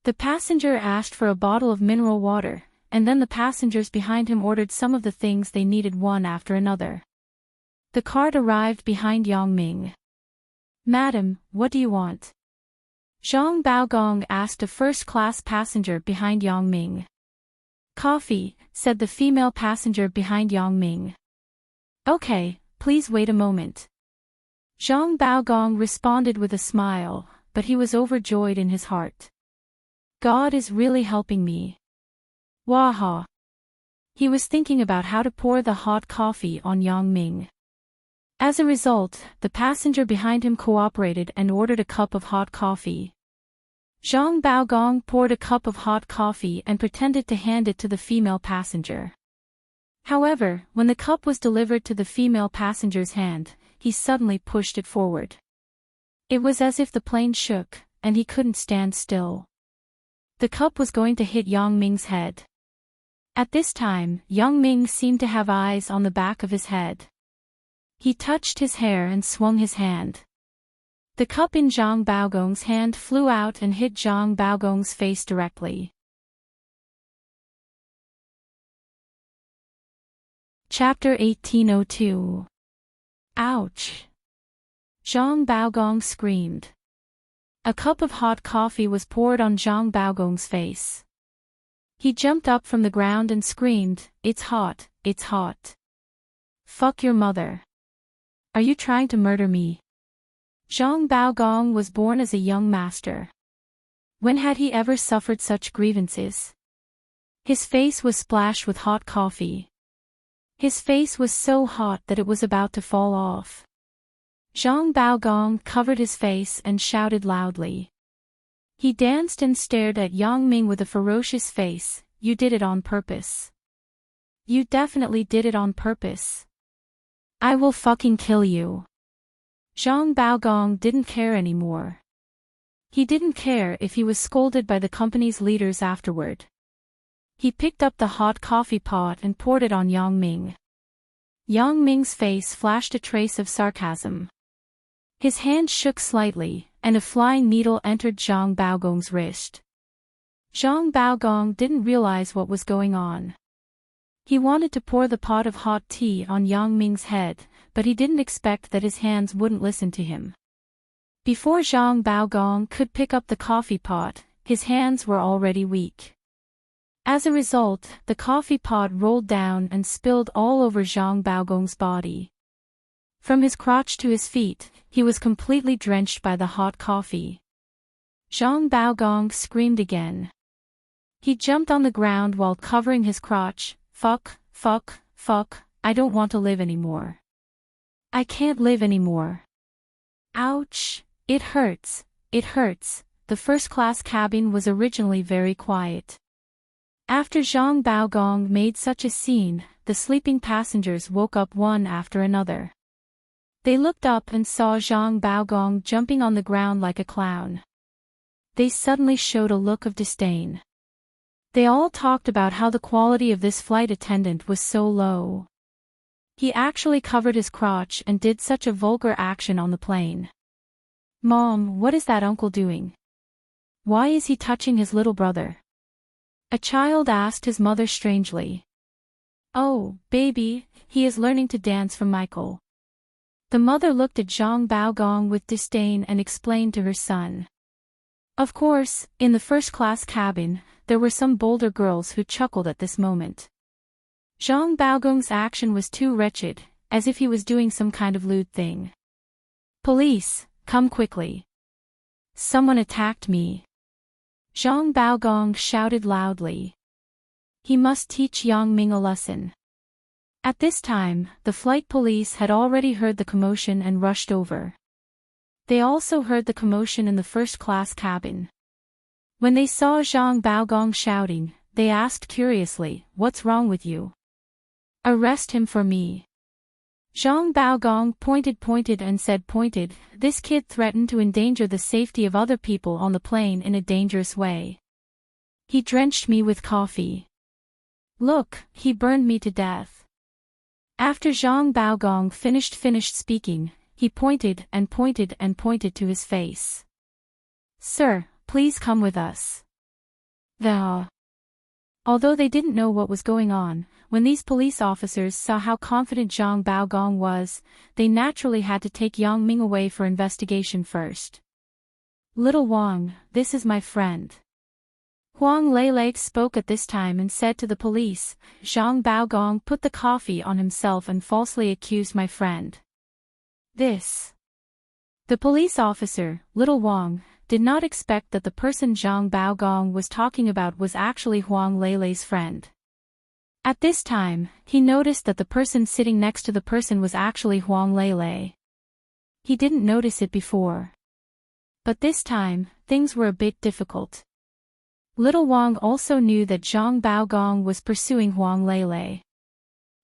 The passenger asked for a bottle of mineral water, and then the passengers behind him ordered some of the things they needed one after another. The cart arrived behind Yang Ming. "Madam, what do you want?" Zhang Baogong asked a first-class passenger behind Yang Ming. "Coffee," said the female passenger behind Yang Ming. "Okay, please wait a moment." Zhang Baogong responded with a smile, but he was overjoyed in his heart. God is really helping me. Waha. He was thinking about how to pour the hot coffee on Yang Ming. As a result, the passenger behind him cooperated and ordered a cup of hot coffee. Zhang Baogong poured a cup of hot coffee and pretended to hand it to the female passenger. However, when the cup was delivered to the female passenger's hand, he suddenly pushed it forward. It was as if the plane shook, and he couldn't stand still. The cup was going to hit Yang Ming's head. At this time, Yang Ming seemed to have eyes on the back of his head. He touched his hair and swung his hand. The cup in Zhang Baogong's hand flew out and hit Zhang Baogong's face directly. Chapter 1802. Ouch! Zhang Baogong screamed. A cup of hot coffee was poured on Zhang Baogong's face. He jumped up from the ground and screamed, "It's hot, it's hot. Fuck your mother. Are you trying to murder me?" Zhang Baogong was born as a young master. When had he ever suffered such grievances? His face was splashed with hot coffee. His face was so hot that it was about to fall off. Zhang Baogong covered his face and shouted loudly. He danced and stared at Yang Ming with a ferocious face. "You did it on purpose. You definitely did it on purpose. I will fucking kill you." Zhang Baogong didn't care anymore. He didn't care if he was scolded by the company's leaders afterward. He picked up the hot coffee pot and poured it on Yang Ming. Yang Ming's face flashed a trace of sarcasm. His hand shook slightly, and a flying needle entered Zhang Baogong's wrist. Zhang Baogong didn't realize what was going on. He wanted to pour the pot of hot tea on Yang Ming's head, but he didn't expect that his hands wouldn't listen to him. Before Zhang Baogong could pick up the coffee pot, his hands were already weak. As a result, the coffee pot rolled down and spilled all over Zhang Baogong's body. From his crotch to his feet, he was completely drenched by the hot coffee. Zhang Baogong screamed again. He jumped on the ground while covering his crotch. "Fuck, fuck, fuck, I don't want to live anymore. I can't live anymore. Ouch, it hurts, it hurts." The first-class cabin was originally very quiet. After Zhang Baogong made such a scene, the sleeping passengers woke up one after another. They looked up and saw Zhang Baogong jumping on the ground like a clown. They suddenly showed a look of disdain. They all talked about how the quality of this flight attendant was so low. He actually covered his crotch and did such a vulgar action on the plane. "Mom, what is that uncle doing? Why is he touching his little brother?" A child asked his mother strangely. "Oh, baby, he is learning to dance from Michael." The mother looked at Zhang Baogong with disdain and explained to her son. Of course, in the first-class cabin, there were some bolder girls who chuckled at this moment. Zhang Baogong's action was too wretched, as if he was doing some kind of lewd thing. "Police, come quickly. Someone attacked me." Zhang Baogong shouted loudly. He must teach Yang Ming a lesson. At this time, the flight police had already heard the commotion and rushed over. They also heard the commotion in the first-class cabin. When they saw Zhang Baogong shouting, they asked curiously, "What's wrong with you? Arrest him for me." Zhang Baogong pointed and said pointed, this kid threatened to endanger the safety of other people on the plane in a dangerous way. He drenched me with coffee. Look, he burned me to death. After Zhang Baogong finished speaking, he pointed to his face. Sir, please come with us. Although they didn't know what was going on, when these police officers saw how confident Zhang Baogong was, they naturally had to take Yang Ming away for investigation first. Little Wang, this is my friend. Huang Lele spoke at this time and said to the police, Zhang Baogong put the coffee on himself and falsely accused my friend. This. The police officer, Little Wang, did not expect that the person Zhang Baogong was talking about was actually Huang Lele's friend. At this time, he noticed that the person sitting next to the person was actually Huang Lele. He didn't notice it before. But this time, things were a bit difficult. Little Wang also knew that Zhang Baogong was pursuing Huang Lele.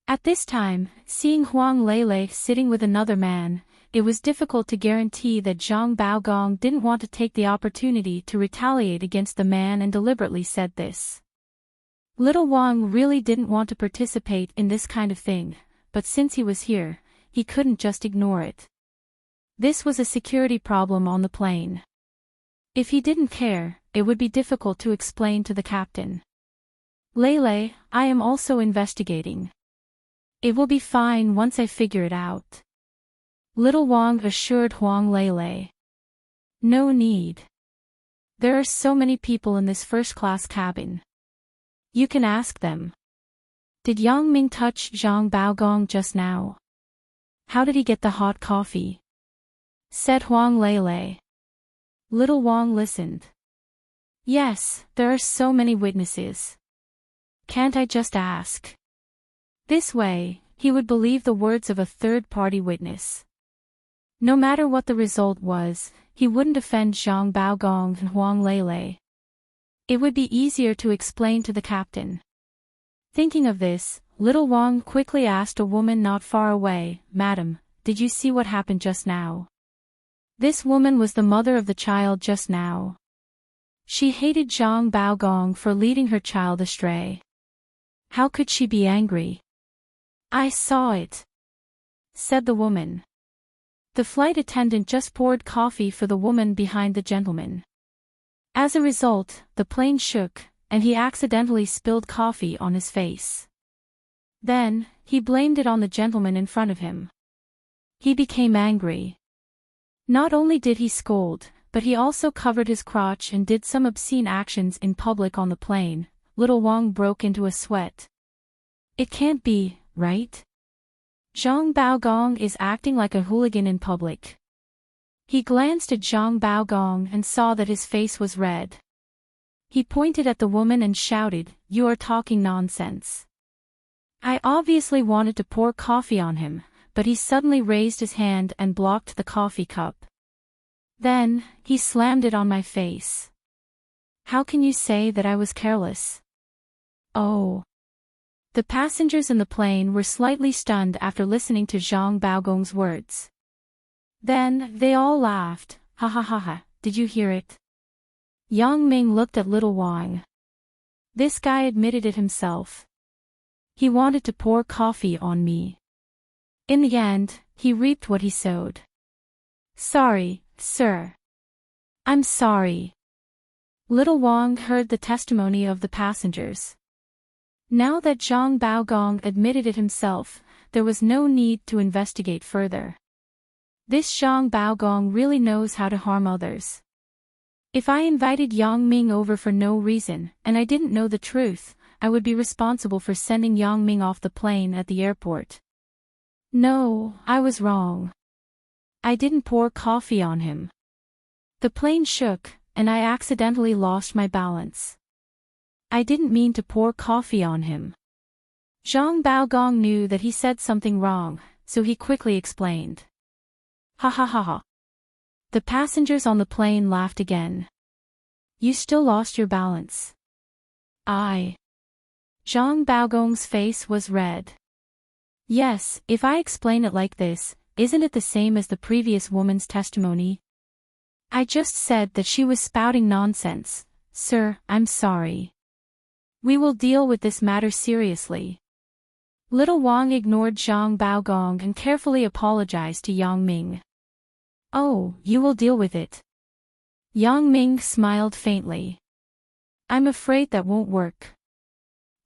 At this time, seeing Huang Lele sitting with another man, it was difficult to guarantee that Zhang Baogong didn't want to take the opportunity to retaliate against the man and deliberately said this. Little Wang really didn't want to participate in this kind of thing, but since he was here, he couldn't just ignore it. This was a security problem on the plane. If he didn't care, it would be difficult to explain to the captain. Lele, I am also investigating. It will be fine once I figure it out. Little Wang assured Huang Lele. No need. There are so many people in this first-class cabin. You can ask them. Did Yang Ming touch Zhang Baogong just now? How did he get the hot coffee? Said Huang Lele. Little Wang listened. Yes, there are so many witnesses. Can't I just ask? This way, he would believe the words of a third-party witness. No matter what the result was, he wouldn't offend Zhang Baogong and Huang Lele. It would be easier to explain to the captain. Thinking of this, Little Wang quickly asked a woman not far away, Madam, did you see what happened just now? This woman was the mother of the child just now. She hated Zhang Baogong for leading her child astray. How could she be angry? I saw it, said the woman. The flight attendant just poured coffee for the woman behind the gentleman. As a result, the plane shook, and he accidentally spilled coffee on his face. Then, he blamed it on the gentleman in front of him. He became angry. Not only did he scold, but he also covered his crotch and did some obscene actions in public on the plane. Little Wang broke into a sweat. It can't be, right? Zhang Baogong is acting like a hooligan in public. He glanced at Zhang Baogong and saw that his face was red. He pointed at the woman and shouted, You are talking nonsense. I obviously wanted to pour coffee on him, but he suddenly raised his hand and blocked the coffee cup. Then, he slammed it on my face. How can you say that I was careless? Oh. The passengers in the plane were slightly stunned after listening to Zhang Baogong's words. Then, they all laughed. Ha ha ha ha, did you hear it? Yang Ming looked at Little Wang. This guy admitted it himself. He wanted to pour coffee on me. In the end, he reaped what he sowed. Sorry, sir. I'm sorry. Little Wang heard the testimony of the passengers. Now that Zhang Baogong admitted it himself, there was no need to investigate further. This Zhang Baogong really knows how to harm others. If I invited Yang Ming over for no reason, and I didn't know the truth, I would be responsible for sending Yang Ming off the plane at the airport. No, I was wrong. I didn't pour coffee on him. The plane shook, and I accidentally lost my balance. I didn't mean to pour coffee on him. Zhang Baogong knew that he said something wrong, so he quickly explained. Ha ha ha ha. The passengers on the plane laughed again. You still lost your balance. Zhang Baogong's face was red. Yes, if I explain it like this, isn't it the same as the previous woman's testimony? I just said that she was spouting nonsense. Sir, I'm sorry. We will deal with this matter seriously. Little Wang ignored Zhang Baogong and carefully apologized to Yang Ming. Oh, you will deal with it. Yang Ming smiled faintly. I'm afraid that won't work.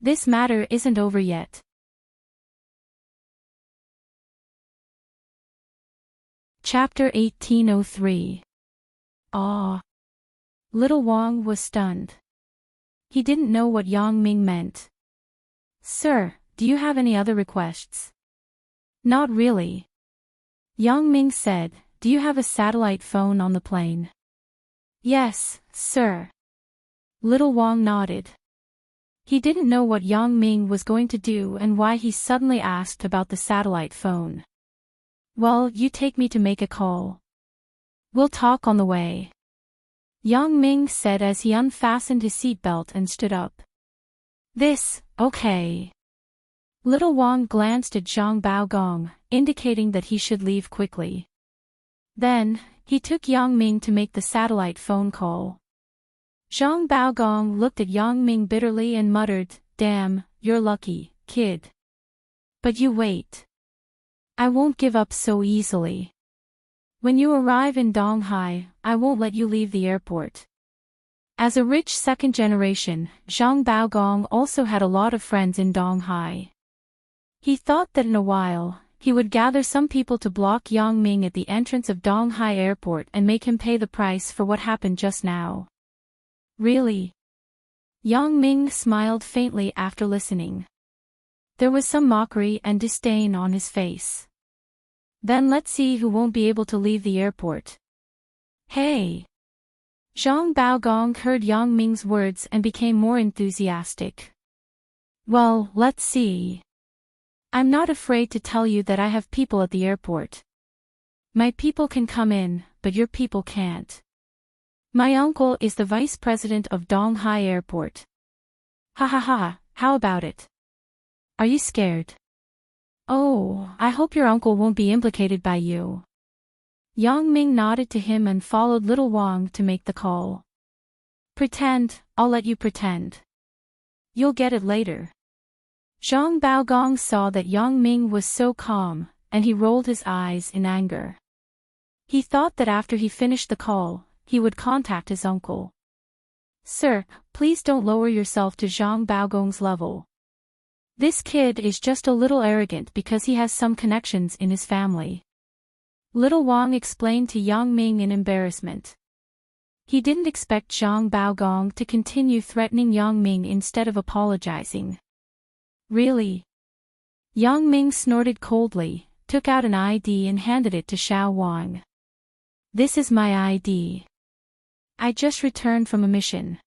This matter isn't over yet. Chapter 1803. Ah. Little Wang was stunned. He didn't know what Yang Ming meant. Sir, do you have any other requests? Not really. Yang Ming said, do you have a satellite phone on the plane? Yes, sir. Little Wang nodded. He didn't know what Yang Ming was going to do and why he suddenly asked about the satellite phone. Well, you take me to make a call. We'll talk on the way. Yang Ming said as he unfastened his seatbelt and stood up. Okay. Little Wang glanced at Zhang Baogong, indicating that he should leave quickly. Then, he took Yang Ming to make the satellite phone call. Zhang Baogong looked at Yang Ming bitterly and muttered, Damn, you're lucky, kid. But you wait. I won't give up so easily. When you arrive in Donghai, I won't let you leave the airport. As a rich second generation, Zhang Baogong also had a lot of friends in Donghai. He thought that in a while, he would gather some people to block Yang Ming at the entrance of Donghai Airport and make him pay the price for what happened just now. Really? Yang Ming smiled faintly after listening. There was some mockery and disdain on his face. Then let's see who won't be able to leave the airport. Hey! Zhang Baogong heard Yang Ming's words and became more enthusiastic. Well, let's see. I'm not afraid to tell you that I have people at the airport. My people can come in, but your people can't. My uncle is the vice president of Donghai Airport. Ha ha ha, how about it? Are you scared? Oh, I hope your uncle won't be implicated by you. Yang Ming nodded to him and followed Little Wang to make the call. Pretend, I'll let you pretend. You'll get it later. Zhang Baogong saw that Yang Ming was so calm, and he rolled his eyes in anger. He thought that after he finished the call, he would contact his uncle. Sir, please don't lower yourself to Zhang Baogong's level. This kid is just a little arrogant because he has some connections in his family. Little Wang explained to Yang Ming in embarrassment. He didn't expect Zhang Baogong to continue threatening Yang Ming instead of apologizing. Really? Yang Ming snorted coldly, took out an ID and handed it to Xiao Wang. This is my ID. I just returned from a mission.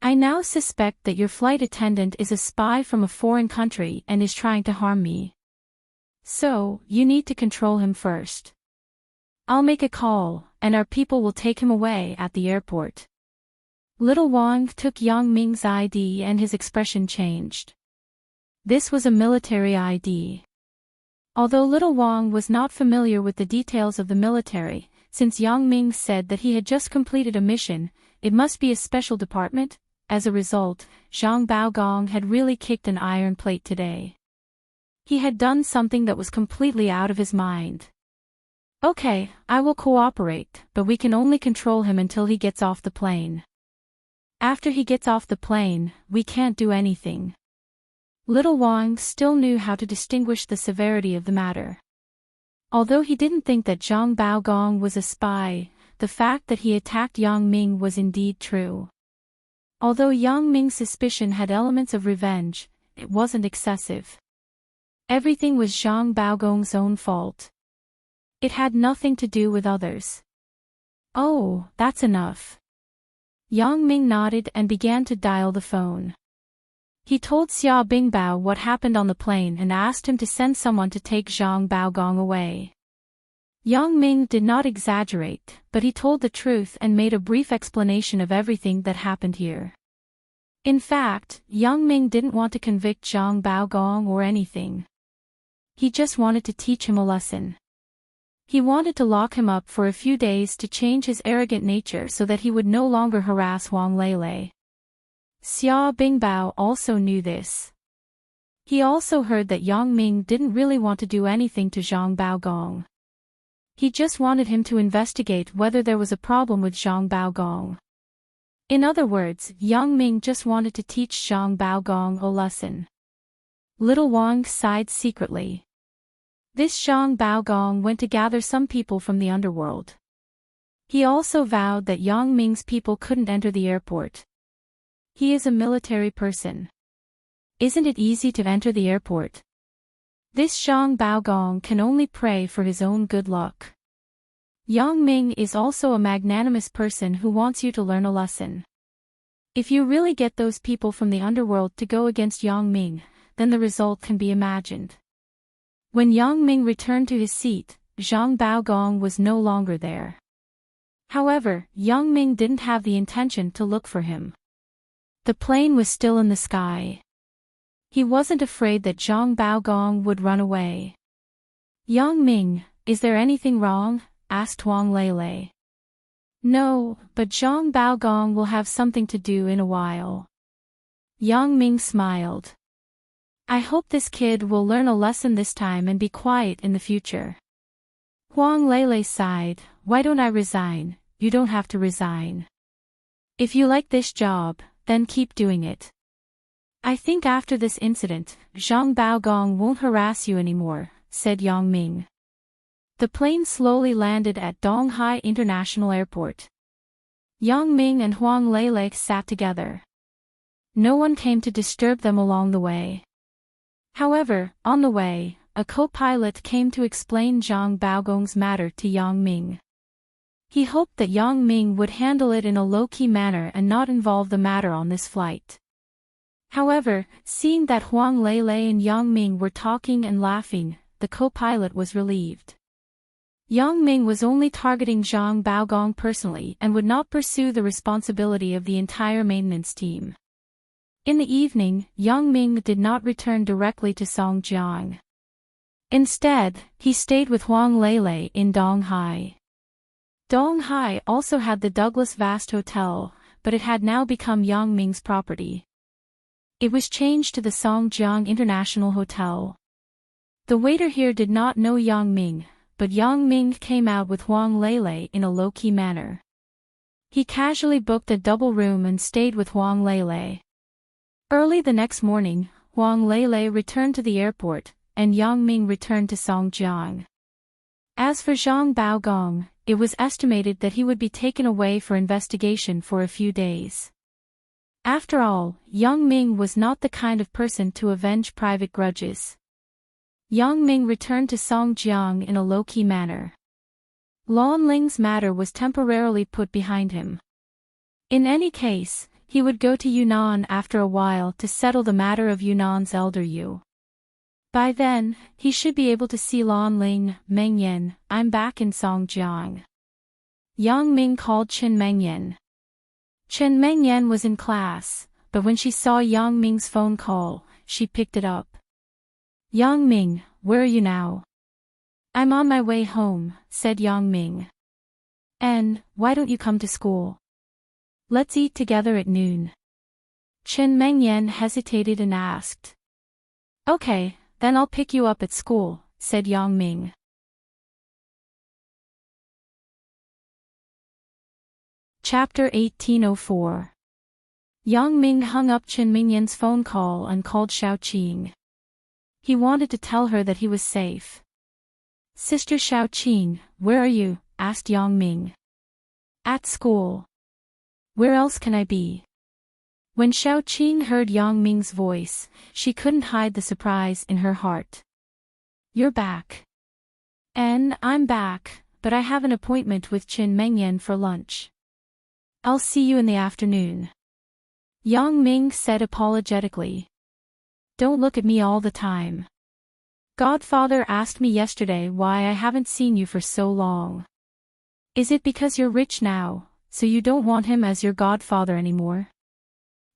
I now suspect that your flight attendant is a spy from a foreign country and is trying to harm me. So, you need to control him first. I'll make a call, and our people will take him away at the airport. Little Wang took Yang Ming's ID and his expression changed. This was a military ID. Although Little Wang was not familiar with the details of the military, since Yang Ming said that he had just completed a mission, it must be a special department. As a result, Zhang Baogong had really kicked an iron plate today. He had done something that was completely out of his mind. Okay, I will cooperate, but we can only control him until he gets off the plane. After he gets off the plane, we can't do anything. Little Wang still knew how to distinguish the severity of the matter. Although he didn't think that Zhang Baogong was a spy, the fact that he attacked Yang Ming was indeed true. Although Yang Ming's suspicion had elements of revenge, it wasn't excessive. Everything was Zhang Baogong's own fault. It had nothing to do with others. Oh, that's enough. Yang Ming nodded and began to dial the phone. He told Xia Bingbao what happened on the plane and asked him to send someone to take Zhang Baogong away. Yang Ming did not exaggerate, but he told the truth and made a brief explanation of everything that happened here. In fact, Yang Ming didn't want to convict Zhang Baogong or anything. he just wanted to teach him a lesson. He wanted to lock him up for a few days to change his arrogant nature so that he would no longer harass Huang Lele. Xia Bingbao also knew this. He also heard that Yang Ming didn't really want to do anything to Zhang Baogong. He just wanted him to investigate whether there was a problem with Zhang Baogong. In other words, Yang Ming just wanted to teach Zhang Baogong a lesson. Little Wang sighed secretly. This Zhang Baogong went to gather some people from the underworld. He also vowed that Yang Ming's people couldn't enter the airport. He is a military person. Isn't it easy to enter the airport? This Zhang Baogong can only pray for his own good luck. Yang Ming is also a magnanimous person who wants you to learn a lesson. If you really get those people from the underworld to go against Yang Ming, then the result can be imagined. When Yang Ming returned to his seat, Zhang Baogong was no longer there. However, Yang Ming didn't have the intention to look for him. The plane was still in the sky. He wasn't afraid that Zhang Baogong would run away. Yang Ming, is there anything wrong? Asked Huang Lele. No, but Zhang Baogong will have something to do in a while. Yang Ming smiled. I hope this kid will learn a lesson this time and be quiet in the future. Huang Lele sighed. Why don't I resign? You don't have to resign. If you like this job, then keep doing it. I think after this incident, Zhang Baogong won't harass you anymore, said Yang Ming. The plane slowly landed at Donghai International Airport. Yang Ming and Huang Lele sat together. No one came to disturb them along the way. However, on the way, a co-pilot came to explain Zhang Baogong's matter to Yang Ming. He hoped that Yang Ming would handle it in a low-key manner and not involve the matter on this flight. However, seeing that Huang Lele and Yang Ming were talking and laughing, the co-pilot was relieved. Yang Ming was only targeting Zhang Baogong personally and would not pursue the responsibility of the entire maintenance team. In the evening, Yang Ming did not return directly to Songjiang. Instead, he stayed with Huang Lele in Donghai. Donghai also had the Douglas Vast Hotel, but it had now become Yang Ming's property. It was changed to the Songjiang International Hotel. The waiter here did not know Yang Ming, but Yang Ming came out with Huang Lele in a low-key manner. He casually booked a double room and stayed with Huang Lele. Early the next morning, Huang Lele returned to the airport, and Yang Ming returned to Songjiang. As for Zhang Baogong, it was estimated that he would be taken away for investigation for a few days. After all, Yang Ming was not the kind of person to avenge private grudges. Yang Ming returned to Songjiang in a low-key manner. Lan Ling's matter was temporarily put behind him. In any case, he would go to Yunnan after a while to settle the matter of Yunnan's elder Yu. By then, he should be able to see Lan Ling. Mengyan, I'm back in Songjiang. Yang Ming called Chen Mengyan. Chen Mengyan was in class, but when she saw Yang Ming's phone call, she picked it up. Yang Ming, where are you now? I'm on my way home, said Yang Ming. And, why don't you come to school? Let's eat together at noon. Chen Mengyan hesitated and asked. Okay, then I'll pick you up at school, said Yang Ming. Chapter 1804. Yang Ming hung up Chen Mengyan's phone call and called Xiaoqing. He wanted to tell her that he was safe. Sister Xiaoqing, where are you? Asked Yang Ming. At school. Where else can I be? When Xiaoqing heard Yang Ming's voice, she couldn't hide the surprise in her heart. You're back. And I'm back, but I have an appointment with Chen Mengyan for lunch. I'll see you in the afternoon. Yang Ming said apologetically. Don't look at me all the time. Godfather asked me yesterday why I haven't seen you for so long. Is it because you're rich now, so you don't want him as your godfather anymore?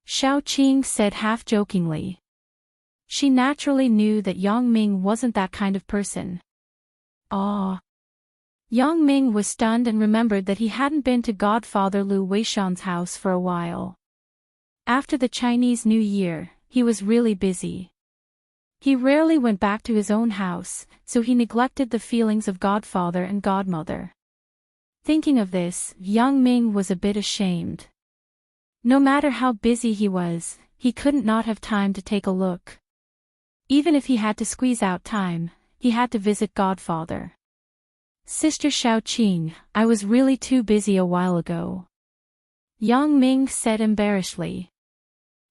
Xiaoqing said half-jokingly. She naturally knew that Yang Ming wasn't that kind of person. Ah. Yang Ming was stunned and remembered that he hadn't been to Godfather Lu Weishan's house for a while. After the Chinese New Year, he was really busy. He rarely went back to his own house, so he neglected the feelings of godfather and godmother. Thinking of this, Yang Ming was a bit ashamed. No matter how busy he was, he couldn't not have time to take a look. Even if he had to squeeze out time, he had to visit Godfather. Sister Xiaoqing, I was really too busy a while ago. Yang Ming said embarrassedly.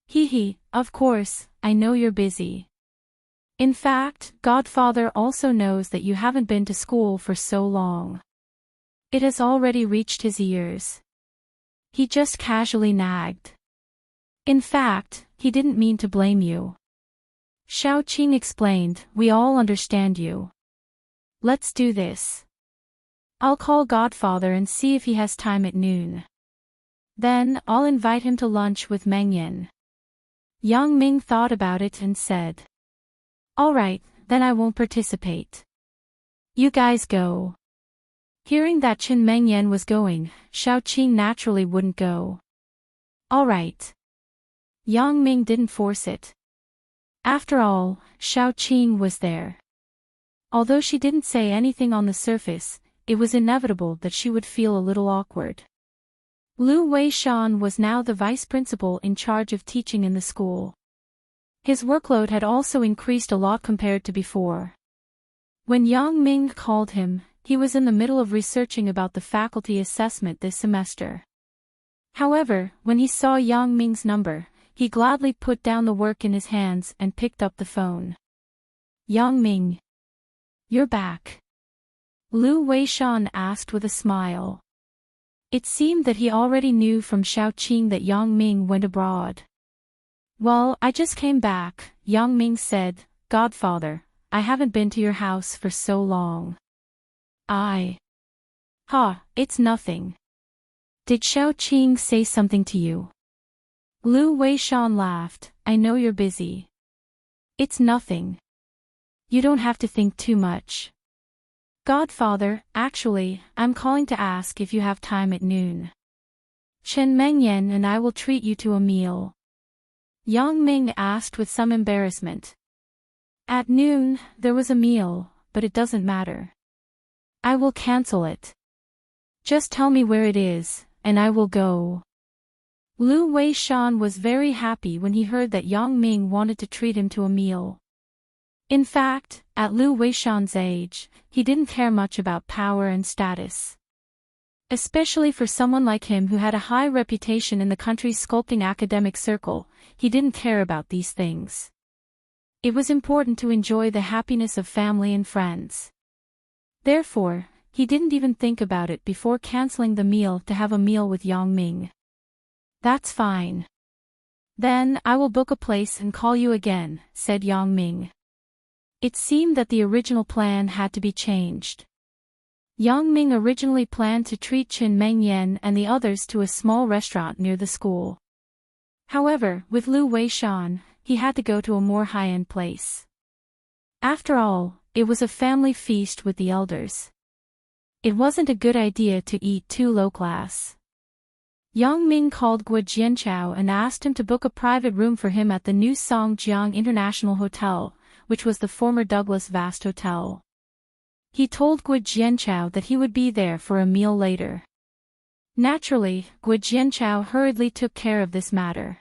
Hee, of course, I know you're busy. In fact, Godfather also knows that you haven't been to school for so long. It has already reached his ears. He just casually nagged. In fact, he didn't mean to blame you. Xiaoqing explained, we all understand you. Let's do this. I'll call Godfather and see if he has time at noon. Then, I'll invite him to lunch with Meng Yan. Yang Ming thought about it and said. Alright, then I won't participate. You guys go. Hearing that Chen Mengyan was going, Xiaoqing naturally wouldn't go. Alright. Yang Ming didn't force it. After all, Xiaoqing was there. Although she didn't say anything on the surface, it was inevitable that she would feel a little awkward. Lu Weishan was now the vice principal in charge of teaching in the school. His workload had also increased a lot compared to before. When Yang Ming called him, he was in the middle of researching about the faculty assessment this semester. However, when he saw Yang Ming's number, he gladly put down the work in his hands and picked up the phone. Yang Ming. You're back. Lu Weishan asked with a smile. It seemed that he already knew from Xiaoqing that Yang Ming went abroad. Well, I just came back, Yang Ming said, Godfather, I haven't been to your house for so long. It's nothing. Did Xiaoqing say something to you? Lu Weishan laughed, I know you're busy. It's nothing. You don't have to think too much. Godfather, actually, I'm calling to ask if you have time at noon. Chen Mengyan and I will treat you to a meal. Yang Ming asked with some embarrassment. At noon, there was a meal, but it doesn't matter. I will cancel it. Just tell me where it is, and I will go. Lu Weishan was very happy when he heard that Yang Ming wanted to treat him to a meal. In fact, at Lu Weishan's age, he didn't care much about power and status. Especially for someone like him who had a high reputation in the country's sculpting academic circle, he didn't care about these things. It was important to enjoy the happiness of family and friends. Therefore, he didn't even think about it before canceling the meal to have a meal with Yang Ming. That's fine. Then I will book a place and call you again, said Yang Ming. It seemed that the original plan had to be changed. Yang Ming originally planned to treat Chen Mengyan and the others to a small restaurant near the school. However, with Lu Weishan, he had to go to a more high-end place. After all, it was a family feast with the elders. It wasn't a good idea to eat too low-class. Yang Ming called Guo Jianchao and asked him to book a private room for him at the new Songjiang International Hotel, which was the former Douglas Vast Hotel. He told Guo Jianchao that he would be there for a meal later. Naturally, Guo Jianchao hurriedly took care of this matter.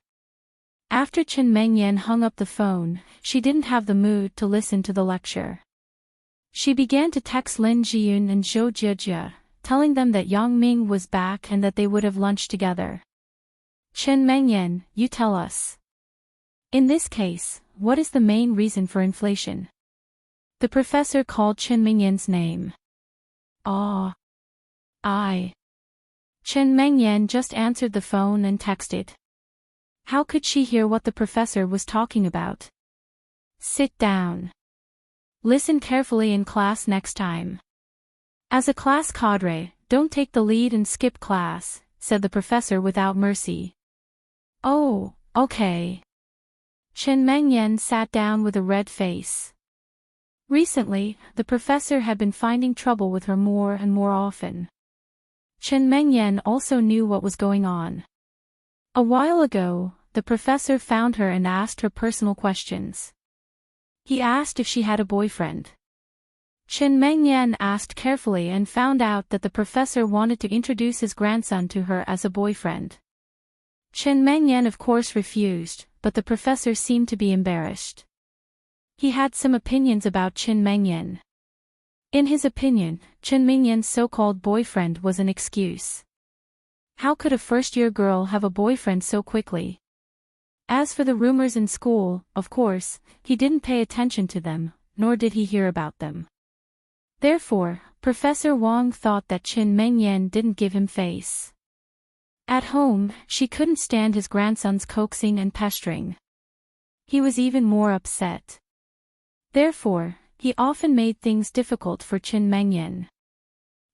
After Chen Mengyan hung up the phone, she didn't have the mood to listen to the lecture. She began to text Lin Jiyun and Zhou Jiejie, telling them that Yang Ming was back and that they would have lunch together. Chen Mengyan, you tell us. In this case, what is the main reason for inflation? The professor called Chen Mengyan's name. Chen Mengyan just answered the phone and texted. How could she hear what the professor was talking about? Sit down. Listen carefully in class next time. As a class cadre, don't take the lead and skip class, said the professor without mercy. Oh, okay. Chen Mengyan sat down with a red face. Recently, the professor had been finding trouble with her more and more often. Chen Mengyan also knew what was going on. A while ago, the professor found her and asked her personal questions. He asked if she had a boyfriend. Chen Mengyan asked carefully and found out that the professor wanted to introduce his grandson to her as a boyfriend. Chen Mengyan of course refused, but the professor seemed to be embarrassed. He had some opinions about Chen Mengyan. In his opinion, Chen Mengyan's so-called boyfriend was an excuse. How could a first-year girl have a boyfriend so quickly? As for the rumors in school, of course, he didn't pay attention to them, nor did he hear about them. Therefore, Professor Wang thought that Chen Mengyan didn't give him face. At home, she couldn't stand his grandson's coaxing and pestering. He was even more upset. Therefore, he often made things difficult for Chen Mengyan.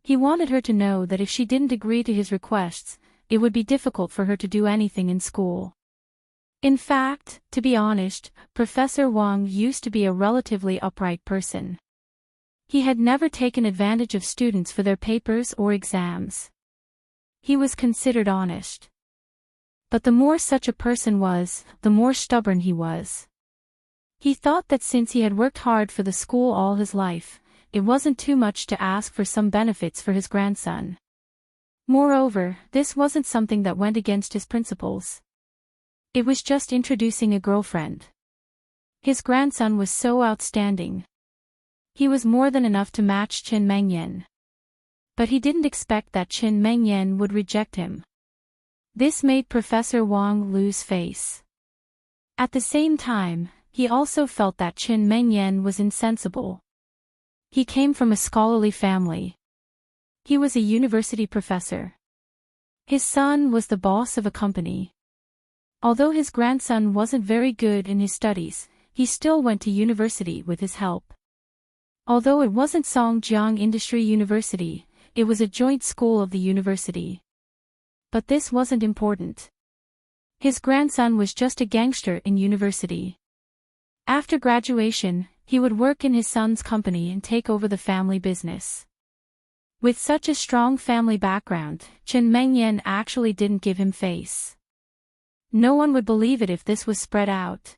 He wanted her to know that if she didn't agree to his requests, it would be difficult for her to do anything in school. In fact, to be honest, Professor Wang used to be a relatively upright person. He had never taken advantage of students for their papers or exams. He was considered honest. But the more such a person was, the more stubborn he was. He thought that since he had worked hard for the school all his life, it wasn't too much to ask for some benefits for his grandson. Moreover, this wasn't something that went against his principles. It was just introducing a girlfriend. His grandson was so outstanding. He was more than enough to match Chen Mengyan. But he didn't expect that Chen Mengyan would reject him. This made Professor Wang lose face. At the same time, he also felt that Chen Mengyan was insensible. He came from a scholarly family. He was a university professor. His son was the boss of a company. Although his grandson wasn't very good in his studies, he still went to university with his help. Although it wasn't Songjiang Industry University, it was a joint school of the university. But this wasn't important. His grandson was just a gangster in university. After graduation, he would work in his son's company and take over the family business. With such a strong family background, Chen Mengyan actually didn't give him face. No one would believe it if this was spread out.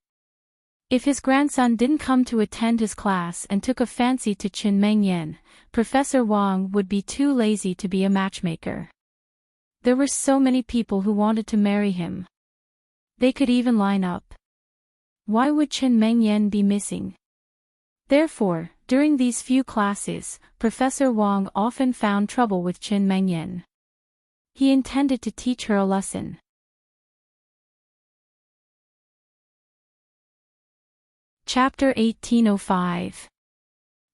If his grandson didn't come to attend his class and took a fancy to Chen Mengyan, Professor Wang would be too lazy to be a matchmaker. There were so many people who wanted to marry him. They could even line up. Why would Chen Mengyan be missing? Therefore, during these few classes, Professor Wang often found trouble with Chen Mengyan. He intended to teach her a lesson. Chapter 1805.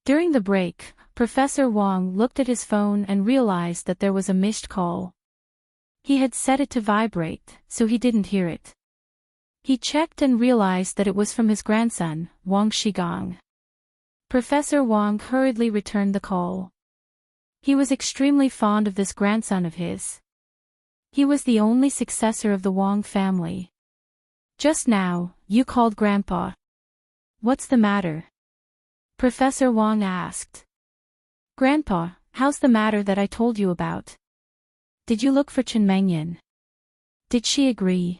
During the break, Professor Wang looked at his phone and realized that there was a missed call. He had set it to vibrate, so he didn't hear it. He checked and realized that it was from his grandson, Wang Shigang. Professor Wang hurriedly returned the call. He was extremely fond of this grandson of his. He was the only successor of the Wang family. Just now, you called Grandpa. What's the matter? Professor Wang asked. Grandpa, how's the matter that I told you about? Did you look for Chen Mengyan? Did she agree?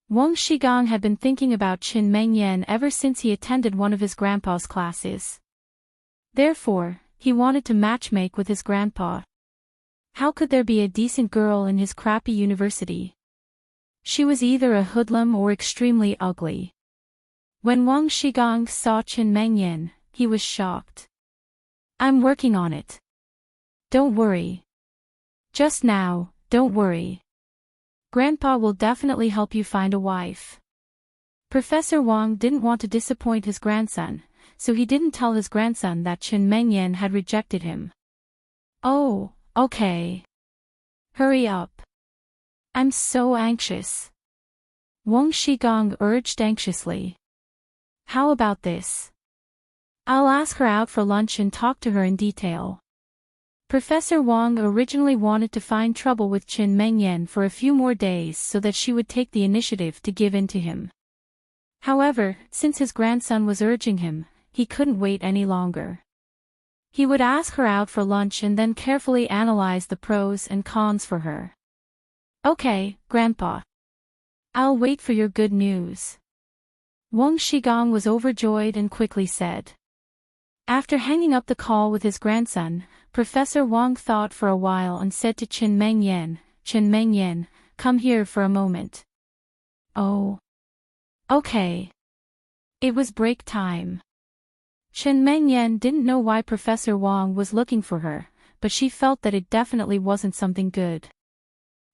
Wang Shigang had been thinking about Chen Mengyan ever since he attended one of his grandpa's classes. Therefore, he wanted to matchmake with his grandpa. How could there be a decent girl in his crappy university? She was either a hoodlum or extremely ugly. When Wang Shigang saw Chen Mengyan, he was shocked. I'm working on it. Don't worry. Just now, don't worry. Grandpa will definitely help you find a wife. Professor Wang didn't want to disappoint his grandson, so he didn't tell his grandson that Chen Mengyan had rejected him. Oh, okay. Hurry up. I'm so anxious. Wang Shigang urged anxiously. How about this? I'll ask her out for lunch and talk to her in detail. Professor Wang originally wanted to find trouble with Chen Mengyan for a few more days so that she would take the initiative to give in to him. However, since his grandson was urging him, he couldn't wait any longer. He would ask her out for lunch and then carefully analyze the pros and cons for her. Okay, Grandpa. I'll wait for your good news. Wang Shigong was overjoyed and quickly said. After hanging up the call with his grandson, Professor Wang thought for a while and said to Chen Mengyan, come here for a moment. Oh. Okay. It was break time. Chen Mengyan didn't know why Professor Wang was looking for her, but she felt that it definitely wasn't something good.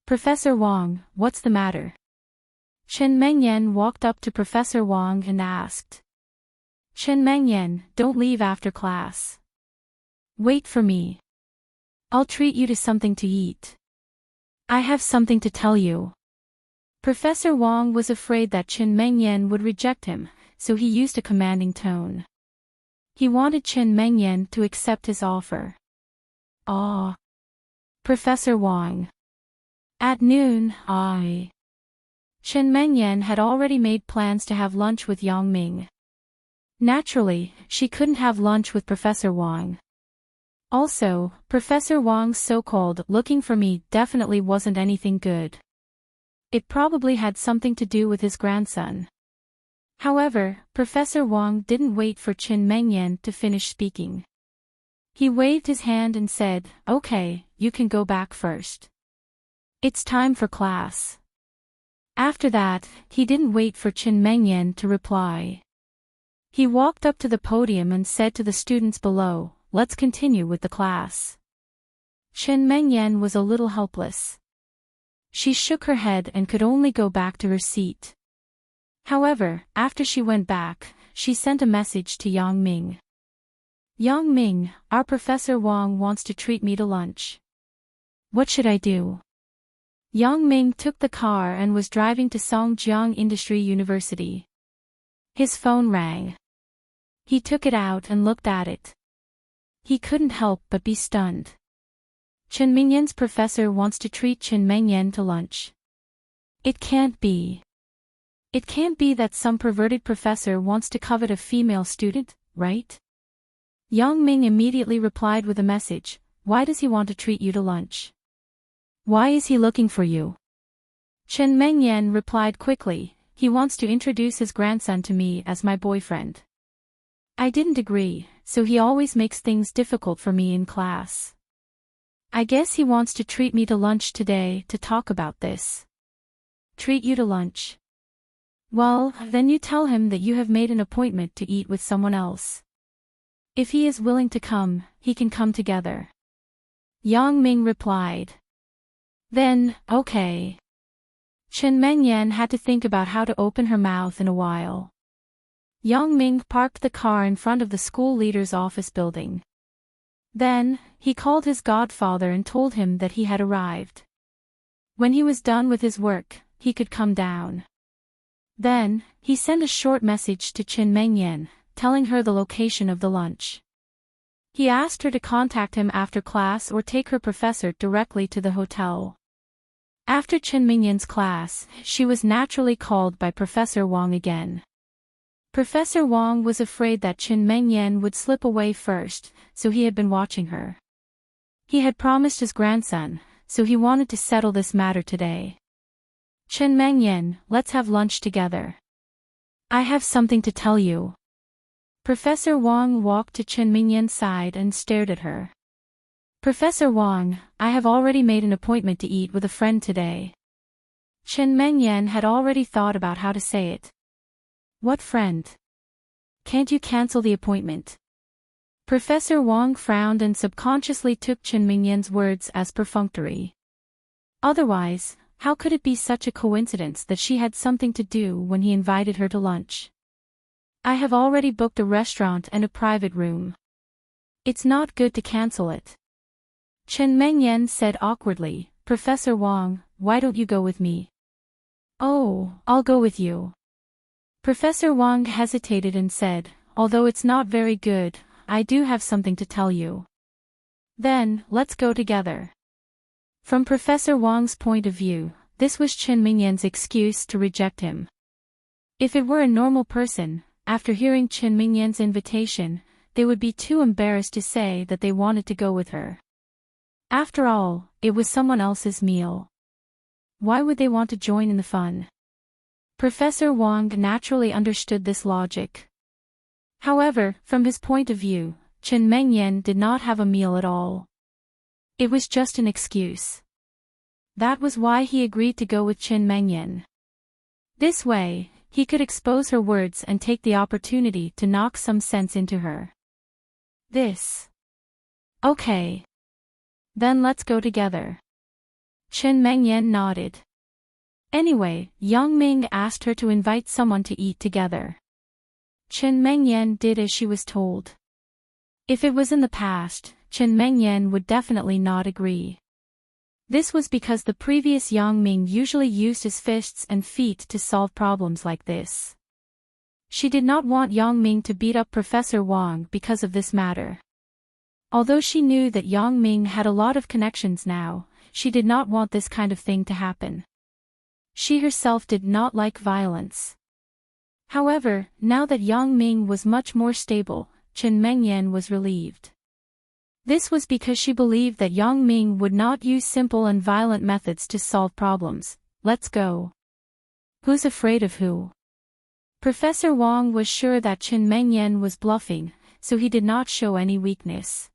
Professor Wang, what's the matter? Chen Mengyan walked up to Professor Wang and asked. Chen Mengyan, don't leave after class. Wait for me. I'll treat you to something to eat. I have something to tell you. Professor Wang was afraid that Chen Mengyan would reject him, so he used a commanding tone. He wanted Chen Mengyan to accept his offer. Ah. Professor Wang. At noon, Chen Mengyan had already made plans to have lunch with Yang Ming. Naturally, she couldn't have lunch with Professor Wang. Also, Professor Wang's so-called looking for me definitely wasn't anything good. It probably had something to do with his grandson. However, Professor Wang didn't wait for Chen Mengyan to finish speaking. He waved his hand and said, okay, you can go back first. It's time for class. After that, he didn't wait for Chen Mengyan to reply. He walked up to the podium and said to the students below, let's continue with the class. Chen Mengyan was a little helpless. She shook her head and could only go back to her seat. However, after she went back, she sent a message to Yang Ming. Yang Ming, our Professor Wang wants to treat me to lunch. What should I do? Yang Ming took the car and was driving to Songjiang Industry University. His phone rang. He took it out and looked at it. He couldn't help but be stunned. Chen Mengyan's professor wants to treat Chen Mengyan to lunch. It can't be. It can't be that some perverted professor wants to covet a female student, right? Yang Ming immediately replied with a message, why does he want to treat you to lunch? Why is he looking for you? Chen Mengyan replied quickly, he wants to introduce his grandson to me as my boyfriend. I didn't agree, so he always makes things difficult for me in class. I guess he wants to treat me to lunch today to talk about this. Treat you to lunch. Well, then you tell him that you have made an appointment to eat with someone else. If he is willing to come, he can come together. Yang Ming replied. Then, okay. Chen Mengyan had to think about how to open her mouth in a while. Yang Ming parked the car in front of the school leader's office building. Then, he called his godfather and told him that he had arrived. When he was done with his work, he could come down. Then, he sent a short message to Chen Mengyan, telling her the location of the lunch. He asked her to contact him after class or take her professor directly to the hotel. After Chen Mengyan's class, she was naturally called by Professor Wang again. Professor Wang was afraid that Chen Mengyan would slip away first, so he had been watching her. He had promised his grandson, so he wanted to settle this matter today. Chen Mengyan, let's have lunch together. I have something to tell you. Professor Wang walked to Chen Mengyan's side and stared at her. Professor Wang, I have already made an appointment to eat with a friend today. Chen Mengyan had already thought about how to say it. What friend? Can't you cancel the appointment? Professor Wang frowned and subconsciously took Chen Mengyan's words as perfunctory. Otherwise, how could it be such a coincidence that she had something to do when he invited her to lunch? I have already booked a restaurant and a private room. It's not good to cancel it. Chen Mengyan said awkwardly, Professor Wang, why don't you go with me? Oh, I'll go with you. Professor Wang hesitated and said, although it's not very good, I do have something to tell you. Then, let's go together. From Professor Wang's point of view, this was Chen Mengyan's excuse to reject him. If it were a normal person, after hearing Chen Mingyan's invitation, they would be too embarrassed to say that they wanted to go with her. After all, it was someone else's meal. Why would they want to join in the fun? Professor Wang naturally understood this logic. However, from his point of view, Chen Mingyan did not have a meal at all. It was just an excuse. That was why he agreed to go with Chen Mingyan. This way, he could expose her words and take the opportunity to knock some sense into her. Okay. Then let's go together. Chen Mingyan nodded. Anyway, Yang Ming asked her to invite someone to eat together. Chen Mingyan did as she was told. If it was in the past, Chen Mingyan would definitely not agree. This was because the previous Yang Ming usually used his fists and feet to solve problems like this. She did not want Yang Ming to beat up Professor Wang because of this matter. Although she knew that Yang Ming had a lot of connections now, she did not want this kind of thing to happen. She herself did not like violence. However, now that Yang Ming was much more stable, Chen Mingyan was relieved. This was because she believed that Yang Ming would not use simple and violent methods to solve problems. Let's go. Who's afraid of who? Professor Wang was sure that Chen Mingyan was bluffing, so he did not show any weakness.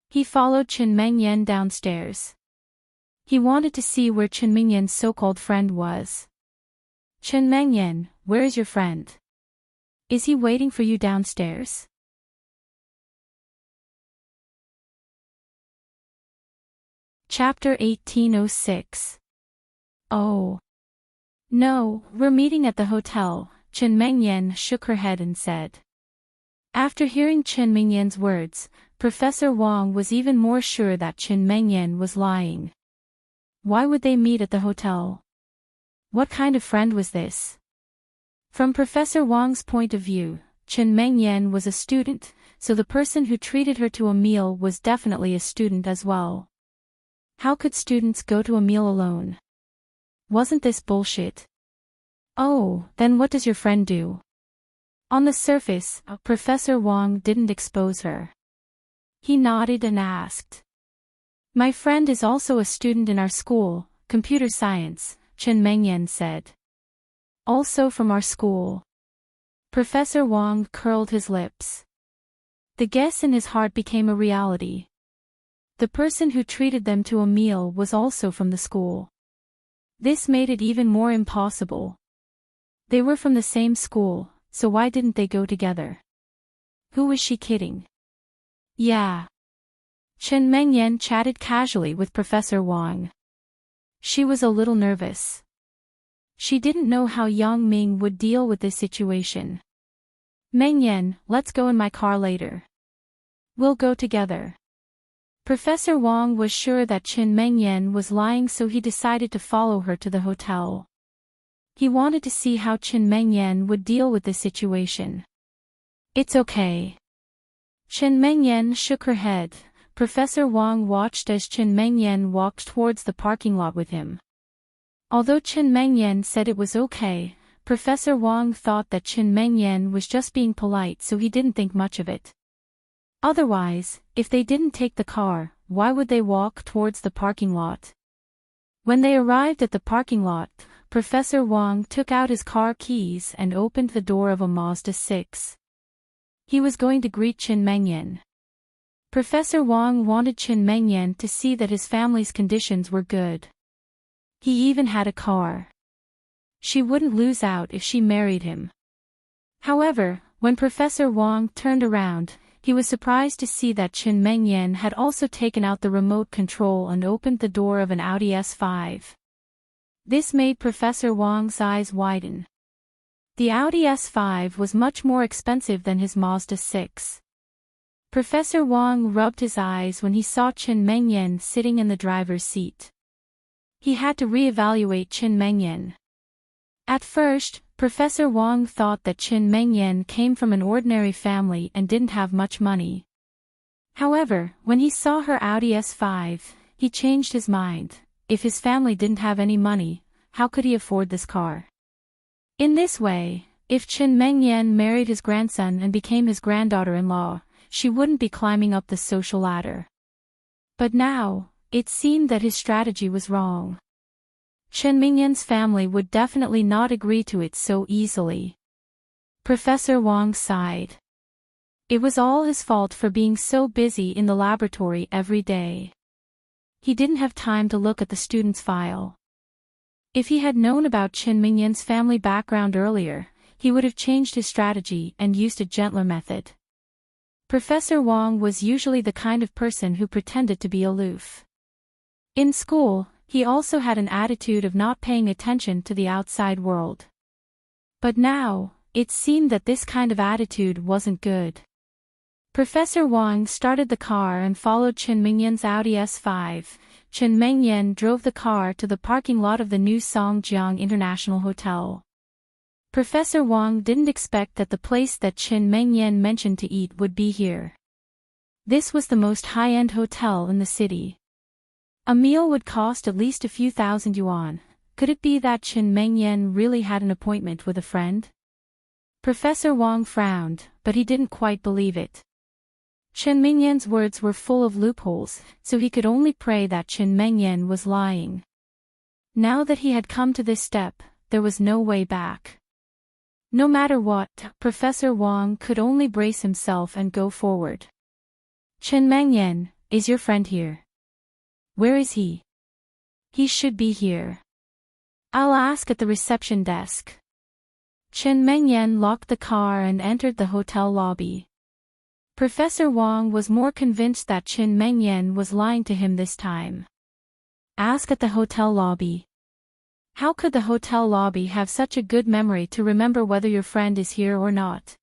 He followed Chen Mingyan downstairs. He wanted to see where Chen Mingyan's so-called friend was. Chen Mingyan, where is your friend? Is he waiting for you downstairs? Chapter 1806. Oh. No, we're meeting at the hotel, Chen Mingyan shook her head and said. After hearing Chen Mingyan's words, Professor Wang was even more sure that Chen Mingyan was lying. Why would they meet at the hotel? What kind of friend was this? From Professor Wang's point of view, Chen Mingyan was a student, so the person who treated her to a meal was definitely a student as well. How could students go to a meal alone? Wasn't this bullshit? Oh, then what does your friend do? On the surface, Professor Wang didn't expose her. He nodded and asked. My friend is also a student in our school, computer science, Chen Mingyan said. Also from our school. Professor Wang curled his lips. The guess in his heart became a reality. The person who treated them to a meal was also from the school. This made it even more impossible. They were from the same school, so why didn't they go together? Who was she kidding? Yeah. Chen Mingyan chatted casually with Professor Wang. She was a little nervous. She didn't know how Yang Ming would deal with this situation. Mingyan, let's go in my car later. We'll go together. Professor Wang was sure that Chen Mingyan was lying, so he decided to follow her to the hotel. He wanted to see how Chen Mingyan would deal with this situation. It's okay. Chen Mingyan shook her head. Professor Wang watched as Chen Mingyan walked towards the parking lot with him. Although Chen Mingyan said it was okay, Professor Wang thought that Chen Mingyan was just being polite, so he didn't think much of it. Otherwise, if they didn't take the car, why would they walk towards the parking lot? When they arrived at the parking lot, Professor Wang took out his car keys and opened the door of a Mazda 6. He was going to greet Chen Mingyan. Professor Wang wanted Chen Mingyan to see that his family's conditions were good. He even had a car. She wouldn't lose out if she married him. However, when Professor Wang turned around, he was surprised to see that Chen Mingyan had also taken out the remote control and opened the door of an Audi S5. This made Professor Wang's eyes widen. The Audi S5 was much more expensive than his Mazda 6. Professor Wang rubbed his eyes when he saw Chen Mingyan sitting in the driver's seat. He had to re-evaluate Chen Mingyan. At first, Professor Wang thought that Chen Mingyan came from an ordinary family and didn't have much money. However, when he saw her Audi S5, he changed his mind. If his family didn't have any money, how could he afford this car? In this way, if Chen Mengyan married his grandson and became his granddaughter-in-law, she wouldn't be climbing up the social ladder. But now, it seemed that his strategy was wrong. Chen Mingyan's family would definitely not agree to it so easily. Professor Wang sighed. It was all his fault for being so busy in the laboratory every day. He didn't have time to look at the student's file. If he had known about Chen Mingyan's family background earlier, he would have changed his strategy and used a gentler method. Professor Wang was usually the kind of person who pretended to be aloof. In school, he also had an attitude of not paying attention to the outside world. But now, it seemed that this kind of attitude wasn't good. Professor Wang started the car and followed Chen Mingyan's Audi S5. Chen Mengyan drove the car to the parking lot of the new Songjiang International Hotel. Professor Wang didn't expect that the place that Chen Mengyan mentioned to eat would be here. This was the most high-end hotel in the city. A meal would cost at least a few thousand yuan. Could it be that Chen Mengyan really had an appointment with a friend? Professor Wang frowned, but he didn't quite believe it. Chen Mengyan's words were full of loopholes, so he could only pray that Chen Mengyan was lying. Now that he had come to this step, there was no way back. No matter what, Professor Wang could only brace himself and go forward. Chen Mengyan, is your friend here? Where is he? He should be here. I'll ask at the reception desk. Chen Mengyan locked the car and entered the hotel lobby. Professor Wang was more convinced that Chen Mengyan was lying to him this time. Ask at the hotel lobby. How could the hotel lobby have such a good memory to remember whether your friend is here or not?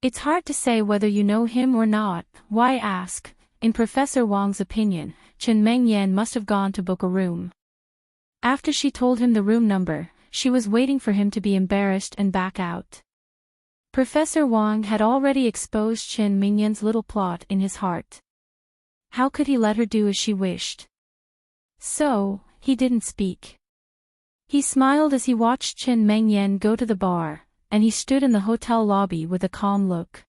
It's hard to say whether you know him or not. Why ask? In Professor Wang's opinion, Chen Mengyan must have gone to book a room. After she told him the room number, she was waiting for him to be embarrassed and back out. Professor Wang had already exposed Chen Mengyan's little plot in his heart. How could he let her do as she wished? So, he didn't speak. He smiled as he watched Chen Mengyan go to the bar, and he stood in the hotel lobby with a calm look.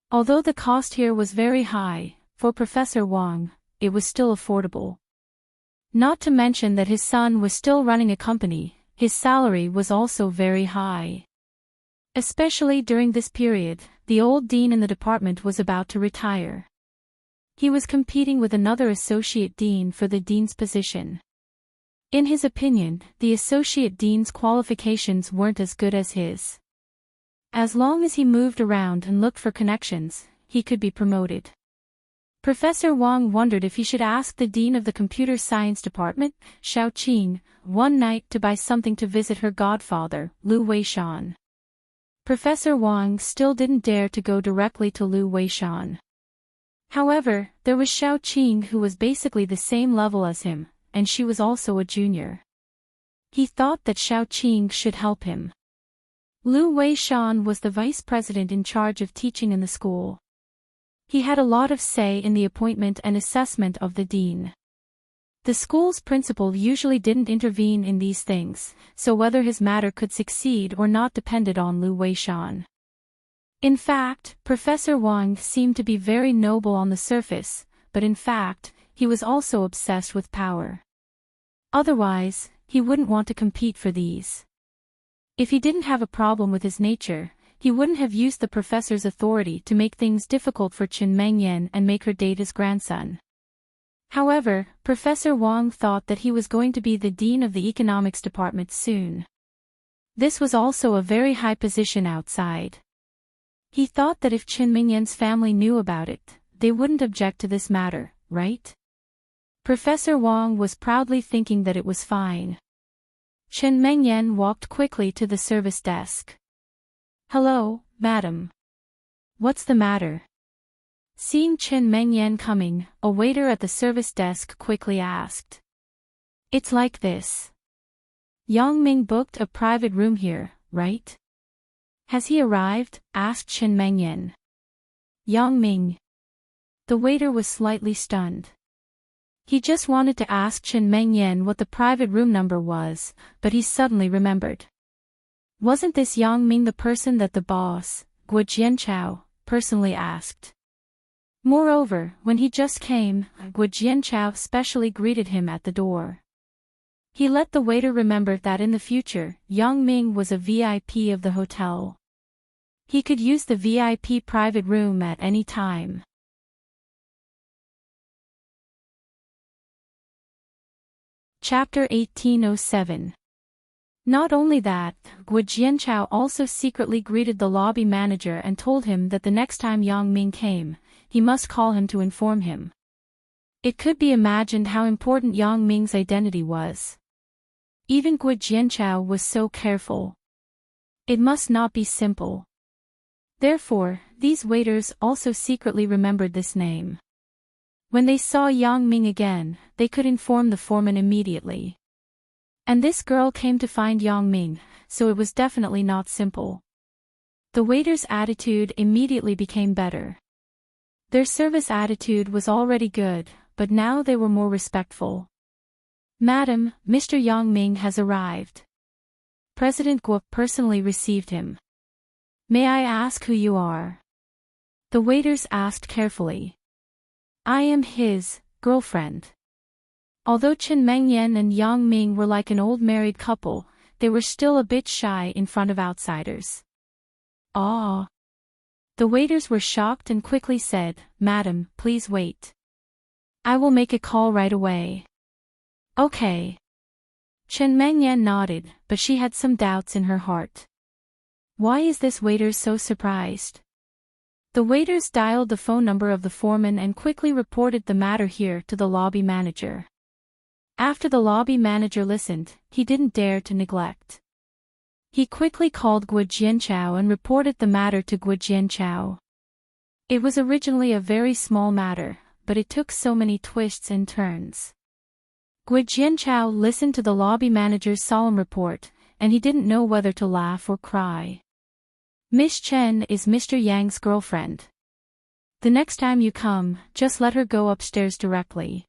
Although the cost here was very high, for Professor Wang, it was still affordable. Not to mention that his son was still running a company, his salary was also very high. Especially during this period, the old dean in the department was about to retire. He was competing with another associate dean for the dean's position. In his opinion, the associate dean's qualifications weren't as good as his. As long as he moved around and looked for connections, he could be promoted. Professor Wang wondered if he should ask the dean of the computer science department, Xiao Qing, one night to buy something to visit her godfather, Lu Weishan. Professor Wang still didn't dare to go directly to Lu Weishan. However, there was Xiao Qing who was basically the same level as him, and she was also a junior. He thought that Xiao Qing should help him. Lu Weishan was the vice president in charge of teaching in the school. He had a lot of say in the appointment and assessment of the dean. The school's principal usually didn't intervene in these things, so whether his matter could succeed or not depended on Lu Weishan. In fact, Professor Wang seemed to be very noble on the surface, but in fact, he was also obsessed with power. Otherwise, he wouldn't want to compete for these. If he didn't have a problem with his nature, he wouldn't have used the professor's authority to make things difficult for Chen Mengyan and make her date his grandson. However, Professor Wang thought that he was going to be the dean of the economics department soon. This was also a very high position outside. He thought that if Chen Mengyan's family knew about it, they wouldn't object to this matter, right? Professor Wang was proudly thinking that it was fine. Chen Mengyan walked quickly to the service desk. Hello, madam. What's the matter? Seeing Chen Mengyan coming, a waiter at the service desk quickly asked. It's like this. Yang Ming booked a private room here, right? Has he arrived? Asked Chen Mengyan. Yang Ming. The waiter was slightly stunned. He just wanted to ask Chen Mengyan what the private room number was, but he suddenly remembered. Wasn't this Yang Ming the person that the boss, Guo Jianchao, personally asked? Moreover, when he just came, Guo Jianchao specially greeted him at the door. He let the waiter remember that in the future, Yang Ming was a VIP of the hotel. He could use the VIP private room at any time. Chapter 1807. Not only that, Guo Jianchao also secretly greeted the lobby manager and told him that the next time Yang Ming came, he must call him to inform him. It could be imagined how important Yang Ming's identity was. Even Guo Jianchao was so careful. It must not be simple. Therefore, these waiters also secretly remembered this name. When they saw Yang Ming again, they could inform the foreman immediately. And this girl came to find Yang Ming, so it was definitely not simple. The waiter's attitude immediately became better. Their service attitude was already good, but now they were more respectful. Madam, Mr. Yang Ming has arrived. President Guo personally received him. May I ask who you are? The waiters asked carefully. I am his girlfriend. Although Chen Mengyan and Yang Ming were like an old married couple, they were still a bit shy in front of outsiders. Ah! The waiters were shocked and quickly said, Madam, please wait. I will make a call right away. Okay. Chen Mengyan nodded, but she had some doubts in her heart. Why is this waiter so surprised? The waiters dialed the phone number of the foreman and quickly reported the matter here to the lobby manager. After the lobby manager listened, he didn't dare to neglect. He quickly called Guo Jianchao and reported the matter to Guo Jianchao. It was originally a very small matter, but it took so many twists and turns. Guo Jianchao listened to the lobby manager's solemn report, and he didn't know whether to laugh or cry. Miss Chen is Mr. Yang's girlfriend. The next time you come, just let her go upstairs directly.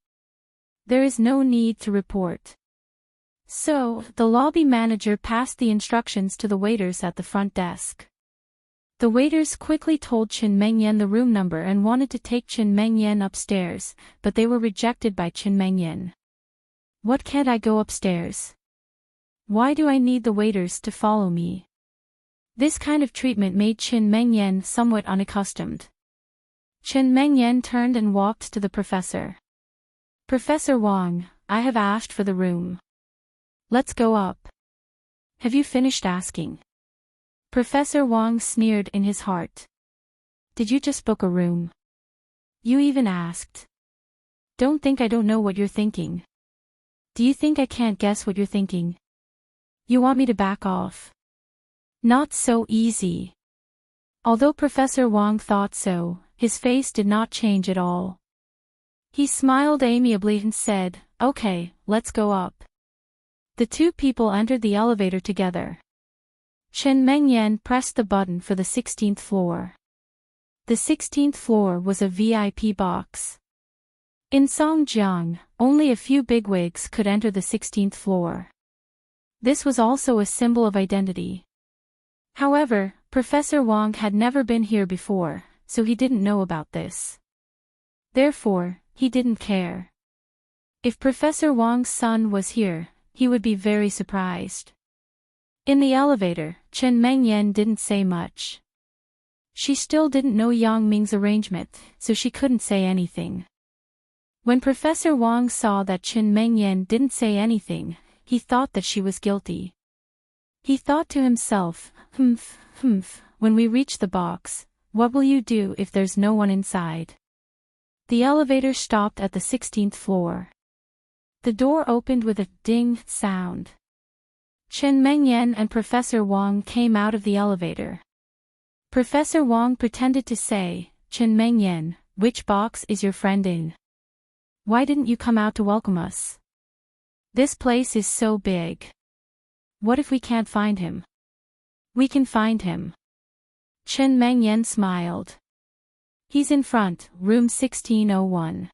There is no need to report. So, the lobby manager passed the instructions to the waiters at the front desk. The waiters quickly told Chen Mengyan the room number and wanted to take Chen Mengyan upstairs, but they were rejected by Chen Mengyan. What can't I go upstairs? Why do I need the waiters to follow me? This kind of treatment made Chen Mengyan somewhat unaccustomed. Chen Mengyan turned and walked to the professor. Professor Wang, I have asked for the room. Let's go up. Have you finished asking? Professor Wang sneered in his heart. Did you just book a room? You even asked. Don't think I don't know what you're thinking. Do you think I can't guess what you're thinking? You want me to back off? Not so easy. Although Professor Wang thought so, his face did not change at all. He smiled amiably and said, Okay, let's go up. The two people entered the elevator together. Chen Mengyan pressed the button for the 16th floor. The 16th floor was a VIP box. In Songjiang, only a few bigwigs could enter the 16th floor. This was also a symbol of identity. However, Professor Wang had never been here before, so he didn't know about this. Therefore, he didn't care. If Professor Wang's son was here, he would be very surprised. In the elevator, Chen Mengyan didn't say much. She still didn't know Yang Ming's arrangement, so she couldn't say anything. When Professor Wang saw that Chen Mengyan didn't say anything, he thought that she was guilty. He thought to himself, when we reach the box, what will you do if there's no one inside? The elevator stopped at the 16th floor. The door opened with a ding sound. Chen Mengyan and Professor Wang came out of the elevator. Professor Wang pretended to say, Chen Mengyan, which box is your friend in? Why didn't you come out to welcome us? This place is so big. What if we can't find him? We can find him. Chen Mengyan smiled. He's in front, room 1601.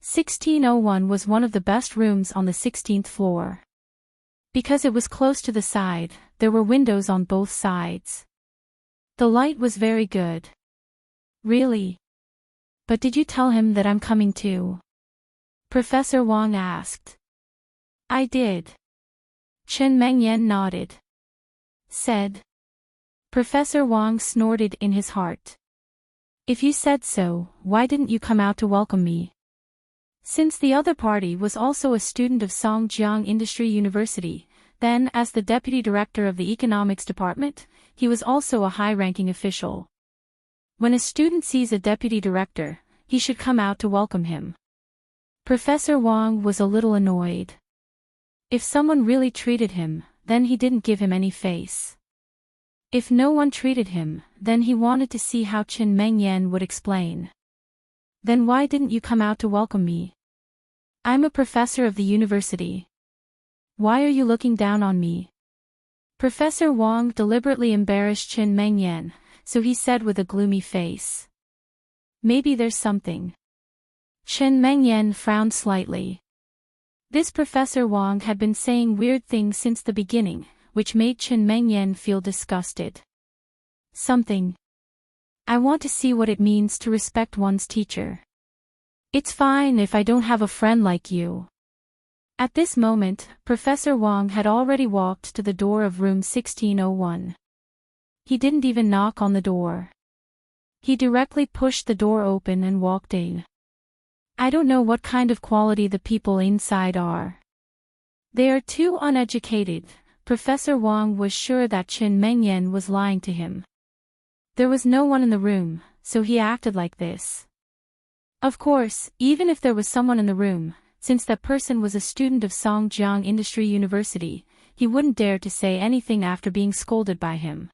1601 was one of the best rooms on the 16th floor. Because it was close to the side, there were windows on both sides. The light was very good. Really? But did you tell him that I'm coming too? Professor Wang asked. I did. Chen Mengyan nodded. Said. Professor Wang snorted in his heart. If you said so, why didn't you come out to welcome me? Since the other party was also a student of Songjiang Industry University, then as the deputy director of the economics department, he was also a high-ranking official. When a student sees a deputy director, he should come out to welcome him. Professor Wang was a little annoyed. If someone really treated him, then he didn't give him any face. If no one treated him, then he wanted to see how Chen Mengyan would explain. Then why didn't you come out to welcome me? I'm a professor of the university. Why are you looking down on me? Professor Wang deliberately embarrassed Chen Mengyan, so he said with a gloomy face. Maybe there's something. Chen Mengyan frowned slightly. This Professor Wang had been saying weird things since the beginning, which made Chen Mengyan feel disgusted. Something. I want to see what it means to respect one's teacher. It's fine if I don't have a friend like you. At this moment, Professor Wang had already walked to the door of room 1601. He didn't even knock on the door. He directly pushed the door open and walked in. I don't know what kind of quality the people inside are. They are too uneducated. Professor Wang was sure that Chen Mengyan was lying to him. There was no one in the room, so he acted like this. Of course, even if there was someone in the room, since that person was a student of Songjiang Industry University, he wouldn't dare to say anything after being scolded by him.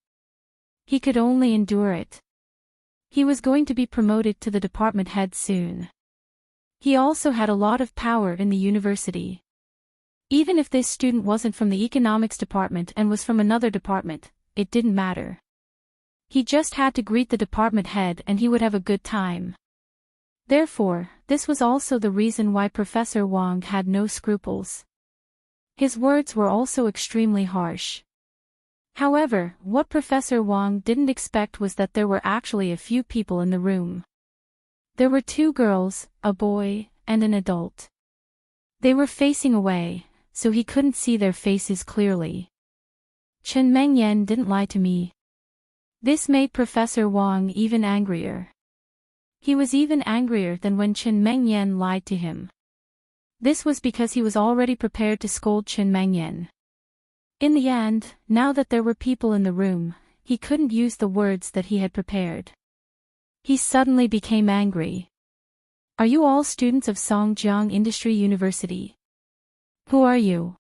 He could only endure it. He was going to be promoted to the department head soon. He also had a lot of power in the university. Even if this student wasn't from the economics department and was from another department, it didn't matter. He just had to greet the department head and he would have a good time. Therefore, this was also the reason why Professor Wang had no scruples. His words were also extremely harsh. However, what Professor Wang didn't expect was that there were actually a few people in the room. There were two girls, a boy, and an adult. They were facing away, so he couldn't see their faces clearly. Chen Mengyan didn't lie to me. This made Professor Wang even angrier. He was even angrier than when Chen Mengyan lied to him. This was because he was already prepared to scold Chen Mengyan. In the end, now that there were people in the room, he couldn't use the words that he had prepared. He suddenly became angry. Are you all students of Songjiang Industry University? Who are you?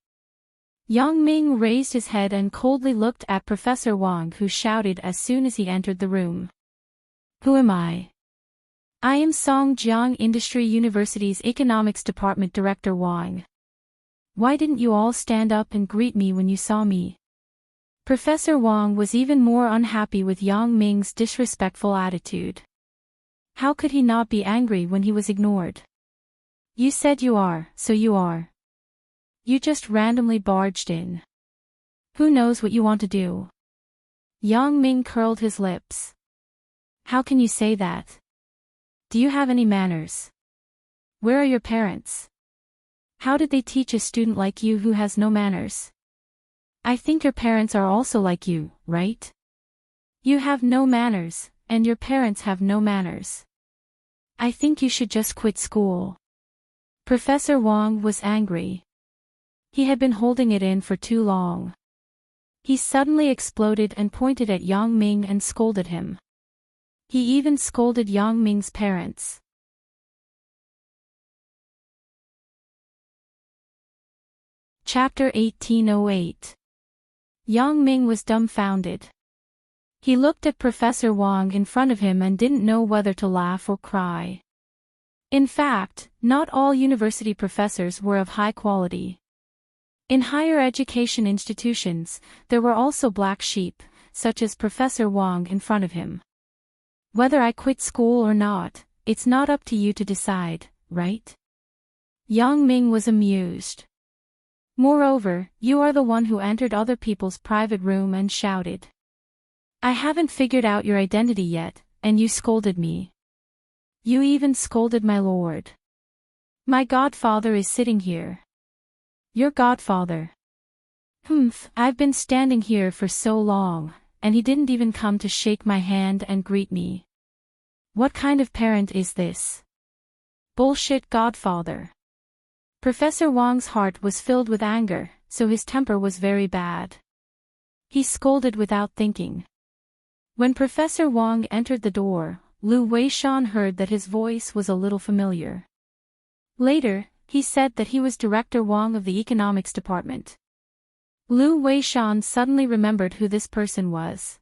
Yang Ming raised his head and coldly looked at Professor Wang, who shouted as soon as he entered the room. Who am I? I am Songjiang Industry University's Economics Department Director Wang. Why didn't you all stand up and greet me when you saw me? Professor Wang was even more unhappy with Yang Ming's disrespectful attitude. How could he not be angry when he was ignored? You said you are, so you are. You just randomly barged in. Who knows what you want to do? Yang Ming curled his lips. How can you say that? Do you have any manners? Where are your parents? How did they teach a student like you who has no manners? I think your parents are also like you, right? You have no manners, and your parents have no manners. I think you should just quit school. Professor Wang was angry. He had been holding it in for too long. He suddenly exploded and pointed at Yang Ming and scolded him. He even scolded Yang Ming's parents. Chapter 1808. Yang Ming was dumbfounded. He looked at Professor Wang in front of him and didn't know whether to laugh or cry. In fact, not all university professors were of high quality. In higher education institutions, there were also black sheep, such as Professor Wang in front of him. Whether I quit school or not, it's not up to you to decide, right? Yang Ming was amused. Moreover, you are the one who entered other people's private room and shouted. I haven't figured out your identity yet, and you scolded me. You even scolded my lord. My godfather is sitting here. Your godfather. I've been standing here for so long, and he didn't even come to shake my hand and greet me. What kind of parent is this? Bullshit godfather. Professor Wong's heart was filled with anger, so his temper was very bad. He scolded without thinking. When Professor Wong entered the door, Lu Weishan heard that his voice was a little familiar. Later, he said that he was Director Wong of the Economics Department. Lu Weishan suddenly remembered who this person was.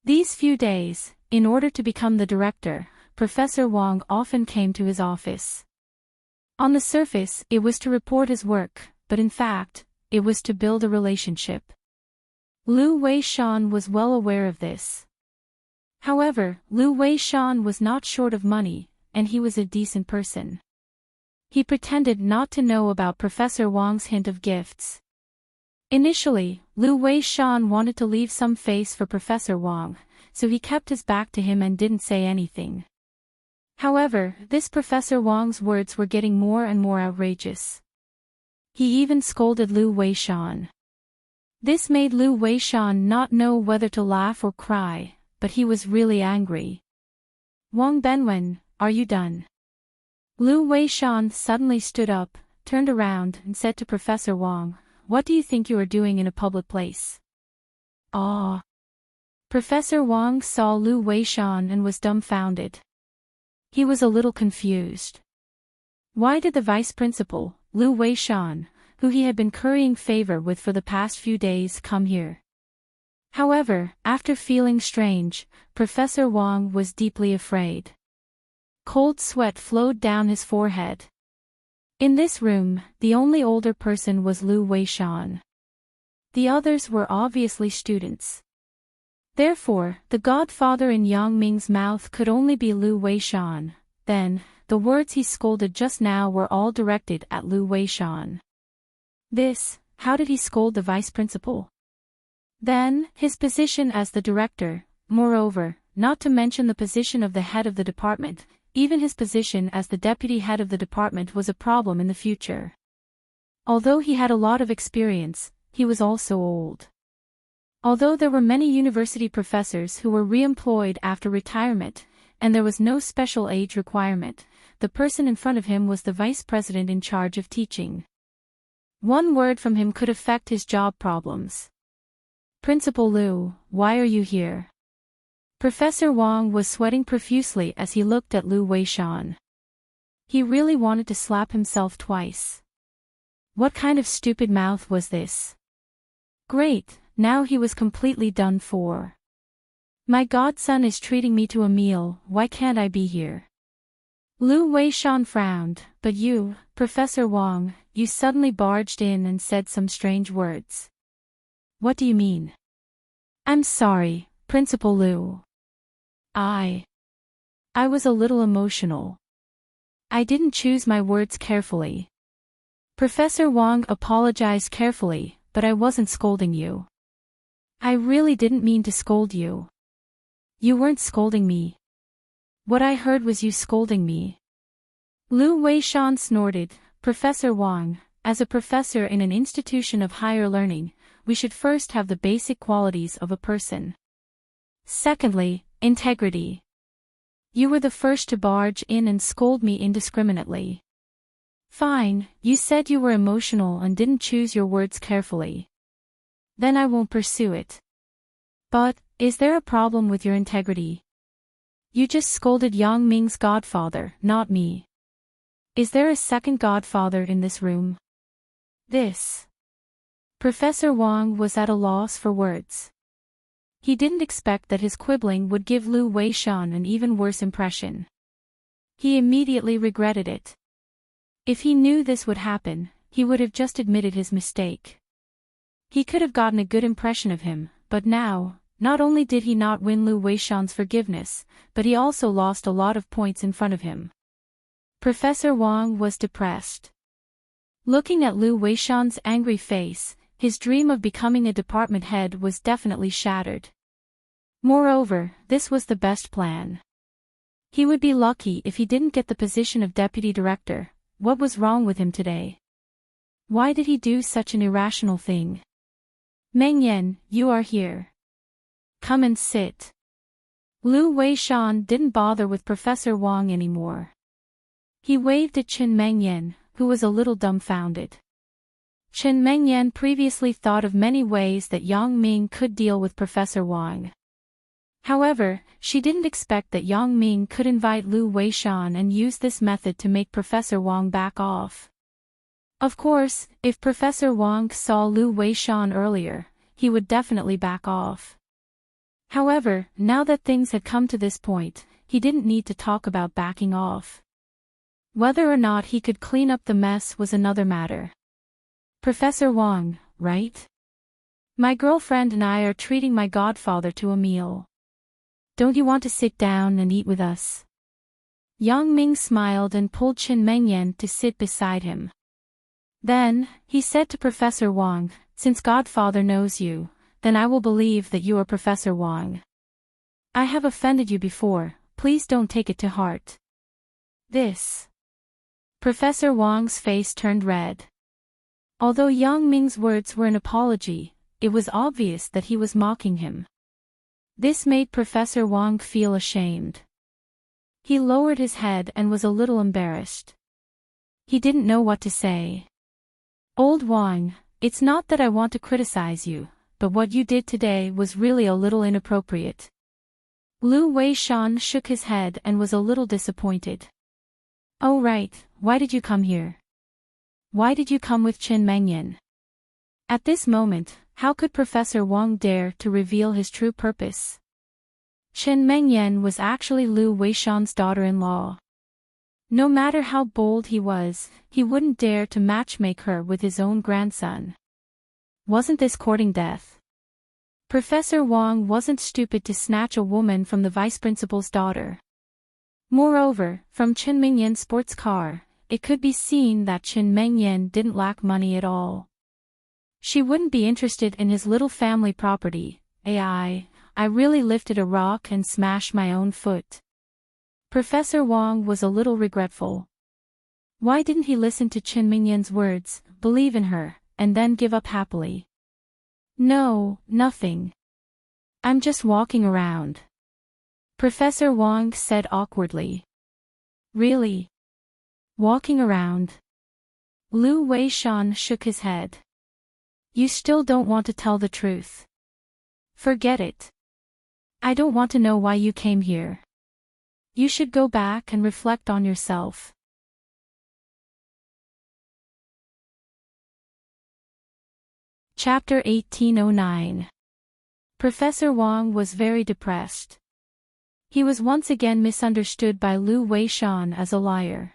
These few days, in order to become the director, Professor Wong often came to his office. On the surface, it was to report his work, but in fact, it was to build a relationship. Lu Weishan was well aware of this. However, Lu Weishan was not short of money, and he was a decent person. He pretended not to know about Professor Wong's hint of gifts. Initially, Lu Weishan wanted to leave some face for Professor Wong, so he kept his back to him and didn't say anything. However, this Professor Wong's words were getting more and more outrageous. He even scolded Lu Weishan. This made Lu Weishan not know whether to laugh or cry, but he was really angry. Wang Benwen, are you done? Lu Weishan suddenly stood up, turned around and said to Professor Wong, what do you think you are doing in a public place? Ah. Professor Wong saw Lu Weishan and was dumbfounded. He was a little confused. Why did the vice principal, Lu Weishan, who he had been currying favor with for the past few days, come here? However, after feeling strange, Professor Wong was deeply afraid. Cold sweat flowed down his forehead. In this room, the only older person was Lu Weishan. The others were obviously students. Therefore, the godfather in Yang Ming's mouth could only be Lu Weishan. Then, the words he scolded just now were all directed at Lu Weishan. How did he scold the vice principal? Then, his position as the director, moreover, not to mention the position of the head of the department, even his position as the deputy head of the department was a problem in the future. Although he had a lot of experience, he was also old. Although there were many university professors who were re-employed after retirement, and there was no special age requirement, the person in front of him was the vice president in charge of teaching. One word from him could affect his job problems. Principal Lu, why are you here? Professor Wong was sweating profusely as he looked at Lu Weishan. He really wanted to slap himself twice. What kind of stupid mouth was this? Great, now he was completely done for. My godson is treating me to a meal, why can't I be here? Lu Weishan frowned, but you, Professor Wong, you suddenly barged in and said some strange words. What do you mean? I'm sorry, Principal Lu. I was a little emotional. I didn't choose my words carefully. Professor Wong apologized carefully, but I wasn't scolding you. I really didn't mean to scold you. You weren't scolding me. What I heard was you scolding me. Lu Weishan snorted, Professor Wong, as a professor in an institution of higher learning, we should first have the basic qualities of a person. Secondly, integrity. You were the first to barge in and scold me indiscriminately. Fine, you said you were emotional and didn't choose your words carefully. Then I won't pursue it. But, is there a problem with your integrity? You just scolded Yang Ming's godfather, not me. Is there a second godfather in this room? Professor Wong was at a loss for words. He didn't expect that his quibbling would give Lu Weishan an even worse impression. He immediately regretted it. If he knew this would happen, he would have just admitted his mistake. He could have gotten a good impression of him, but now, not only did he not win Lu Weishan's forgiveness, but he also lost a lot of points in front of him. Professor Wong was depressed. Looking at Lu Weishan's angry face, his dream of becoming a department head was definitely shattered. Moreover, this was the best plan. He would be lucky if he didn't get the position of deputy director. What was wrong with him today? Why did he do such an irrational thing? Meng Yan, you are here. Come and sit. Lu Weishan didn't bother with Professor Wang anymore. He waved at Chen Mengyan, who was a little dumbfounded. Chen Mengyan previously thought of many ways that Yang Ming could deal with Professor Wang. However, she didn't expect that Yang Ming could invite Lu Weishan and use this method to make Professor Wang back off. Of course, if Professor Wang saw Lu Weishan earlier, he would definitely back off. However, now that things had come to this point, he didn't need to talk about backing off. Whether or not he could clean up the mess was another matter. Professor Wang, right? My girlfriend and I are treating my godfather to a meal. Don't you want to sit down and eat with us? Yang Ming smiled and pulled Chen Mengyan to sit beside him. Then, he said to Professor Wang, since Godfather knows you, then I will believe that you are Professor Wang. I have offended you before, please don't take it to heart. This. Professor Wang's face turned red. Although Yang Ming's words were an apology, it was obvious that he was mocking him. This made Professor Wang feel ashamed. He lowered his head and was a little embarrassed. He didn't know what to say. Old Wang, it's not that I want to criticize you, but what you did today was really a little inappropriate. Lu Weishan shook his head and was a little disappointed. Oh right, why did you come here? Why did you come with Chen Mengyan? At this moment, how could Professor Wang dare to reveal his true purpose? Chen Mengyan was actually Lu Weishan's daughter-in-law. No matter how bold he was, he wouldn't dare to matchmake her with his own grandson. Wasn't this courting death? Professor Wang wasn't stupid to snatch a woman from the vice principal's daughter. Moreover, from Chen Mengyan's sports car, it could be seen that Chen Mengyan didn't lack money at all. She wouldn't be interested in his little family property. I really lifted a rock and smashed my own foot. Professor Wang was a little regretful. Why didn't he listen to Chen Mengyan's words, believe in her, and then give up happily? No, nothing. I'm just walking around. Professor Wang said awkwardly. Really? Walking around? Lu Weishan shook his head. You still don't want to tell the truth. Forget it. I don't want to know why you came here. You should go back and reflect on yourself. Chapter 1809. Professor Wang was very depressed. He was once again misunderstood by Lu Weishan as a liar.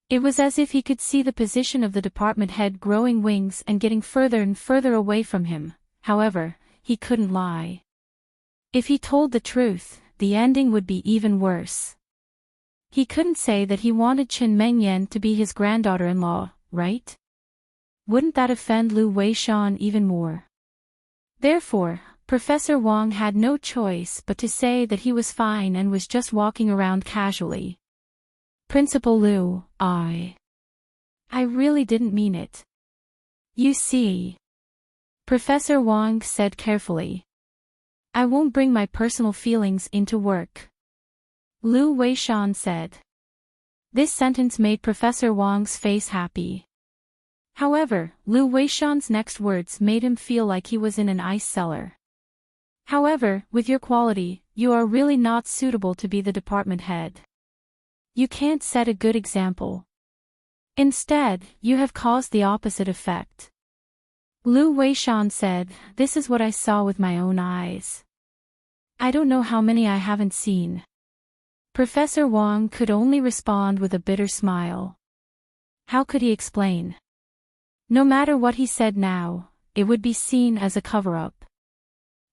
It was as if he could see the position of the department head growing wings and getting further and further away from him. However, he couldn't lie. If he told the truth, the ending would be even worse. He couldn't say that he wanted Chen Mengyan to be his granddaughter-in-law, right? Wouldn't that offend Lu Weishan even more? Therefore, Professor Wang had no choice but to say that he was fine and was just walking around casually. Principal Lu, I really didn't mean it. You see. Professor Wang said carefully. I won't bring my personal feelings into work. Lu Weishan said. This sentence made Professor Wang's face happy. However, Lu Weishan's next words made him feel like he was in an ice cellar. However, with your quality, you are really not suitable to be the department head. You can't set a good example. Instead, you have caused the opposite effect. Lu Weishan said, this is what I saw with my own eyes. I don't know how many I haven't seen. Professor Wang could only respond with a bitter smile. How could he explain? No matter what he said now, it would be seen as a cover-up.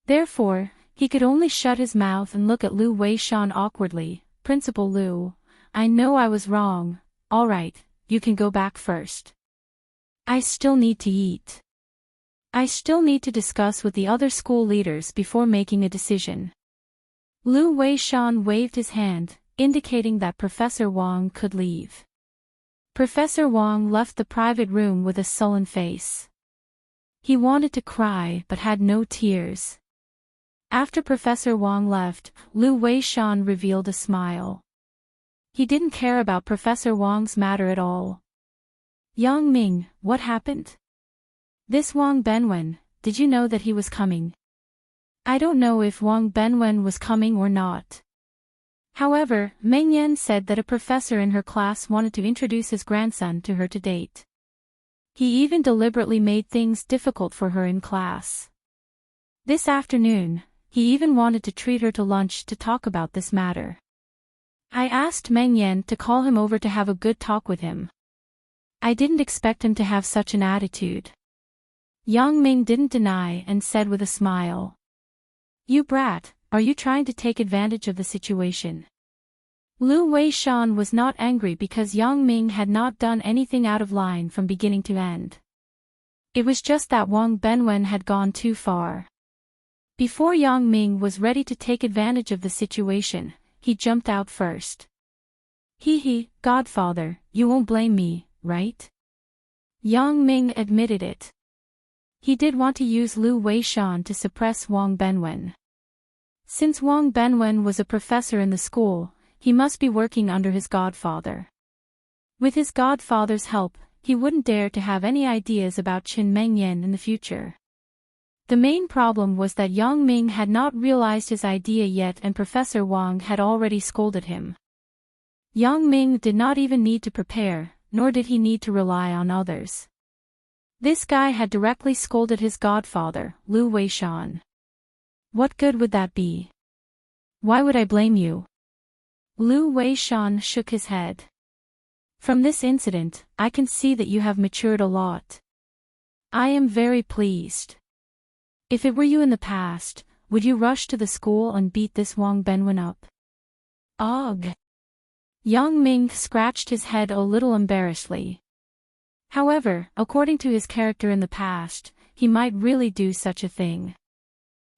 Therefore, he could only shut his mouth and look at Lu Weishan awkwardly. Principal Lu, I know I was wrong. All right, you can go back first. I still need to eat. I still need to discuss with the other school leaders before making a decision. Lu Weishan waved his hand, indicating that Professor Wang could leave. Professor Wang left the private room with a sullen face. He wanted to cry but had no tears. After Professor Wang left, Lu Weishan revealed a smile. He didn't care about Professor Wang's matter at all. Yang Ming, what happened? This Wang Benwen, did you know that he was coming? I don't know if Wang Benwen was coming or not. However, Meng Yan said that a professor in her class wanted to introduce his grandson to her to date. He even deliberately made things difficult for her in class. This afternoon, he even wanted to treat her to lunch to talk about this matter. I asked Meng Yan to call him over to have a good talk with him. I didn't expect him to have such an attitude. Yang Ming didn't deny and said with a smile. You brat, are you trying to take advantage of the situation? Lu Weishan was not angry because Yang Ming had not done anything out of line from beginning to end. It was just that Wang Benwen had gone too far. Before Yang Ming was ready to take advantage of the situation, he jumped out first. He, Godfather, you won't blame me, right? Yang Ming admitted it. He did want to use Lu Weishan to suppress Wang Benwen. Since Wang Benwen was a professor in the school, he must be working under his godfather. With his godfather's help, he wouldn't dare to have any ideas about Qin Mengyan in the future. The main problem was that Yang Ming had not realized his idea yet and Professor Wang had already scolded him. Yang Ming did not even need to prepare, nor did he need to rely on others. This guy had directly scolded his godfather, Lu Weishan. What good would that be? Why would I blame you? Lu Weishan shook his head. From this incident, I can see that you have matured a lot. I am very pleased. If it were you in the past, would you rush to the school and beat this Wang Benwen up? Ugh. Yang Ming scratched his head a little embarrassedly. However, according to his character in the past, he might really do such a thing.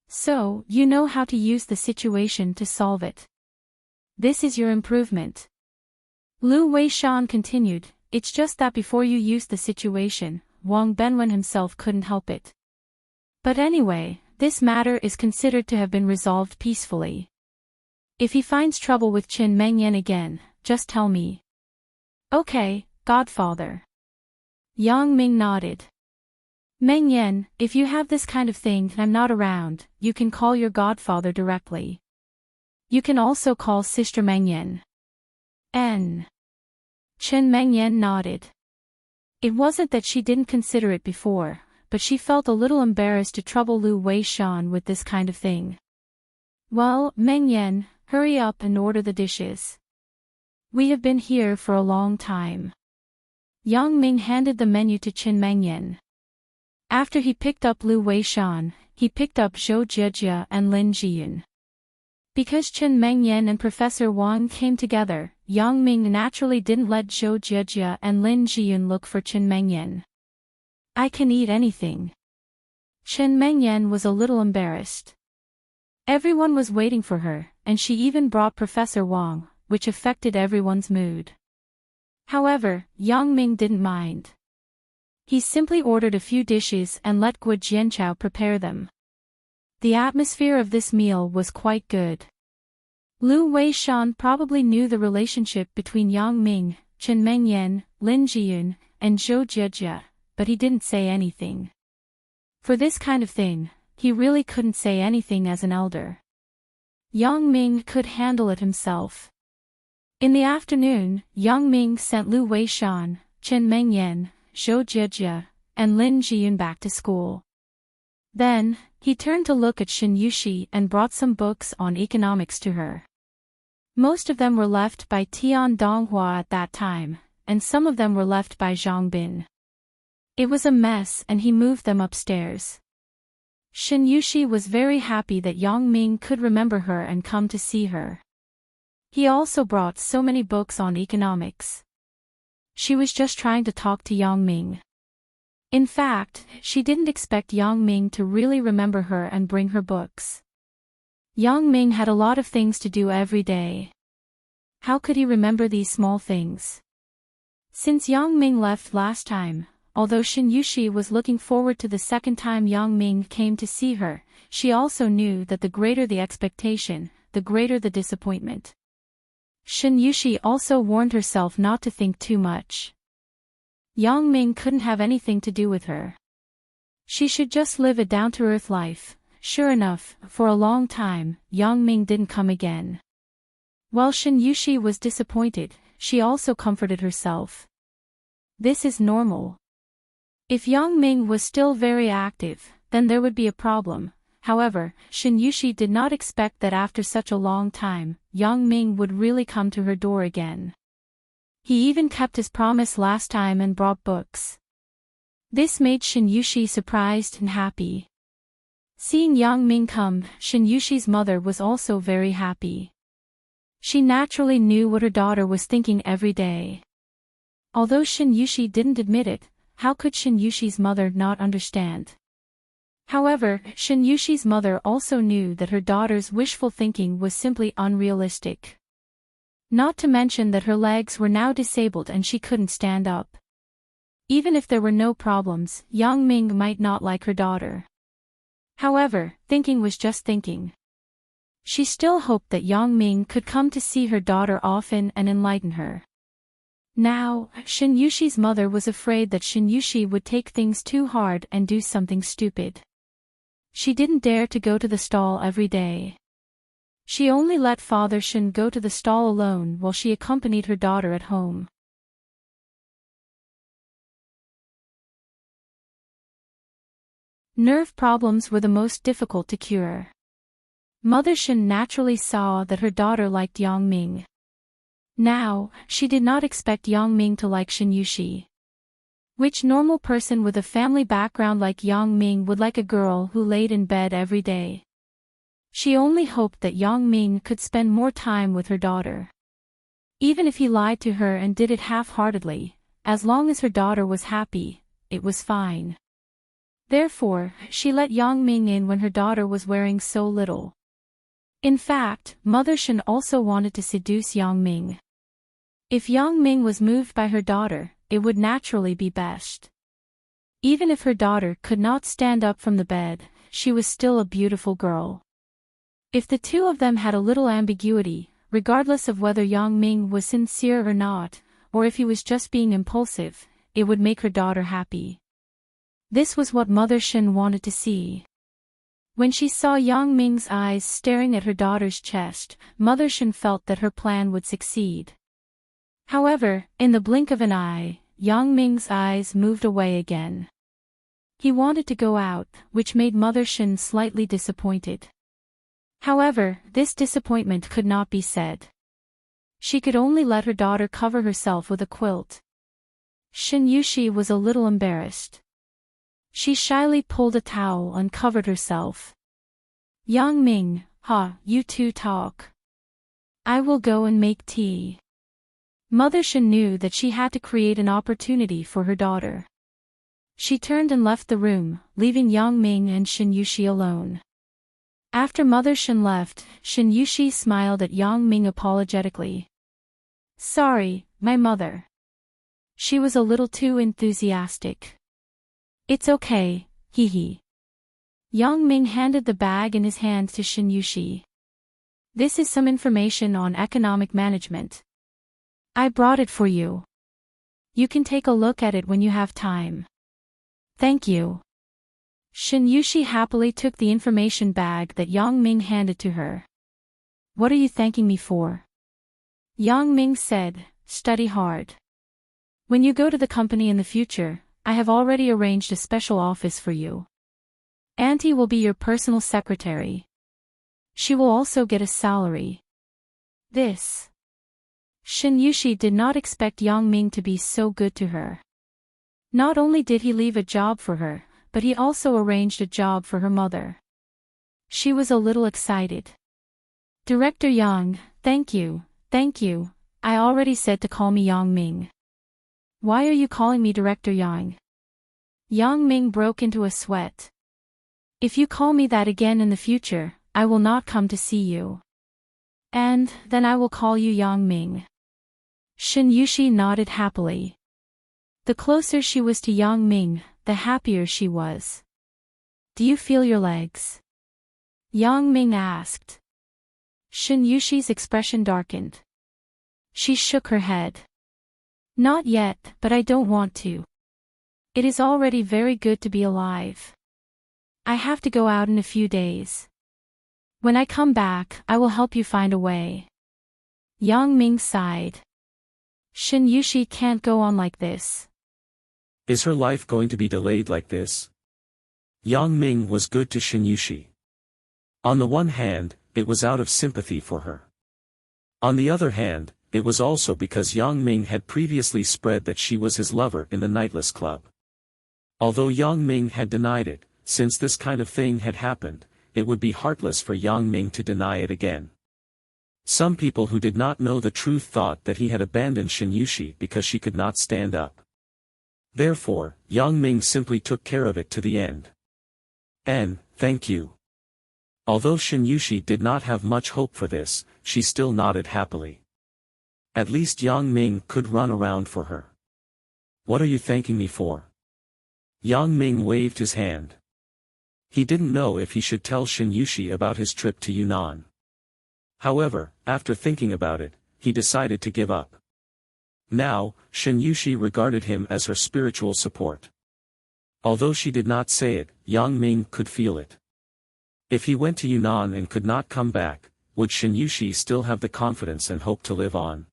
So, you know how to use the situation to solve it. This is your improvement. Lu Weishan continued, it's just that before you used the situation, Wang Benwen himself couldn't help it. But anyway, this matter is considered to have been resolved peacefully. If he finds trouble with Qin Mengyan again, just tell me. Okay, Godfather. Yang Ming nodded. Mengyan, if you have this kind of thing and I'm not around, you can call your godfather directly. You can also call Sister Mengyan. Qin Mengyan nodded. It wasn't that she didn't consider it before, but she felt a little embarrassed to trouble Lu Weishan with this kind of thing. Well, Mengyan, hurry up and order the dishes. We have been here for a long time. Yang Ming handed the menu to Qin Mengyan. After he picked up Lu Weishan, he picked up Zhou Jijia and Lin Jiyun. Because Qin Mengyan and Professor Wang came together, Yang Ming naturally didn't let Zhou Jijia and Lin Jiyun look for Qin Mengyan. I can eat anything. Qin Mengyan was a little embarrassed. Everyone was waiting for her, and she even brought Professor Wang, which affected everyone's mood. However, Yang Ming didn't mind. He simply ordered a few dishes and let Guo Jianchao prepare them. The atmosphere of this meal was quite good. Lu Weishan probably knew the relationship between Yang Ming, Qin Mengyan, Lin Jiyun, and Zhou Jijia, but he didn't say anything. For this kind of thing, he really couldn't say anything as an elder. Yang Ming could handle it himself. In the afternoon, Yang Ming sent Lu Weishan, Qin Mengyan, Zhou Jijia, and Lin Jiyun back to school. Then, he turned to look at Xin Yuxi and brought some books on economics to her. Most of them were left by Tian Donghua at that time, and some of them were left by Zhang Bin. It was a mess and he moved them upstairs. Xin Yuxi was very happy that Yang Ming could remember her and come to see her. He also brought so many books on economics. She was just trying to talk to Yang Ming. In fact, she didn't expect Yang Ming to really remember her and bring her books. Yang Ming had a lot of things to do every day. How could he remember these small things? Since Yang Ming left last time, although Shin Yushi was looking forward to the second time Yang Ming came to see her, she also knew that the greater the expectation, the greater the disappointment. Shin Yushi also warned herself not to think too much. Yang Ming couldn't have anything to do with her. She should just live a down-to-earth life. Sure enough, for a long time, Yang Ming didn't come again. While Shin Yushi was disappointed, she also comforted herself. This is normal. If Yang Ming was still very active, then there would be a problem. However, Shin Yushi did not expect that after such a long time, Yang Ming would really come to her door again. He even kept his promise last time and brought books. This made Shin Yushi surprised and happy. Seeing Yang Ming come, Shin Yushi's mother was also very happy. She naturally knew what her daughter was thinking every day. Although Shin Yushi didn't admit it, how could Shin Yushi's mother not understand? However, Shin Yushi's mother also knew that her daughter's wishful thinking was simply unrealistic. Not to mention that her legs were now disabled and she couldn't stand up. Even if there were no problems, Yang Ming might not like her daughter. However, thinking was just thinking. She still hoped that Yang Ming could come to see her daughter often and enlighten her. Now, Shin Yushi's mother was afraid that Shin Yushi would take things too hard and do something stupid. She didn't dare to go to the stall every day. She only let Father Shin go to the stall alone while she accompanied her daughter at home. Nerve problems were the most difficult to cure. Mother Shin naturally saw that her daughter liked Yang Ming. Now, she did not expect Yang Ming to like Shin Yushi. Which normal person with a family background like Yang Ming would like a girl who laid in bed every day? She only hoped that Yang Ming could spend more time with her daughter. Even if he lied to her and did it half-heartedly, as long as her daughter was happy, it was fine. Therefore, she let Yang Ming in when her daughter was wearing so little. In fact, Mother Shin also wanted to seduce Yang Ming. If Yang Ming was moved by her daughter, it would naturally be best. Even if her daughter could not stand up from the bed, she was still a beautiful girl. If the two of them had a little ambiguity, regardless of whether Yang Ming was sincere or not, or if he was just being impulsive, it would make her daughter happy. This was what Mother Shin wanted to see. When she saw Yang Ming's eyes staring at her daughter's chest, Mother Shin felt that her plan would succeed. However, in the blink of an eye, Yang Ming's eyes moved away again. He wanted to go out, which made Mother Shin slightly disappointed. However, this disappointment could not be said. She could only let her daughter cover herself with a quilt. Shin Yushi was a little embarrassed. She shyly pulled a towel and covered herself. Yang Ming, you two talk. I will go and make tea. Mother Shin knew that she had to create an opportunity for her daughter. She turned and left the room, leaving Yang Ming and Shin Yushi alone. After Mother Shin left, Shin Yushi smiled at Yang Ming apologetically. Sorry, my mother. She was a little too enthusiastic. It's okay, hee hee. Yang Ming handed the bag in his hand to Shin Yushi. This is some information on economic management. I brought it for you. You can take a look at it when you have time. Thank you. Shin Yushi happily took the information bag that Yang Ming handed to her. What are you thanking me for? Yang Ming said, study hard. When you go to the company in the future, I have already arranged a special office for you. Auntie will be your personal secretary. She will also get a salary. This. Shin Yushi did not expect Yang Ming to be so good to her. Not only did he leave a job for her, but he also arranged a job for her mother. She was a little excited. Director Yang, thank you. I already said to call me Yang Ming. Why are you calling me Director Yang? Yang Ming broke into a sweat. If you call me that again in the future, I will not come to see you. And then I will call you Yang Ming. Shin Yushi nodded happily. The closer she was to Yang Ming, the happier she was. Do you feel your legs? Yang Ming asked. Shin Yushi's expression darkened. She shook her head. Not yet, but I don't want to. It is already very good to be alive. I have to go out in a few days. When I come back, I will help you find a way. Yang Ming sighed. Shin Yushi can't go on like this.
Is her life going to be delayed like this? Yang Ming was good to Shin Yushi. On the one hand, it was out of sympathy for her. On the other hand, it was also because Yang Ming had previously spread that she was his lover in the Nightless Club. Although Yang Ming had denied it, since this kind of thing had happened, it would be heartless for Yang Ming to deny it again. Some people who did not know the truth thought that he had abandoned Shin Yushi because she could not stand up. Therefore, Yang Ming simply took care of it to the end. And, thank you. Although Shin Yushi did not have much hope for this, she still nodded happily. At least Yang Ming could run around for her. What are you thanking me for? Yang Ming waved his hand. He didn't know if he should tell Shin Yushi about his trip to Yunnan. However, after thinking about it, he decided to give up. Now, Shin Yushi regarded him as her spiritual support. Although she did not say it, Yang Ming could feel it. If he went to Yunnan and could not come back, would Shin Yushi still have the confidence and hope to live on?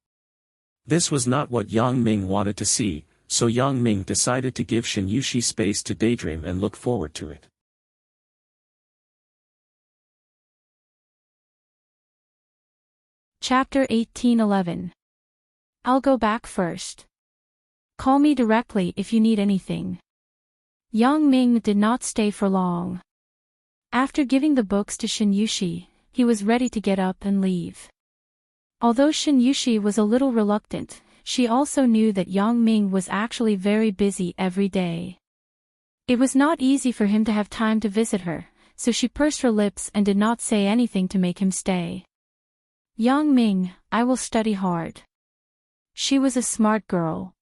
This was not what Yang Ming wanted to see, so Yang Ming decided to give Shin Yushi space to daydream and look forward to it.
Chapter 1811. I'll go back first. Call me directly if you need anything. Yang Ming did not stay for long. After giving the books to Shin Yushi, he was ready to get up and leave. Although Shin Yushi was a little reluctant, she also knew that Yang Ming was actually very busy every day. It was not easy for him to have time to visit her, so she pursed her lips and did not say anything to make him stay. Yang Ming, I will study hard. She was a smart girl.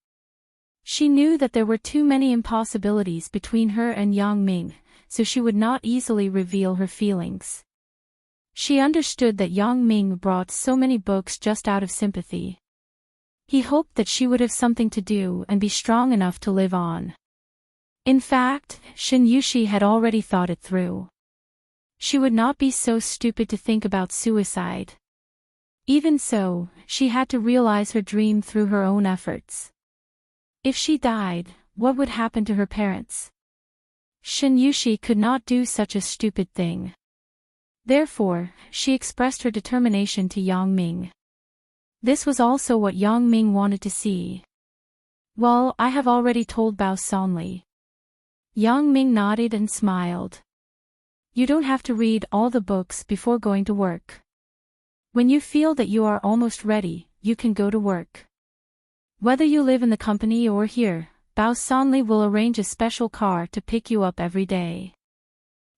She knew that there were too many impossibilities between her and Yang Ming, so she would not easily reveal her feelings. She understood that Yang Ming brought so many books just out of sympathy. He hoped that she would have something to do and be strong enough to live on. In fact, Shin Yushi had already thought it through. She would not be so stupid to think about suicide. Even so, she had to realize her dream through her own efforts. If she died, what would happen to her parents? Shin Yushi could not do such a stupid thing. Therefore, she expressed her determination to Yang Ming. This was also what Yang Ming wanted to see. Well, I have already told Bao Sanli. Yang Ming nodded and smiled. You don't have to read all the books before going to work. When you feel that you are almost ready, you can go to work. Whether you live in the company or here, Bao Sanli will arrange a special car to pick you up every day.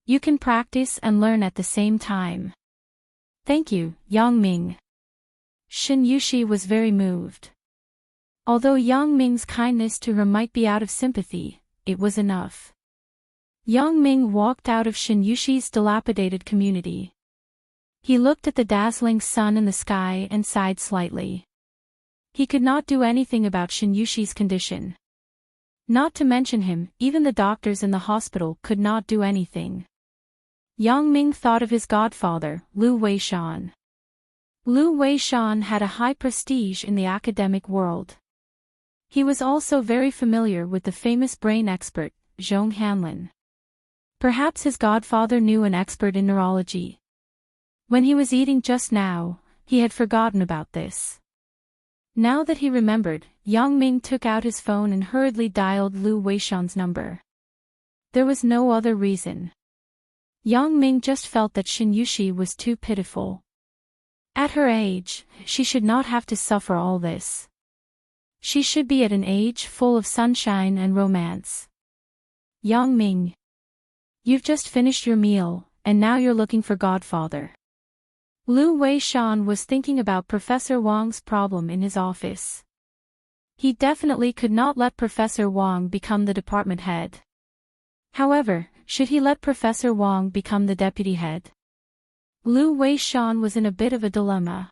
You can practice and learn at the same time. Thank you, Yang Ming. Shin Yushi was very moved. Although Yang Ming's kindness to her might be out of sympathy, it was enough. Yang Ming walked out of Shin Yushi's dilapidated community. He looked at the dazzling sun in the sky and sighed slightly. He could not do anything about Shin Yushi's condition. Not to mention him, even the doctors in the hospital could not do anything. Yang Ming thought of his godfather, Lu Weishan. Lu Weishan had a high prestige in the academic world. He was also very familiar with the famous brain expert, Zhong Hanlin. Perhaps his godfather knew an expert in neurology. When he was eating just now, he had forgotten about this. Now that he remembered, Yang Ming took out his phone and hurriedly dialed Lu Weishan's number. There was no other reason. Yang Ming just felt that Shin Yushi was too pitiful. At her age, she should not have to suffer all this. She should be at an age full of sunshine and romance. Yang Ming. You've just finished your meal, and now you're looking for Godfather. Lu Weishan was thinking about Professor Wang's problem in his office. He definitely could not let Professor Wang become the department head. However, should he let Professor Wang become the deputy head? Lu Weishan was in a bit of a dilemma.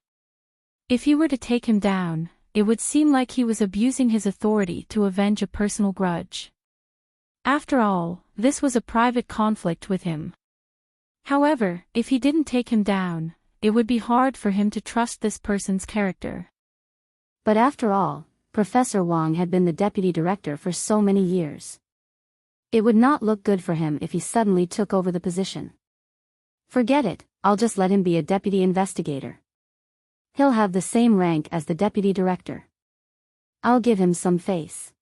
If he were to take him down, it would seem like he was abusing his authority to avenge a personal grudge. After all, this was a private conflict with him. However, if he didn't take him down, it would be hard for him to trust this person's character.
But after all, Professor Wang had been the deputy director for so many years. It would not look good for him if he suddenly took over the position. Forget it, I'll just let him be a deputy investigator. He'll have the same rank as the deputy director. I'll give him some face.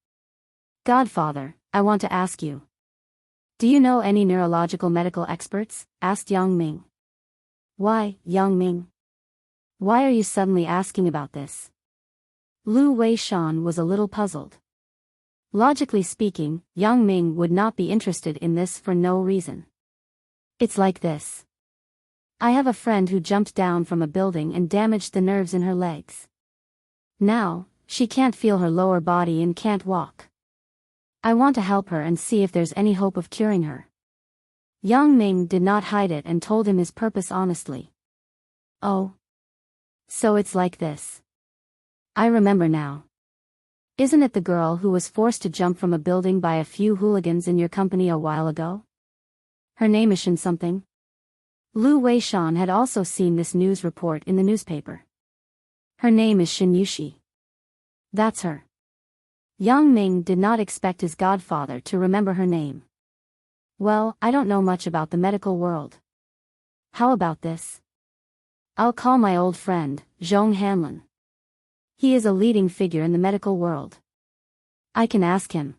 Godfather, I want to ask you. Do you know any neurological medical experts? Asked Yang Ming. Why, Yang Ming? Why are you suddenly asking about this? Lu Weishan was a little puzzled. Logically speaking, Yang Ming would not be interested in this for no reason. It's like this. I have a friend who jumped down from a building and damaged the nerves in her legs. Now, she can't feel her lower body and can't walk. I want to help her and see if there's any hope of curing her. Yang Ming did not hide it and told him his purpose honestly. Oh. So it's like this. I remember now. Isn't it the girl who was forced to jump from a building by a few hooligans in your company a while ago? Her name is Shin something. Lu Weishan had also seen this news report in the newspaper. Her name is Shin Yushi. That's her. Yang Ming did not expect his godfather to remember her name. Well, I don't know much about the medical world. How about this? I'll call my old friend, Zhong Hanlin. He is a leading figure in the medical world. I can ask him.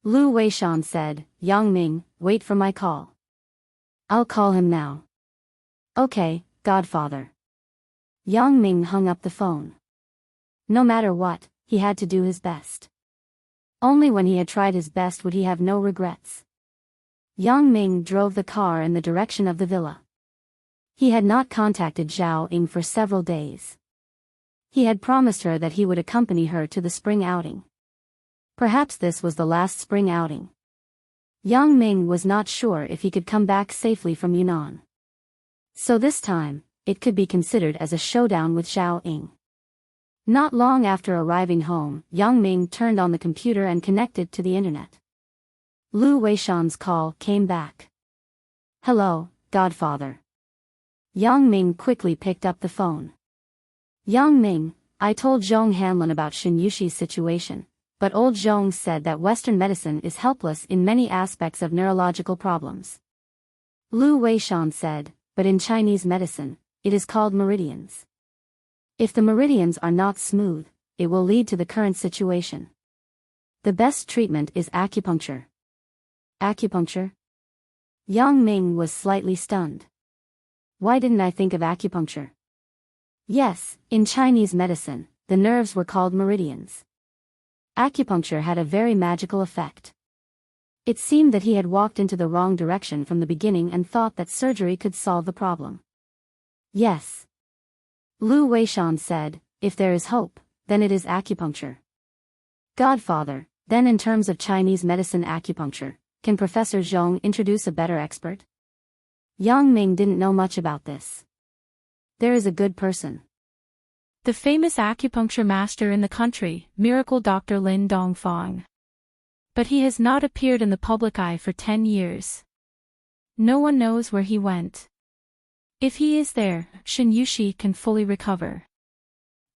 Lu Weishan said, Yang Ming, wait for my call. I'll call him now. Okay, Godfather. Yang Ming hung up the phone. No matter what, he had to do his best. Only when he had tried his best would he have no regrets. Yang Ming drove the car in the direction of the villa. He had not contacted Zhao Ying for several days. He had promised her that he would accompany her to the spring outing. Perhaps this was the last spring outing. Yang Ming was not sure if he could come back safely from Yunnan. So this time, it could be considered as a showdown with Zhao Ying. Not long after arriving home, Yang Ming turned on the computer and connected to the internet. Lu Weishan's call came back. Hello, Godfather. Yang Ming quickly picked up the phone. Yang Ming, I told Zhong Hanlin about Shin Yushi's situation, but old Zhong said that Western medicine is helpless in many aspects of neurological problems. Lu Weishan said, but in Chinese medicine, it is called meridians. If the meridians are not smooth, it will lead to the current situation. The best treatment is acupuncture. Acupuncture? Yang Ming was slightly stunned. Why didn't I think of acupuncture? Yes, in Chinese medicine, the nerves were called meridians. Acupuncture had a very magical effect. It seemed that he had walked into the wrong direction from the beginning and thought that surgery could solve the problem. Yes. Lu Weishan said, if there is hope, then it is acupuncture. Godfather, then in terms of Chinese medicine acupuncture, can Professor Zhong introduce a better expert? Yang Ming didn't know much about this. There is a good person.
The famous acupuncture master in the country, Miracle Dr. Lin Dongfang. But he has not appeared in the public eye for 10 years. No one knows where he went. If he is there, Shin Yushi can fully recover.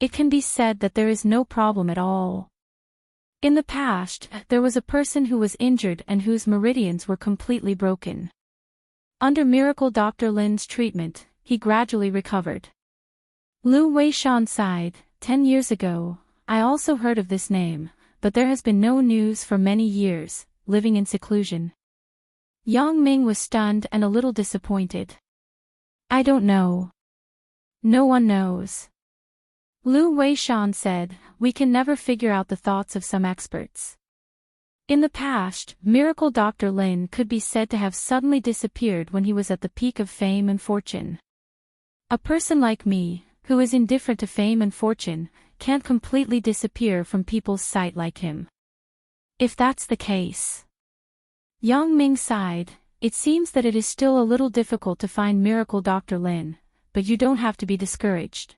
It can be said that there is no problem at all. In the past, there was a person who was injured and whose meridians were completely broken. Under Miracle Dr. Lin's treatment, he gradually recovered. Lu Weishan sighed, 10 years ago, I also heard of this name, but there has been no news for many years, living in seclusion. Yang Ming was stunned and a little disappointed. I don't know. No one knows. Lu Weishan said, we can never figure out the thoughts of some experts. In the past, Miracle Dr. Lin could be said to have suddenly disappeared when he was at the peak of fame and fortune. A person like me, who is indifferent to fame and fortune, can't completely disappear from people's sight like him. If that's the case. Yang Ming sighed. It seems that it is still a little difficult to find Miracle Dr. Lin, but you don't have to be discouraged.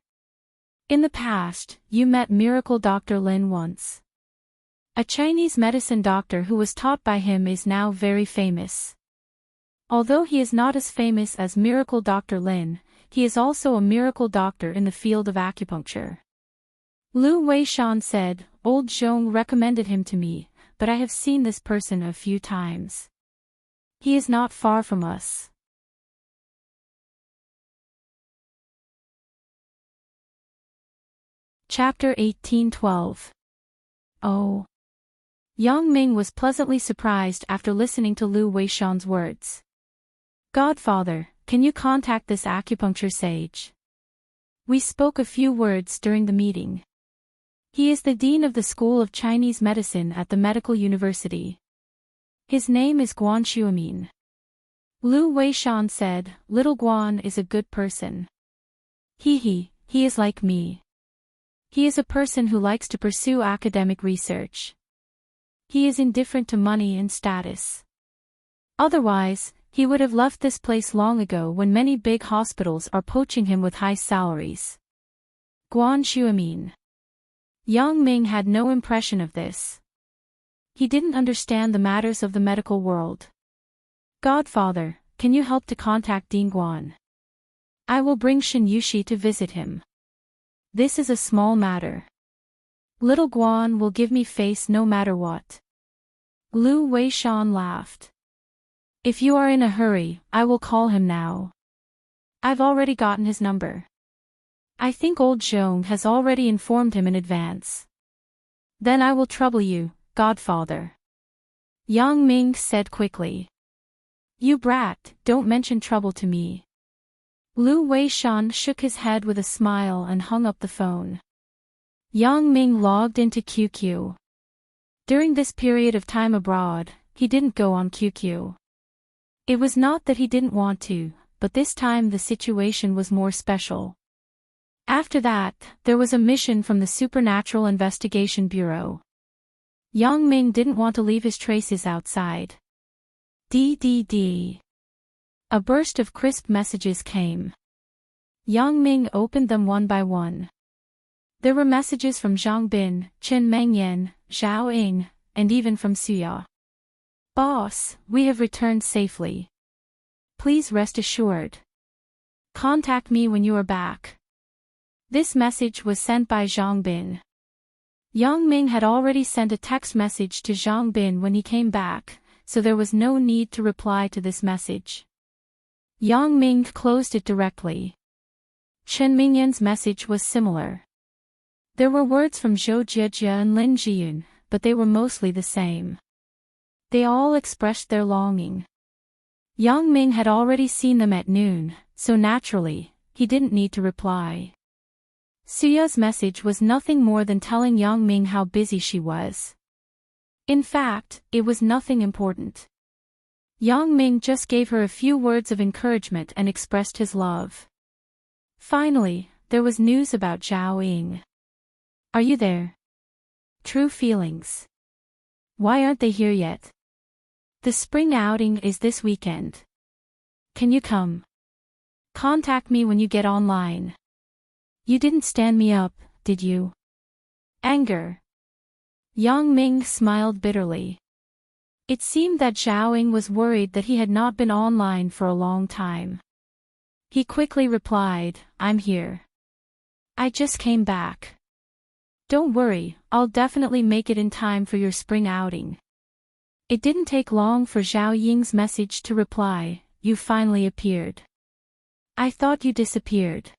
In the past, you met Miracle Dr. Lin once. A Chinese medicine doctor who was taught by him is now very famous. Although he is not as famous as Miracle Dr. Lin, he is also a miracle doctor in the field of acupuncture. Lu Weishan said, Old Zhong recommended him to me, but I have seen this person a few times. He is not far from us. Chapter 1812. Oh. Yang Ming was pleasantly surprised after listening to Lu Weishan's words. Godfather, can you contact this acupuncture sage? We spoke a few words during the meeting. He is the dean of the School of Chinese Medicine at the Medical University. His name is Guan Xuemin. Lu Weishan said, Little Guan is a good person. He is like me. He is a person who likes to pursue academic research. He is indifferent to money and status. Otherwise, he would have left this place long ago when many big hospitals are poaching him with high salaries. Guan Xuemin. Yang Ming had no impression of this. He didn't understand the matters of the medical world. Godfather, can you help to contact Dean Guan? I will bring Shen Yushi to visit him. This is a small matter. Little Guan will give me face no matter what. Lu Weishan laughed. If you are in a hurry, I will call him now. I've already gotten his number. I think old Zhong has already informed him in advance. Then I will trouble you, Godfather. Yang Ming said quickly. You brat, don't mention trouble to me. Lu Weishan shook his head with a smile and hung up the phone. Yang Ming logged into QQ. During this period of time abroad, he didn't go on QQ. It was not that he didn't want to, but this time the situation was more special. After that, there was a mission from the Supernatural Investigation Bureau. Yang Ming didn't want to leave his traces outside. DDD. A burst of crisp messages came. Yang Ming opened them one by one. There were messages from Zhang Bin, Chen Mengyan, Zhao Ying, and even from Suya. Boss, we have returned safely. Please rest assured. Contact me when you are back. This message was sent by Zhang Bin. Yang Ming had already sent a text message to Zhang Bin when he came back, so there was no need to reply to this message. Yang Ming closed it directly. Chen Mingyan's message was similar. There were words from Zhou Jiejia and Lin Jiyun, but they were mostly the same. They all expressed their longing. Yang Ming had already seen them at noon, so naturally, he didn't need to reply. Suya's message was nothing more than telling Yang Ming how busy she was. In fact, it was nothing important. Yang Ming just gave her a few words of encouragement and expressed his love. Finally, there was news about Zhao Ying. Are you there? True feelings. Why aren't they here yet? The spring outing is this weekend. Can you come? Contact me when you get online. You didn't stand me up, did you? Anger. Yang Ming smiled bitterly. It seemed that Zhao Ying was worried that he had not been online for a long time. He quickly replied, I'm here. I just came back. Don't worry, I'll definitely make it in time for your spring outing. It didn't take long for Zhao Ying's message to reply, you finally appeared. I thought you disappeared.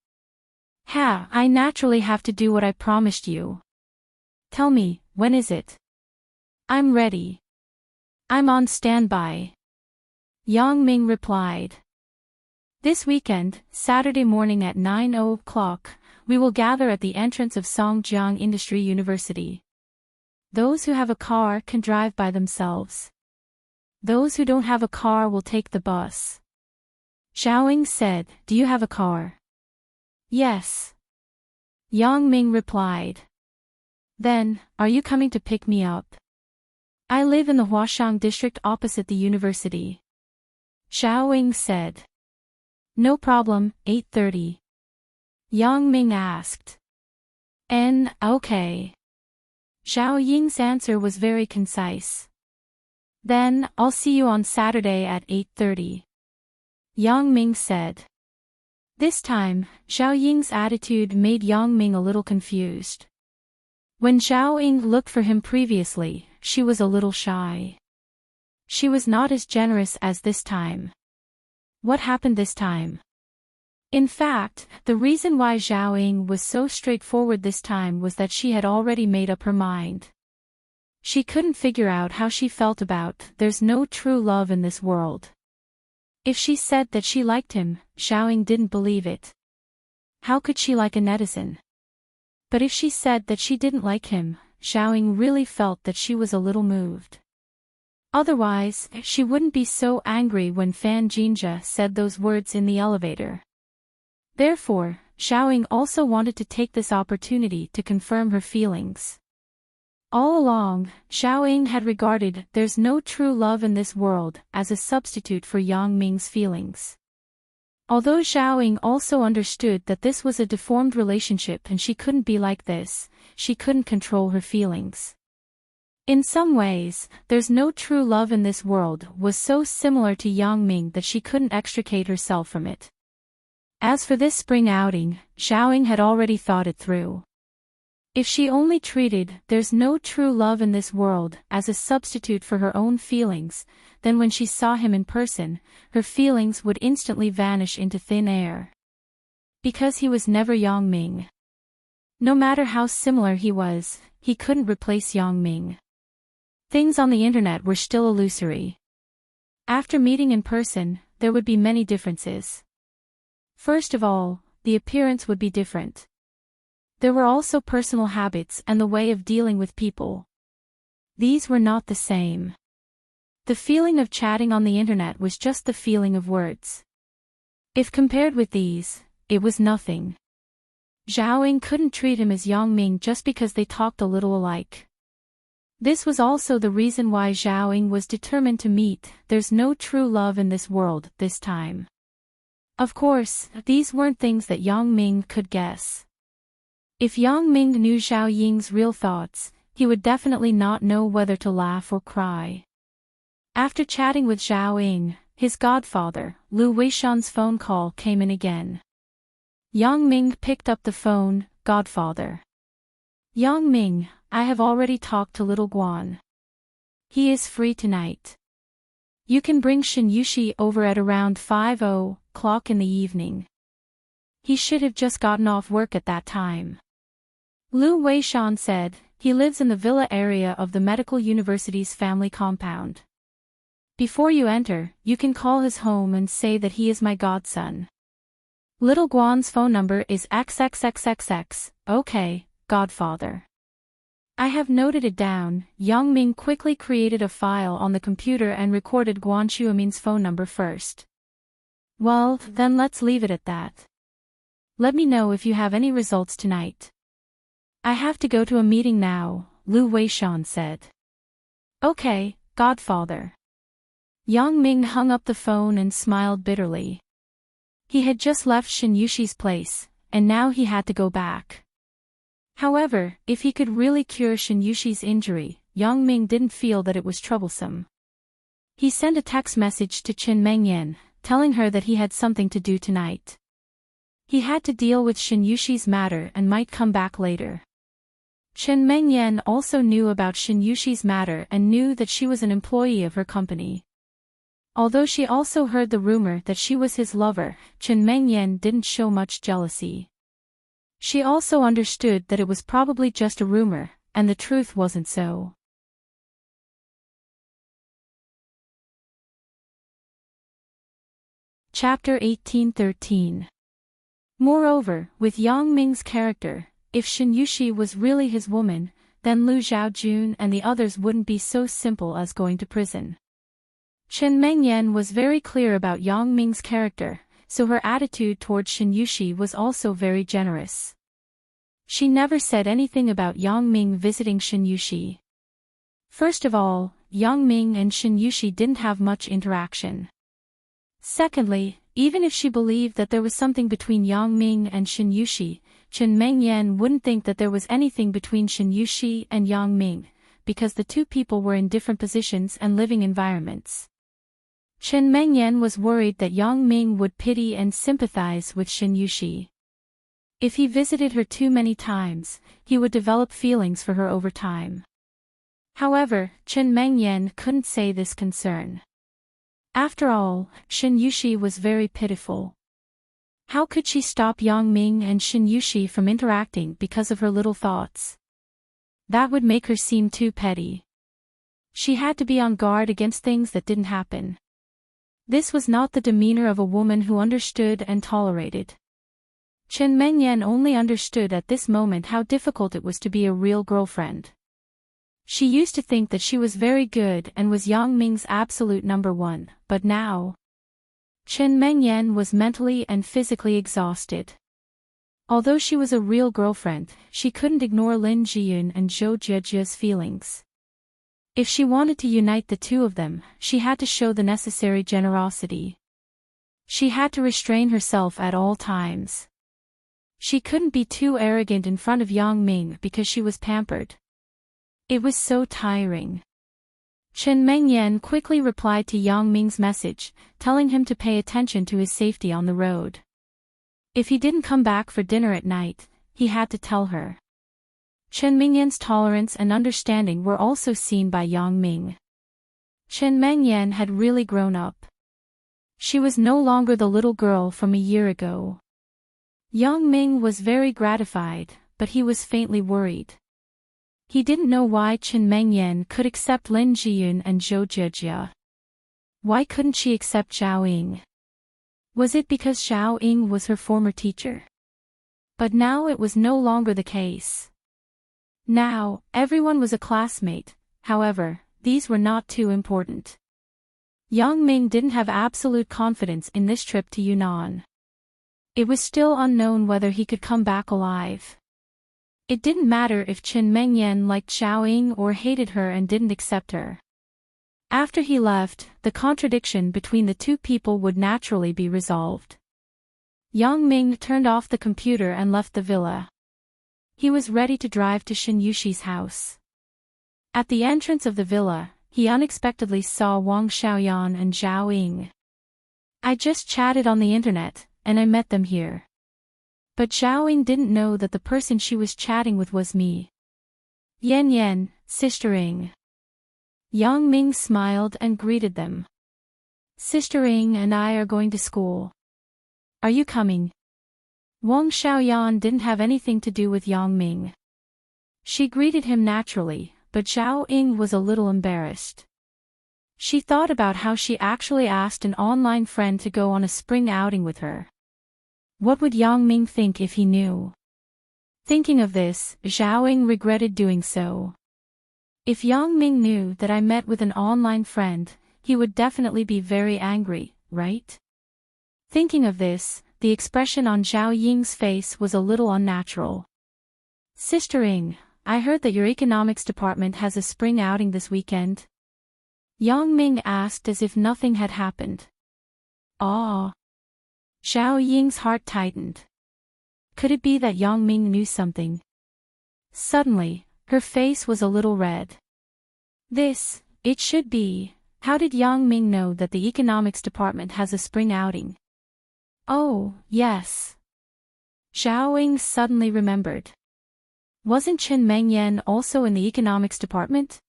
I naturally have to do what I promised you. Tell me, when is it? I'm ready. I'm on standby. Yang Ming replied. This weekend, Saturday morning at 9:00 o'clock, we will gather at the entrance of Songjiang Industry University. Those who have a car can drive by themselves. Those who don't have a car will take the bus. Xiaoying said, "Do you have a car?" "Yes." Yang Ming replied. "Then, are you coming to pick me up?" "I live in the Huashang district opposite the university." Xiaoying said. "No problem, 8:30. Yang Ming asked. Okay. Xiaoying's answer was very concise. "Then, I'll see you on Saturday at 8:30. Yang Ming said. This time, Xiaoying's attitude made Yang Ming a little confused. When Xiaoying looked for him previously, she was a little shy. She was not as generous as this time. What happened this time? In fact, the reason why Xiaoying was so straightforward this time was that she had already made up her mind. She couldn't figure out how she felt about "there's no true love in this world." If she said that she liked him, Xiaoying didn't believe it. How could she like a netizen? But if she said that she didn't like him, Xiaoying really felt that she was a little moved. Otherwise, she wouldn't be so angry when Fan Jinja said those words in the elevator. Therefore, Xiaoying also wanted to take this opportunity to confirm her feelings. All along, Xiaoying had regarded "there's no true love in this world" as a substitute for Yang Ming's feelings. Although Xiaoying also understood that this was a deformed relationship and she couldn't be like this, she couldn't control her feelings. In some ways, "there's no true love in this world" was so similar to Yang Ming that she couldn't extricate herself from it. As for this spring outing, Xiaoying had already thought it through. If she only treated "there's no true love in this world" as a substitute for her own feelings, then when she saw him in person, her feelings would instantly vanish into thin air. Because he was never Yang Ming. No matter how similar he was, he couldn't replace Yang Ming. Things on the internet were still illusory. After meeting in person, there would be many differences. First of all, the appearance would be different. There were also personal habits and the way of dealing with people. These were not the same. The feeling of chatting on the internet was just the feeling of words. If compared with these, it was nothing. Xiaoying couldn't treat him as Yang Ming just because they talked a little alike. This was also the reason why Xiaoying was determined to meet "there's no true love in this world" this time. Of course, these weren't things that Yang Ming could guess. If Yang Ming knew Xiaoying's real thoughts, he would definitely not know whether to laugh or cry. After chatting with Xiaoying, his godfather, Lu Weishan's phone call came in again. Yang Ming picked up the phone. "Godfather." "Yang Ming, I have already talked to little Guan. He is free tonight. You can bring Shin Yushi over at around 5:00 in the evening. He should have just gotten off work at that time." Lu Weishan said. He lives in the villa area of the medical university's family compound. Before you enter, you can call his home and say that he is my godson. Little Guan's phone number is XXXXX. Okay, godfather. I have noted it down. Yang Ming quickly created a file on the computer and recorded Guan Xiaomin's phone number first. Well, then let's leave it at that. Let me know if you have any results tonight. I have to go to a meeting now, Lu Weishan said. Okay, godfather. Yang Ming hung up the phone and smiled bitterly. He had just left Shin Yushi's place, and now he had to go back. However, if he could really cure Shin Yushi's injury, Yang Ming didn't feel that it was troublesome. He sent a text message to Chen Mengyan, telling her that he had something to do tonight. He had to deal with Shin Yushi's matter and might come back later. Chen Mengyan also knew about Shin Yushi's matter and knew that she was an employee of her company. Although she also heard the rumor that she was his lover, Chen Mengyan didn't show much jealousy. She also understood that it was probably just a rumor, and the truth wasn't so. Chapter 1813. Moreover, with Yang Ming's character, if Shin Yushi was really his woman, then Lu Xiaojun and the others wouldn't be so simple as going to prison. Chen Mengyan was very clear about Yang Ming's character, so her attitude towards Shin Yushi was also very generous. She never said anything about Yang Ming visiting Shin Yushi. First of all, Yang Ming and Shin Yushi didn't have much interaction. Secondly, even if she believed that there was something between Yang Ming and Shin Yushi, Chen Mengyan wouldn't think that there was anything between Shin Yushi and Yang Ming, because the two people were in different positions and living environments. Chen Mengyan was worried that Yang Ming would pity and sympathize with Shin Yushi. If he visited her too many times, he would develop feelings for her over time. However, Chen Mengyan couldn't say this concern. After all, Shin Yushi was very pitiful. How could she stop Yang Ming and Shin Yushi from interacting because of her little thoughts? That would make her seem too petty. She had to be on guard against things that didn't happen. This was not the demeanor of a woman who understood and tolerated. Chen Mengyan only understood at this moment how difficult it was to be a real girlfriend. She used to think that she was very good and was Yang Ming's absolute number one, but now, Chen Mengyan was mentally and physically exhausted. Although she was a real girlfriend, she couldn't ignore Lin Jiyun and Zhou Jiejia's feelings. If she wanted to unite the two of them, she had to show the necessary generosity. She had to restrain herself at all times. She couldn't be too arrogant in front of Yang Ming because she was pampered. It was so tiring. Chen Mengyan quickly replied to Yang Ming's message, telling him to pay attention to his safety on the road. If he didn't come back for dinner at night, he had to tell her. Chen Mengyan's tolerance and understanding were also seen by Yang Ming. Chen Mengyan had really grown up. She was no longer the little girl from a year ago. Yang Ming was very gratified, but he was faintly worried. He didn't know why Chen Mengyan could accept Lin Jiyun and Zhou Jiejia. Why couldn't she accept Zhao Ying? Was it because Zhao Ying was her former teacher? But now it was no longer the case. Now, everyone was a classmate, however, these were not too important. Yang Ming didn't have absolute confidence in this trip to Yunnan. It was still unknown whether he could come back alive. It didn't matter if Chen Mengyan liked Zhao Ying or hated her and didn't accept her. After he left, the contradiction between the two people would naturally be resolved. Yang Ming turned off the computer and left the villa. He was ready to drive to Shin Yushi's house. At the entrance of the villa, he unexpectedly saw Wang Xiaoyan and Zhao Ying. "I just chatted on the internet, and I met them here." But Zhao Ying didn't know that the person she was chatting with was me. "Yan Yan, Sister Ying." Yang Ming smiled and greeted them. "Sister Ying and I are going to school. Are you coming?" Wang Xiaoyan didn't have anything to do with Yang Ming. She greeted him naturally, but Zhao Ying was a little embarrassed. She thought about how she actually asked an online friend to go on a spring outing with her. What would Yang Ming think if he knew? Thinking of this, Zhao Ying regretted doing so. If Yang Ming knew that I met with an online friend, he would definitely be very angry, right? Thinking of this, the expression on Zhao Ying's face was a little unnatural. "Sister Ying, I heard that your economics department has a spring outing this weekend?" Yang Ming asked as if nothing had happened. "Ah." Zhao Ying's heart tightened. Could it be that Yang Ming knew something? Suddenly, her face was a little red. It should be, how did Yang Ming know that the economics department has a spring outing? Oh, yes. Zhao Ying suddenly remembered. Wasn't Chen Mengyan also in the economics department?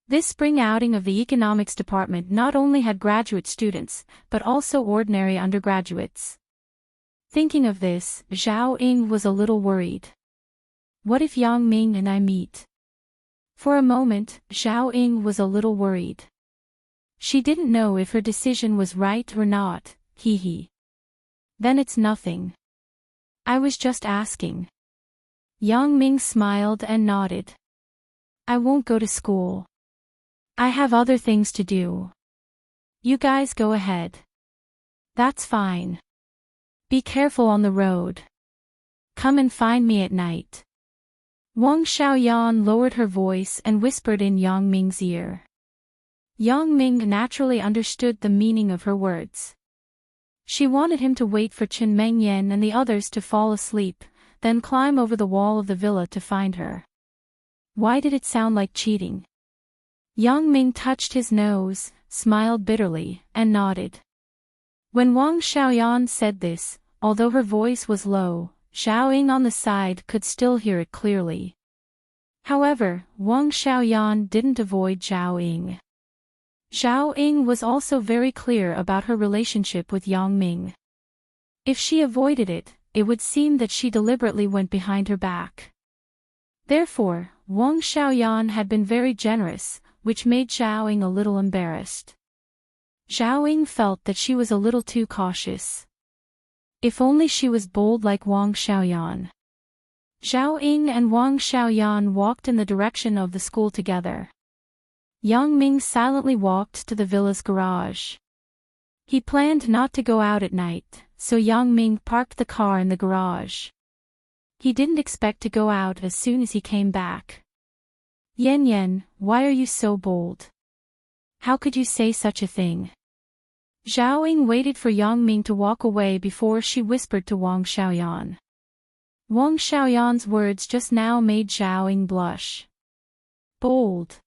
This spring outing of the economics department not only had graduate students, but also ordinary undergraduates. Thinking of this, Zhao Ying was a little worried. What if Yang Ming and I meet? For a moment, Zhao Ying was a little worried. She didn't know if her decision was right or not, hee. Then it's nothing. I was just asking. Yang Ming smiled and nodded. I won't go to school. I have other things to do. You guys go ahead. That's fine. Be careful on the road. Come and find me at night. Wang Xiaoyan lowered her voice and whispered in Yang Ming's ear. Yang Ming naturally understood the meaning of her words. She wanted him to wait for Chen Mengyan and the others to fall asleep, then climb over the wall of the villa to find her. Why did it sound like cheating? Yang Ming touched his nose, smiled bitterly, and nodded. When Wang Xiaoyan said this, although her voice was low, Zhao Ying on the side could still hear it clearly. However, Wang Xiaoyan didn't avoid Zhao Ying. Zhao Ying was also very clear about her relationship with Yang Ming. If she avoided it, it would seem that she deliberately went behind her back. Therefore, Wang Xiaoyan had been very generous, which made Zhao Ying a little embarrassed. Zhao Ying felt that she was a little too cautious. If only she was bold like Wang Xiaoyan. Zhao Ying and Wang Xiaoyan walked in the direction of the school together. Yang Ming silently walked to the villa's garage. He planned not to go out at night, so Yang Ming parked the car in the garage. He didn't expect to go out as soon as he came back. Yan Yan, why are you so bold? How could you say such a thing? Zhao Ying waited for Yang Ming to walk away before she whispered to Wang Xiaoyan. Wang Xiaoyan's words just now made Zhao Ying blush. Bold.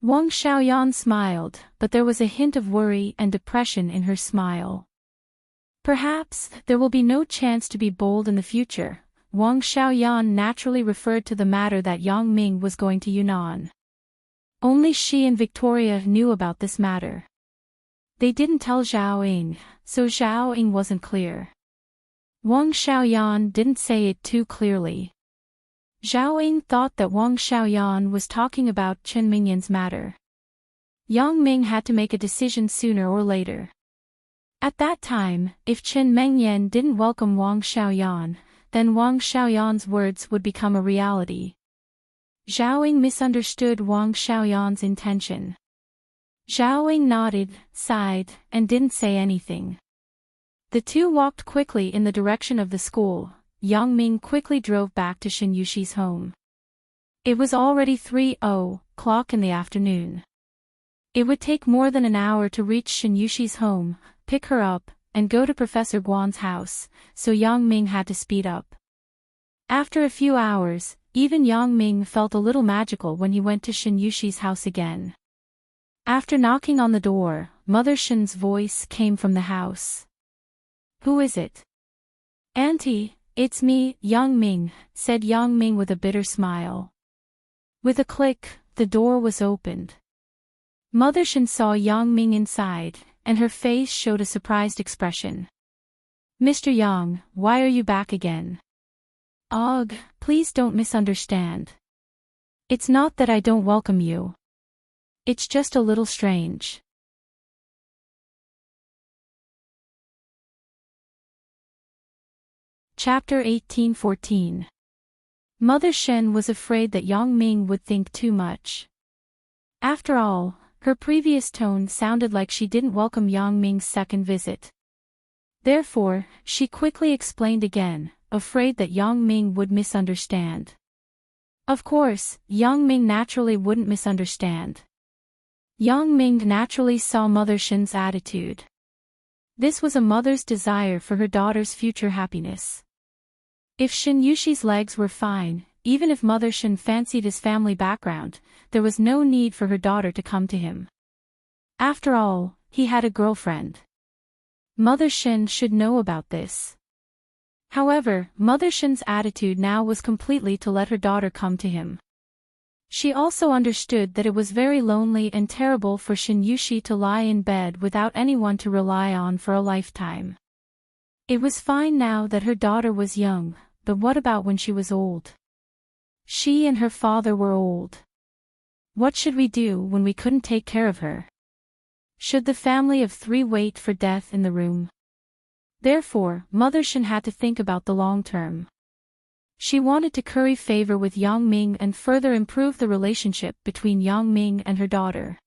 Wang Xiaoyan smiled, but there was a hint of worry and depression in her smile. Perhaps there will be no chance to be bold in the future. Wang Xiaoyan naturally referred to the matter that Yang Ming was going to Yunnan. Only she and Victoria knew about this matter. They didn't tell Zhao Ying, so Zhao Ying wasn't clear. Wang Xiaoyan didn't say it too clearly. Zhao Ying thought that Wang Xiaoyan was talking about Chen Mingyan's matter. Yang Ming had to make a decision sooner or later. At that time, if Chen Mengyan didn't welcome Wang Xiaoyan, then Wang Xiaoyan's words would become a reality. Zhao Ying misunderstood Wang Xiaoyan's intention. Zhao Ying nodded, sighed, and didn't say anything. The two walked quickly in the direction of the school. Yang Ming quickly drove back to Shen Yushi's home. It was already 3:00 in the afternoon. It would take more than an hour to reach Shen Yushi's home, pick her up, and go to Professor Guan's house, so Yang Ming had to speed up. After a few hours, even Yang Ming felt a little magical when he went to Shen Yushi's house again. After knocking on the door, Mother Shen's voice came from the house. Who is it? Auntie, it's me, Yang Ming, said Yang Ming with a bitter smile. With a click, the door was opened. Mother Shen saw Yang Ming inside, and her face showed a surprised expression. Mr. Yang, why are you back again? Ugh, please don't misunderstand. It's not that I don't welcome you. It's just a little strange. Chapter 1814. Mother Shen was afraid that Yang Ming would think too much. After all, her previous tone sounded like she didn't welcome Yang Ming's second visit. Therefore, she quickly explained again, afraid that Yang Ming would misunderstand. Of course, Yang Ming naturally wouldn't misunderstand. Yang Ming naturally saw Mother Shen's attitude. This was a mother's desire for her daughter's future happiness. If Shen Yushi's legs were fine, even if Mother Shen fancied his family background, there was no need for her daughter to come to him. After all, he had a girlfriend. Mother Shen should know about this. However, Mother Shen's attitude now was completely to let her daughter come to him. She also understood that it was very lonely and terrible for Shen Yushi to lie in bed without anyone to rely on for a lifetime. It was fine now that her daughter was young, but what about when she was old? She and her father were old. What should we do when we couldn't take care of her? Should the family of three wait for death in the room? Therefore, Mother Shen had to think about the long term. She wanted to curry favor with Yang Ming and further improve the relationship between Yang Ming and her daughter.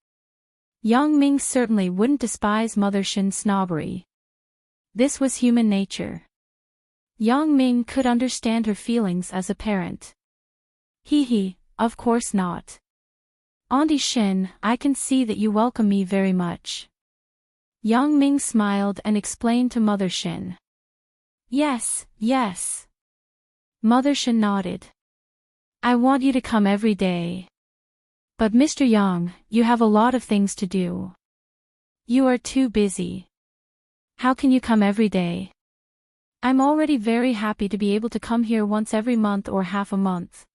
Yang Ming certainly wouldn't despise Mother Shin's snobbery. This was human nature. Yang Ming could understand her feelings as a parent. Hee, of course not. Auntie Shin, I can see that you welcome me very much. Yang Ming smiled and explained to Mother Shin. Yes. Mother Shin nodded. I want you to come every day. But Mr. Yang, you have a lot of things to do. You are too busy. How can you come every day? I'm already very happy to be able to come here once every month or half a month.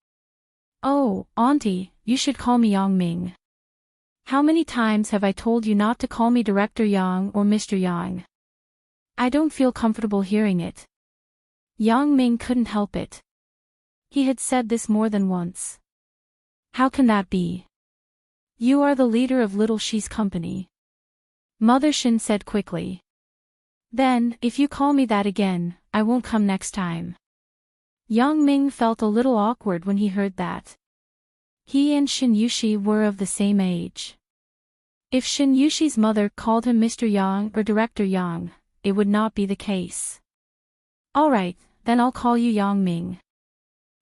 Oh, Auntie, you should call me Yang Ming. How many times have I told you not to call me Director Yang or Mr. Yang? I don't feel comfortable hearing it. Yang Ming couldn't help it. He had said this more than once. How can that be? You are the leader of Little Shi's company. Mother Shin said quickly. Then, if you call me that again, I won't come next time. Yang Ming felt a little awkward when he heard that. He and Shin Yushi were of the same age. If Shin Yushi's mother called him Mr. Yang or Director Yang, it would not be the case. Alright, then I'll call you Yang Ming.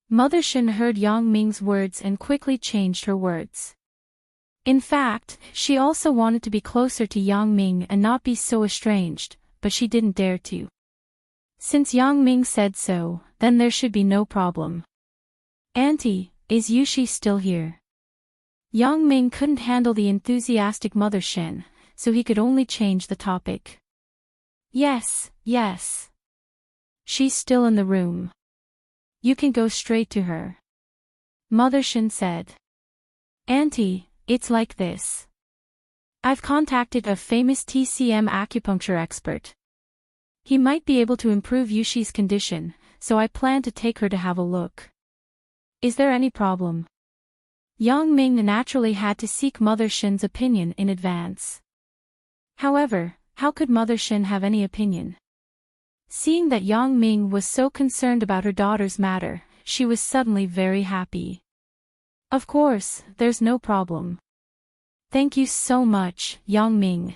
Mother Shin heard Yang Ming's words and quickly changed her words. In fact, she also wanted to be closer to Yang Ming and not be so estranged, but she didn't dare to. Since Yang Ming said so, then there should be no problem. Auntie, is Yushi still here? Yang Ming couldn't handle the enthusiastic Mother Shin, so he could only change the topic. Yes. She's still in the room. You can go straight to her. Mother Shin said. Auntie, it's like this. I've contacted a famous TCM acupuncture expert. He might be able to improve Yushi's condition, so I plan to take her to have a look. Is there any problem? Yang Ming naturally had to seek Mother Shin's opinion in advance. However, how could Mother Shin have any opinion? Seeing that Yang Ming was so concerned about her daughter's matter, she was suddenly very happy. Of course, there's no problem. Thank you so much, Yang Ming.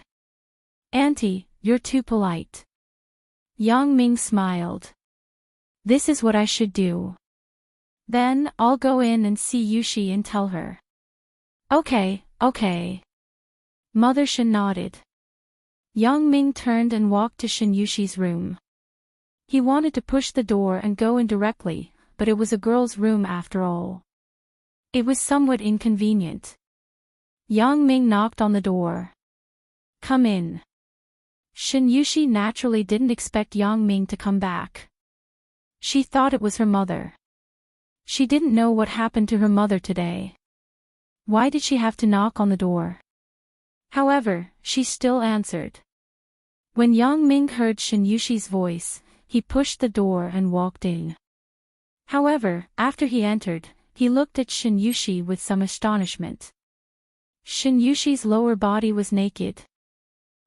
Auntie, you're too polite. Yang Ming smiled. This is what I should do. Then, I'll go in and see Yushi and tell her. Okay. Mother Shin nodded. Yang Ming turned and walked to Shin Yushi's room. He wanted to push the door and go in directly, but it was a girl's room after all. It was somewhat inconvenient. Yang Ming knocked on the door. Come in. Shin Yushi naturally didn't expect Yang Ming to come back. She thought it was her mother. She didn't know what happened to her mother today. Why did she have to knock on the door? However, she still answered. When Yang Ming heard Shin Yushi's voice, he pushed the door and walked in. However, after he entered, he looked at Shin Yushi with some astonishment. Shin Yushi's lower body was naked.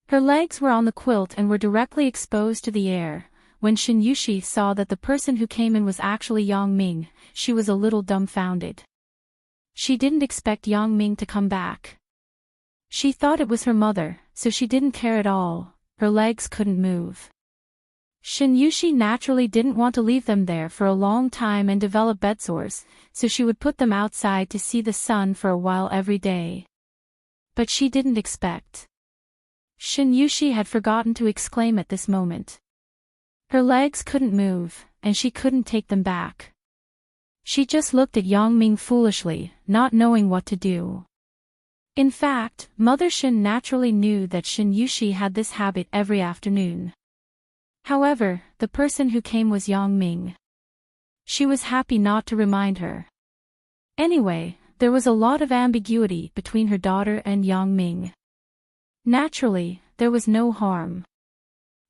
Her legs were on the quilt and were directly exposed to the air. When Shin Yushi saw that the person who came in was actually Yang Ming, she was a little dumbfounded. She didn't expect Yang Ming to come back. She thought it was her mother, so she didn't care at all. Her legs couldn't move. Shin Yushi naturally didn't want to leave them there for a long time and develop bedsores, so she would put them outside to see the sun for a while every day. But she didn't expect. Shin Yushi had forgotten to exclaim at this moment. Her legs couldn't move, and she couldn't take them back. She just looked at Yang Ming foolishly, not knowing what to do. In fact, Mother Shin naturally knew that Shin Yushi had this habit every afternoon. However, the person who came was Yang Ming. She was happy not to remind her. Anyway, there was a lot of ambiguity between her daughter and Yang Ming. Naturally, there was no harm.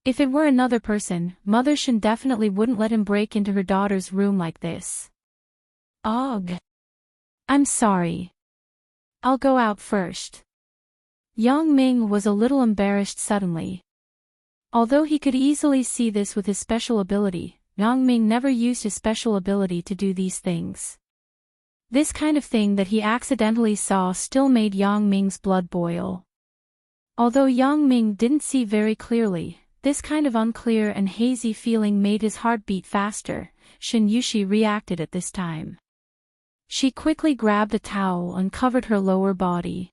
If it were another person, Mother Shin definitely wouldn't let him break into her daughter's room like this. Ugh. I'm sorry. I'll go out first. Yang Ming was a little embarrassed suddenly. Although he could easily see this with his special ability, Yang Ming never used his special ability to do these things. This kind of thing that he accidentally saw still made Yang Ming's blood boil. Although Yang Ming didn't see very clearly, this kind of unclear and hazy feeling made his heart beat faster. Shin Yushi reacted at this time. She quickly grabbed a towel and covered her lower body.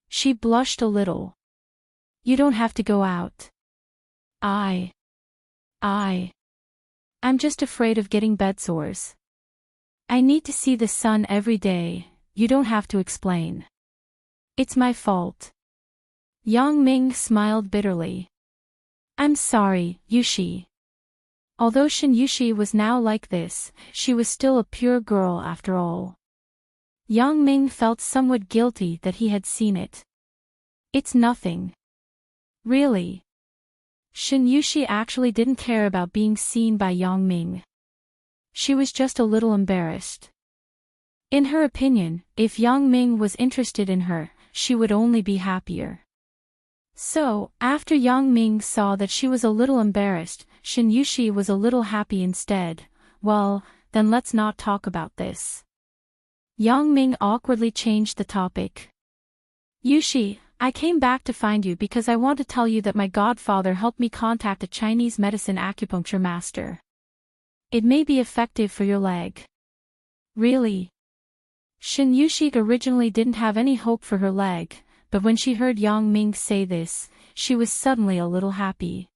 She blushed a little. "You don't have to go out. I'm just afraid of getting bedsores. I need to see the sun every day, you don't have to explain. It's my fault." Yang Ming smiled bitterly. "I'm sorry, Yushi." Although Shin Yushi was now like this, she was still a pure girl after all. Yang Ming felt somewhat guilty that he had seen it. "It's nothing." Really? Shin Yushi actually didn't care about being seen by Yang Ming. She was just a little embarrassed. In her opinion, if Yang Ming was interested in her, she would only be happier. So, after Yang Ming saw that she was a little embarrassed, Shin Yushi was a little happy instead. "Well, then let's not talk about this." Yang Ming awkwardly changed the topic. "Yushi, I came back to find you because I want to tell you that my godfather helped me contact a Chinese medicine acupuncture master. It may be effective for your leg." "Really?" Shin Yushi originally didn't have any hope for her leg, but when she heard Yang Ming say this, she was suddenly a little happy.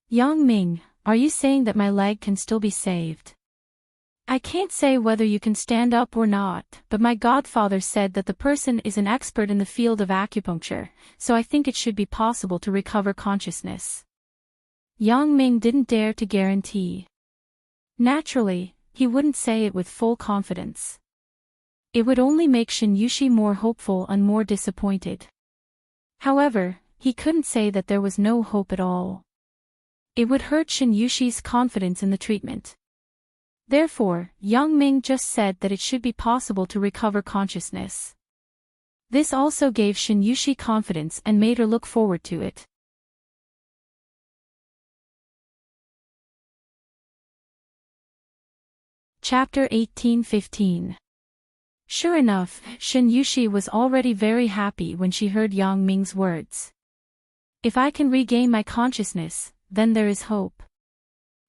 "Yang Ming, are you saying that my leg can still be saved?" "I can't say whether you can stand up or not, but my godfather said that the person is an expert in the field of acupuncture, so I think it should be possible to recover consciousness." Yang Ming didn't dare to guarantee. Naturally, he wouldn't say it with full confidence. It would only make Shin Yushi more hopeful and more disappointed. However, he couldn't say that there was no hope at all. It would hurt Shin Yushi's confidence in the treatment. Therefore, Yang Ming just said that it should be possible to recover consciousness. This also gave Shin Yushi confidence and made her look forward to it. Chapter 1815. Sure enough, Shin Yushi was already very happy when she heard Yang Ming's words. "If I can regain my consciousness, then there is hope."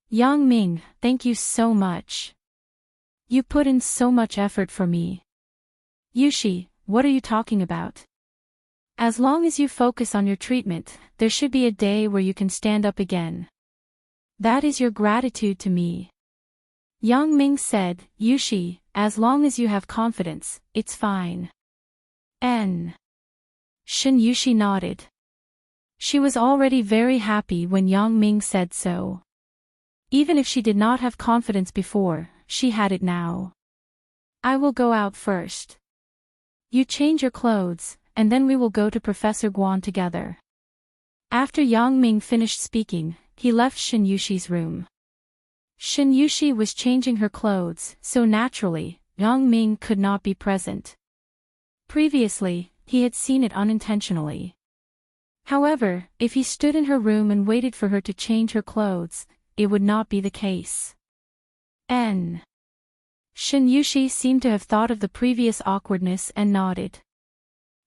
"Yang Ming, thank you so much. You put in so much effort for me." "Yushi, what are you talking about? As long as you focus on your treatment, there should be a day where you can stand up again. That is your gratitude to me." Yang Ming said, "Yushi, as long as you have confidence, it's fine." Shin Yushi nodded. She was already very happy when Yang Ming said so. Even if she did not have confidence before, she had it now. "I will go out first. You change your clothes, and then we will go to Professor Guan together." After Yang Ming finished speaking, he left Shin Yushi's room. Shin Yushi was changing her clothes, so naturally, Yang Ming could not be present. Previously, he had seen it unintentionally. However, if he stood in her room and waited for her to change her clothes, it would not be the case. Shin Yushi seemed to have thought of the previous awkwardness and nodded.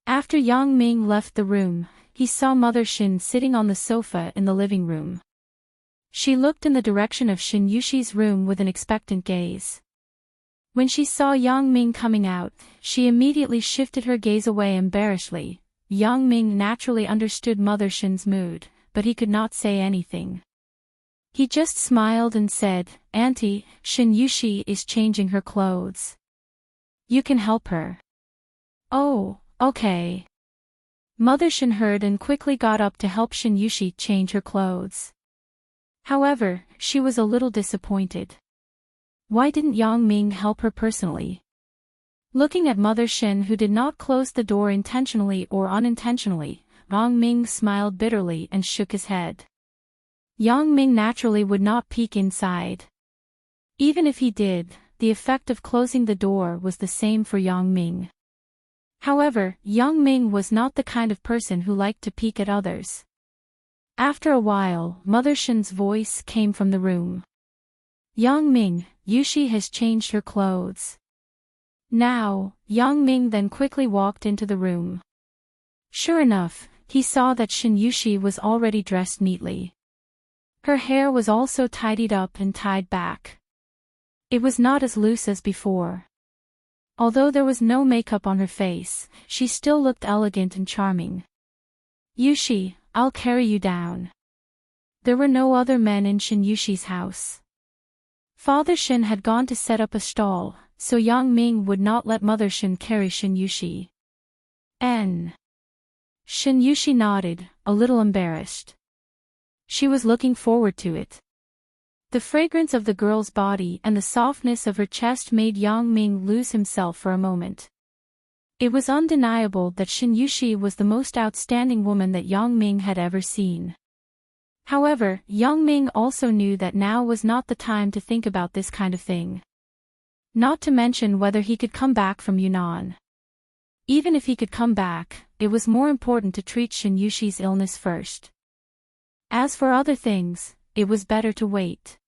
After Yang Ming left the room, he saw Mother Shin sitting on the sofa in the living room. She looked in the direction of Shin Yushi's room with an expectant gaze. When she saw Yang Ming coming out, she immediately shifted her gaze away embarrassedly. Yang Ming naturally understood Mother Shin's mood, but he could not say anything. He just smiled and said, "Auntie, Shin Yushi is changing her clothes. You can help her." "Oh, okay." Mother Shin heard and quickly got up to help Shin Yushi change her clothes. However, she was a little disappointed. Why didn't Yang Ming help her personally? Looking at Mother Shin, who did not close the door intentionally or unintentionally, Yang Ming smiled bitterly and shook his head. Yang Ming naturally would not peek inside. Even if he did, the effect of closing the door was the same for Yang Ming. However, Yang Ming was not the kind of person who liked to peek at others. After a while, Mother Shin's voice came from the room. Yang Ming, Yushi has changed her clothes. Now, Yang Ming then quickly walked into the room. Sure enough, he saw that Shin Yushi was already dressed neatly. Her hair was also tidied up and tied back. It was not as loose as before. Although there was no makeup on her face, she still looked elegant and charming. Yushi, I'll carry you down. There were no other men in Shin Yushi's house. Father Shin had gone to set up a stall, so Yang Ming would not let Mother Shin carry Shin Yushi. Shin Yushi nodded, a little embarrassed. She was looking forward to it. The fragrance of the girl's body and the softness of her chest made Yang Ming lose himself for a moment. It was undeniable that Shin Yushi was the most outstanding woman that Yang Ming had ever seen. However, Yang Ming also knew that now was not the time to think about this kind of thing. Not to mention whether he could come back from Yunnan. Even if he could come back, it was more important to treat Shin Yushi's illness first. As for other things, it was better to wait.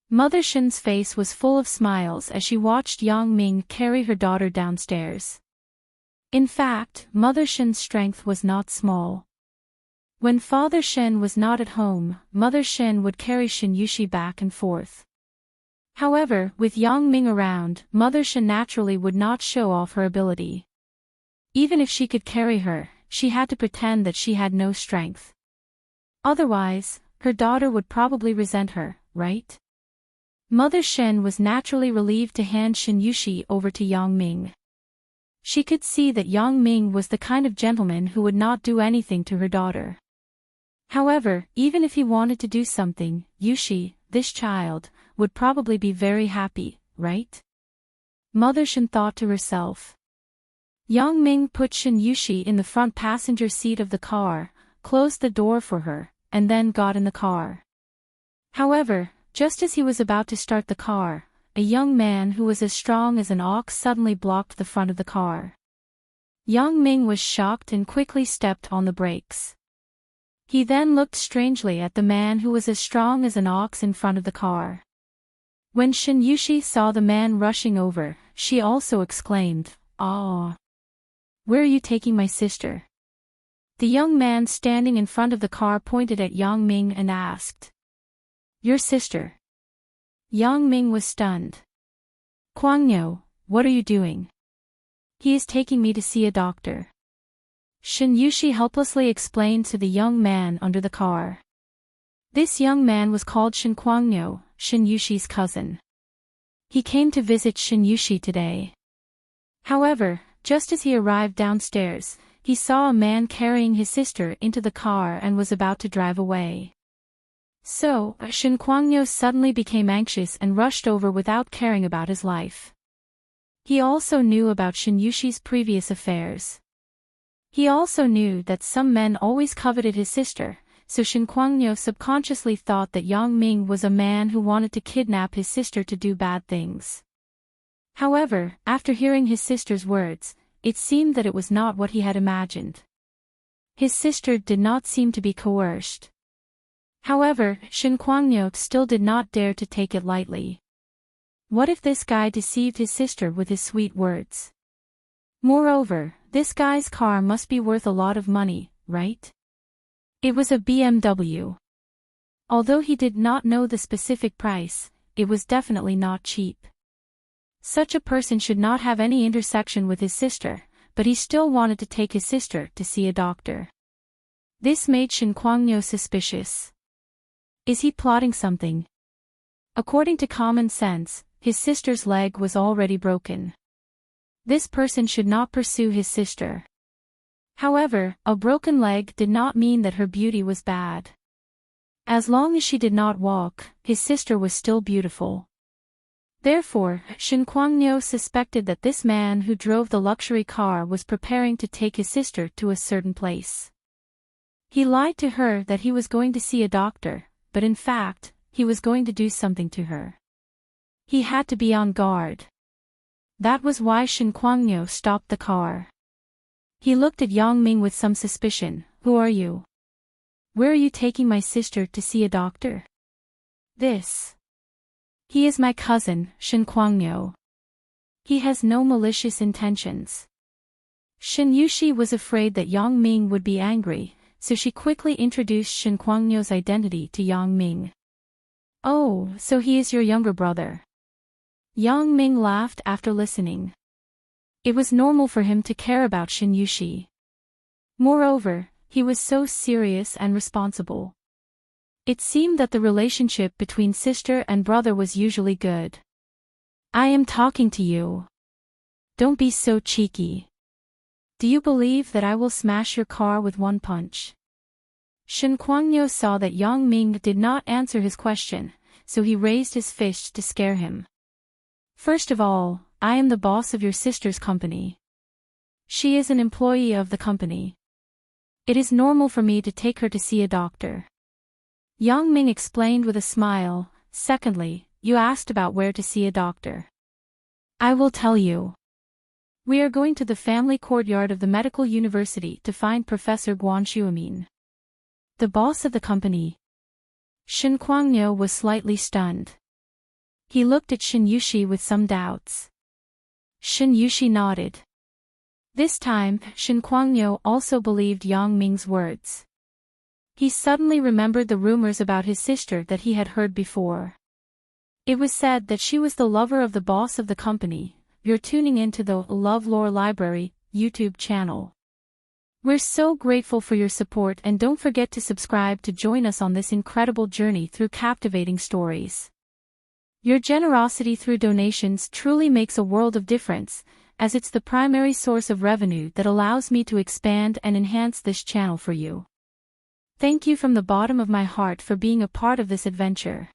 Mother Shin's face was full of smiles as she watched Yang Ming carry her daughter downstairs. In fact, Mother Shin's strength was not small. When Father Shin was not at home, Mother Shin would carry Shin Yushi back and forth. However, with Yang Ming around, Mother Shin naturally would not show off her ability. Even if she could carry her, she had to pretend that she had no strength. Otherwise, her daughter would probably resent her, right? Mother Shin was naturally relieved to hand Shin Yushi over to Yang Ming. She could see that Yang Ming was the kind of gentleman who would not do anything to her daughter. However, even if he wanted to do something, Yushi, this child, would probably be very happy, right? Mother Shin thought to herself. Yang Ming put Shin Yushi in the front passenger seat of the car, closed the door for her, and then got in the car. However, just as he was about to start the car, a young man who was as strong as an ox suddenly blocked the front of the car. Yang Ming was shocked and quickly stepped on the brakes. He then looked strangely at the man who was as strong as an ox in front of the car. When Shin Yushi saw the man rushing over, she also exclaimed, "Ah! Where are you taking my sister?" The young man standing in front of the car pointed at Yang Ming and asked, "Your sister?" Yang Ming was stunned. "Kwangyo, what are you doing?" "He is taking me to see a doctor." Shin Yushi helplessly explained to the young man under the car. This young man was called Shin Kwangyo, Shin Yushi's cousin. He came to visit Shin Yushi today. However, just as he arrived downstairs, he saw a man carrying his sister into the car and was about to drive away. So, Shin Kwangyo suddenly became anxious and rushed over without caring about his life. He also knew about Shin Yushi's previous affairs. He also knew that some men always coveted his sister, so Shin Kwangyo subconsciously thought that Yang Ming was a man who wanted to kidnap his sister to do bad things. However, after hearing his sister's words, it seemed that it was not what he had imagined. His sister did not seem to be coerced. However, Shin Kwangyo still did not dare to take it lightly. What if this guy deceived his sister with his sweet words? Moreover, this guy's car must be worth a lot of money, right? It was a BMW. Although he did not know the specific price, it was definitely not cheap. Such a person should not have any intersection with his sister, but he still wanted to take his sister to see a doctor. This made Shin Kwangyo suspicious. Is he plotting something? According to common sense, his sister's leg was already broken. This person should not pursue his sister. However, a broken leg did not mean that her beauty was bad. As long as she did not walk, his sister was still beautiful. Therefore, Shin Kwangyo suspected that this man who drove the luxury car was preparing to take his sister to a certain place. He lied to her that he was going to see a doctor, but in fact, he was going to do something to her. He had to be on guard. That was why Shin Kwangyo stopped the car. He looked at Yang Ming with some suspicion. Who are you? Where are you taking my sister to see a doctor? This He is my cousin, Shin Kwangyo. He has no malicious intentions. Shin Yushi was afraid that Yang Ming would be angry, so she quickly introduced Shin Kwangyo's identity to Yang Ming. Oh, so he is your younger brother. Yang Ming laughed after listening. It was normal for him to care about Shin Yushi. Moreover, he was so serious and responsible. It seemed that the relationship between sister and brother was usually good. I am talking to you. Don't be so cheeky. Do you believe that I will smash your car with one punch? Shin Kwangyo saw that Yang Ming did not answer his question, so he raised his fist to scare him. First of all, I am the boss of your sister's company. She is an employee of the company. It is normal for me to take her to see a doctor. Yang Ming explained with a smile. Secondly, you asked about where to see a doctor. I will tell you. We are going to the family courtyard of the medical university to find Professor Guan Shuamin, the boss of the company. Shin Kwangyo was slightly stunned. He looked at Shin Yushi with some doubts. Shin Yushi nodded. This time, Shin Kwangyo also believed Yang Ming's words. He suddenly remembered the rumors about his sister that he had heard before. It was said that she was the lover of the boss of the company. You're tuning into the LoveLore Library YouTube channel. We're so grateful for your support, and don't forget to subscribe to join us on this incredible journey through captivating stories. Your generosity through donations truly makes a world of difference, as it's the primary source of revenue that allows me to expand and enhance this channel for you. Thank you from the bottom of my heart for being a part of this adventure.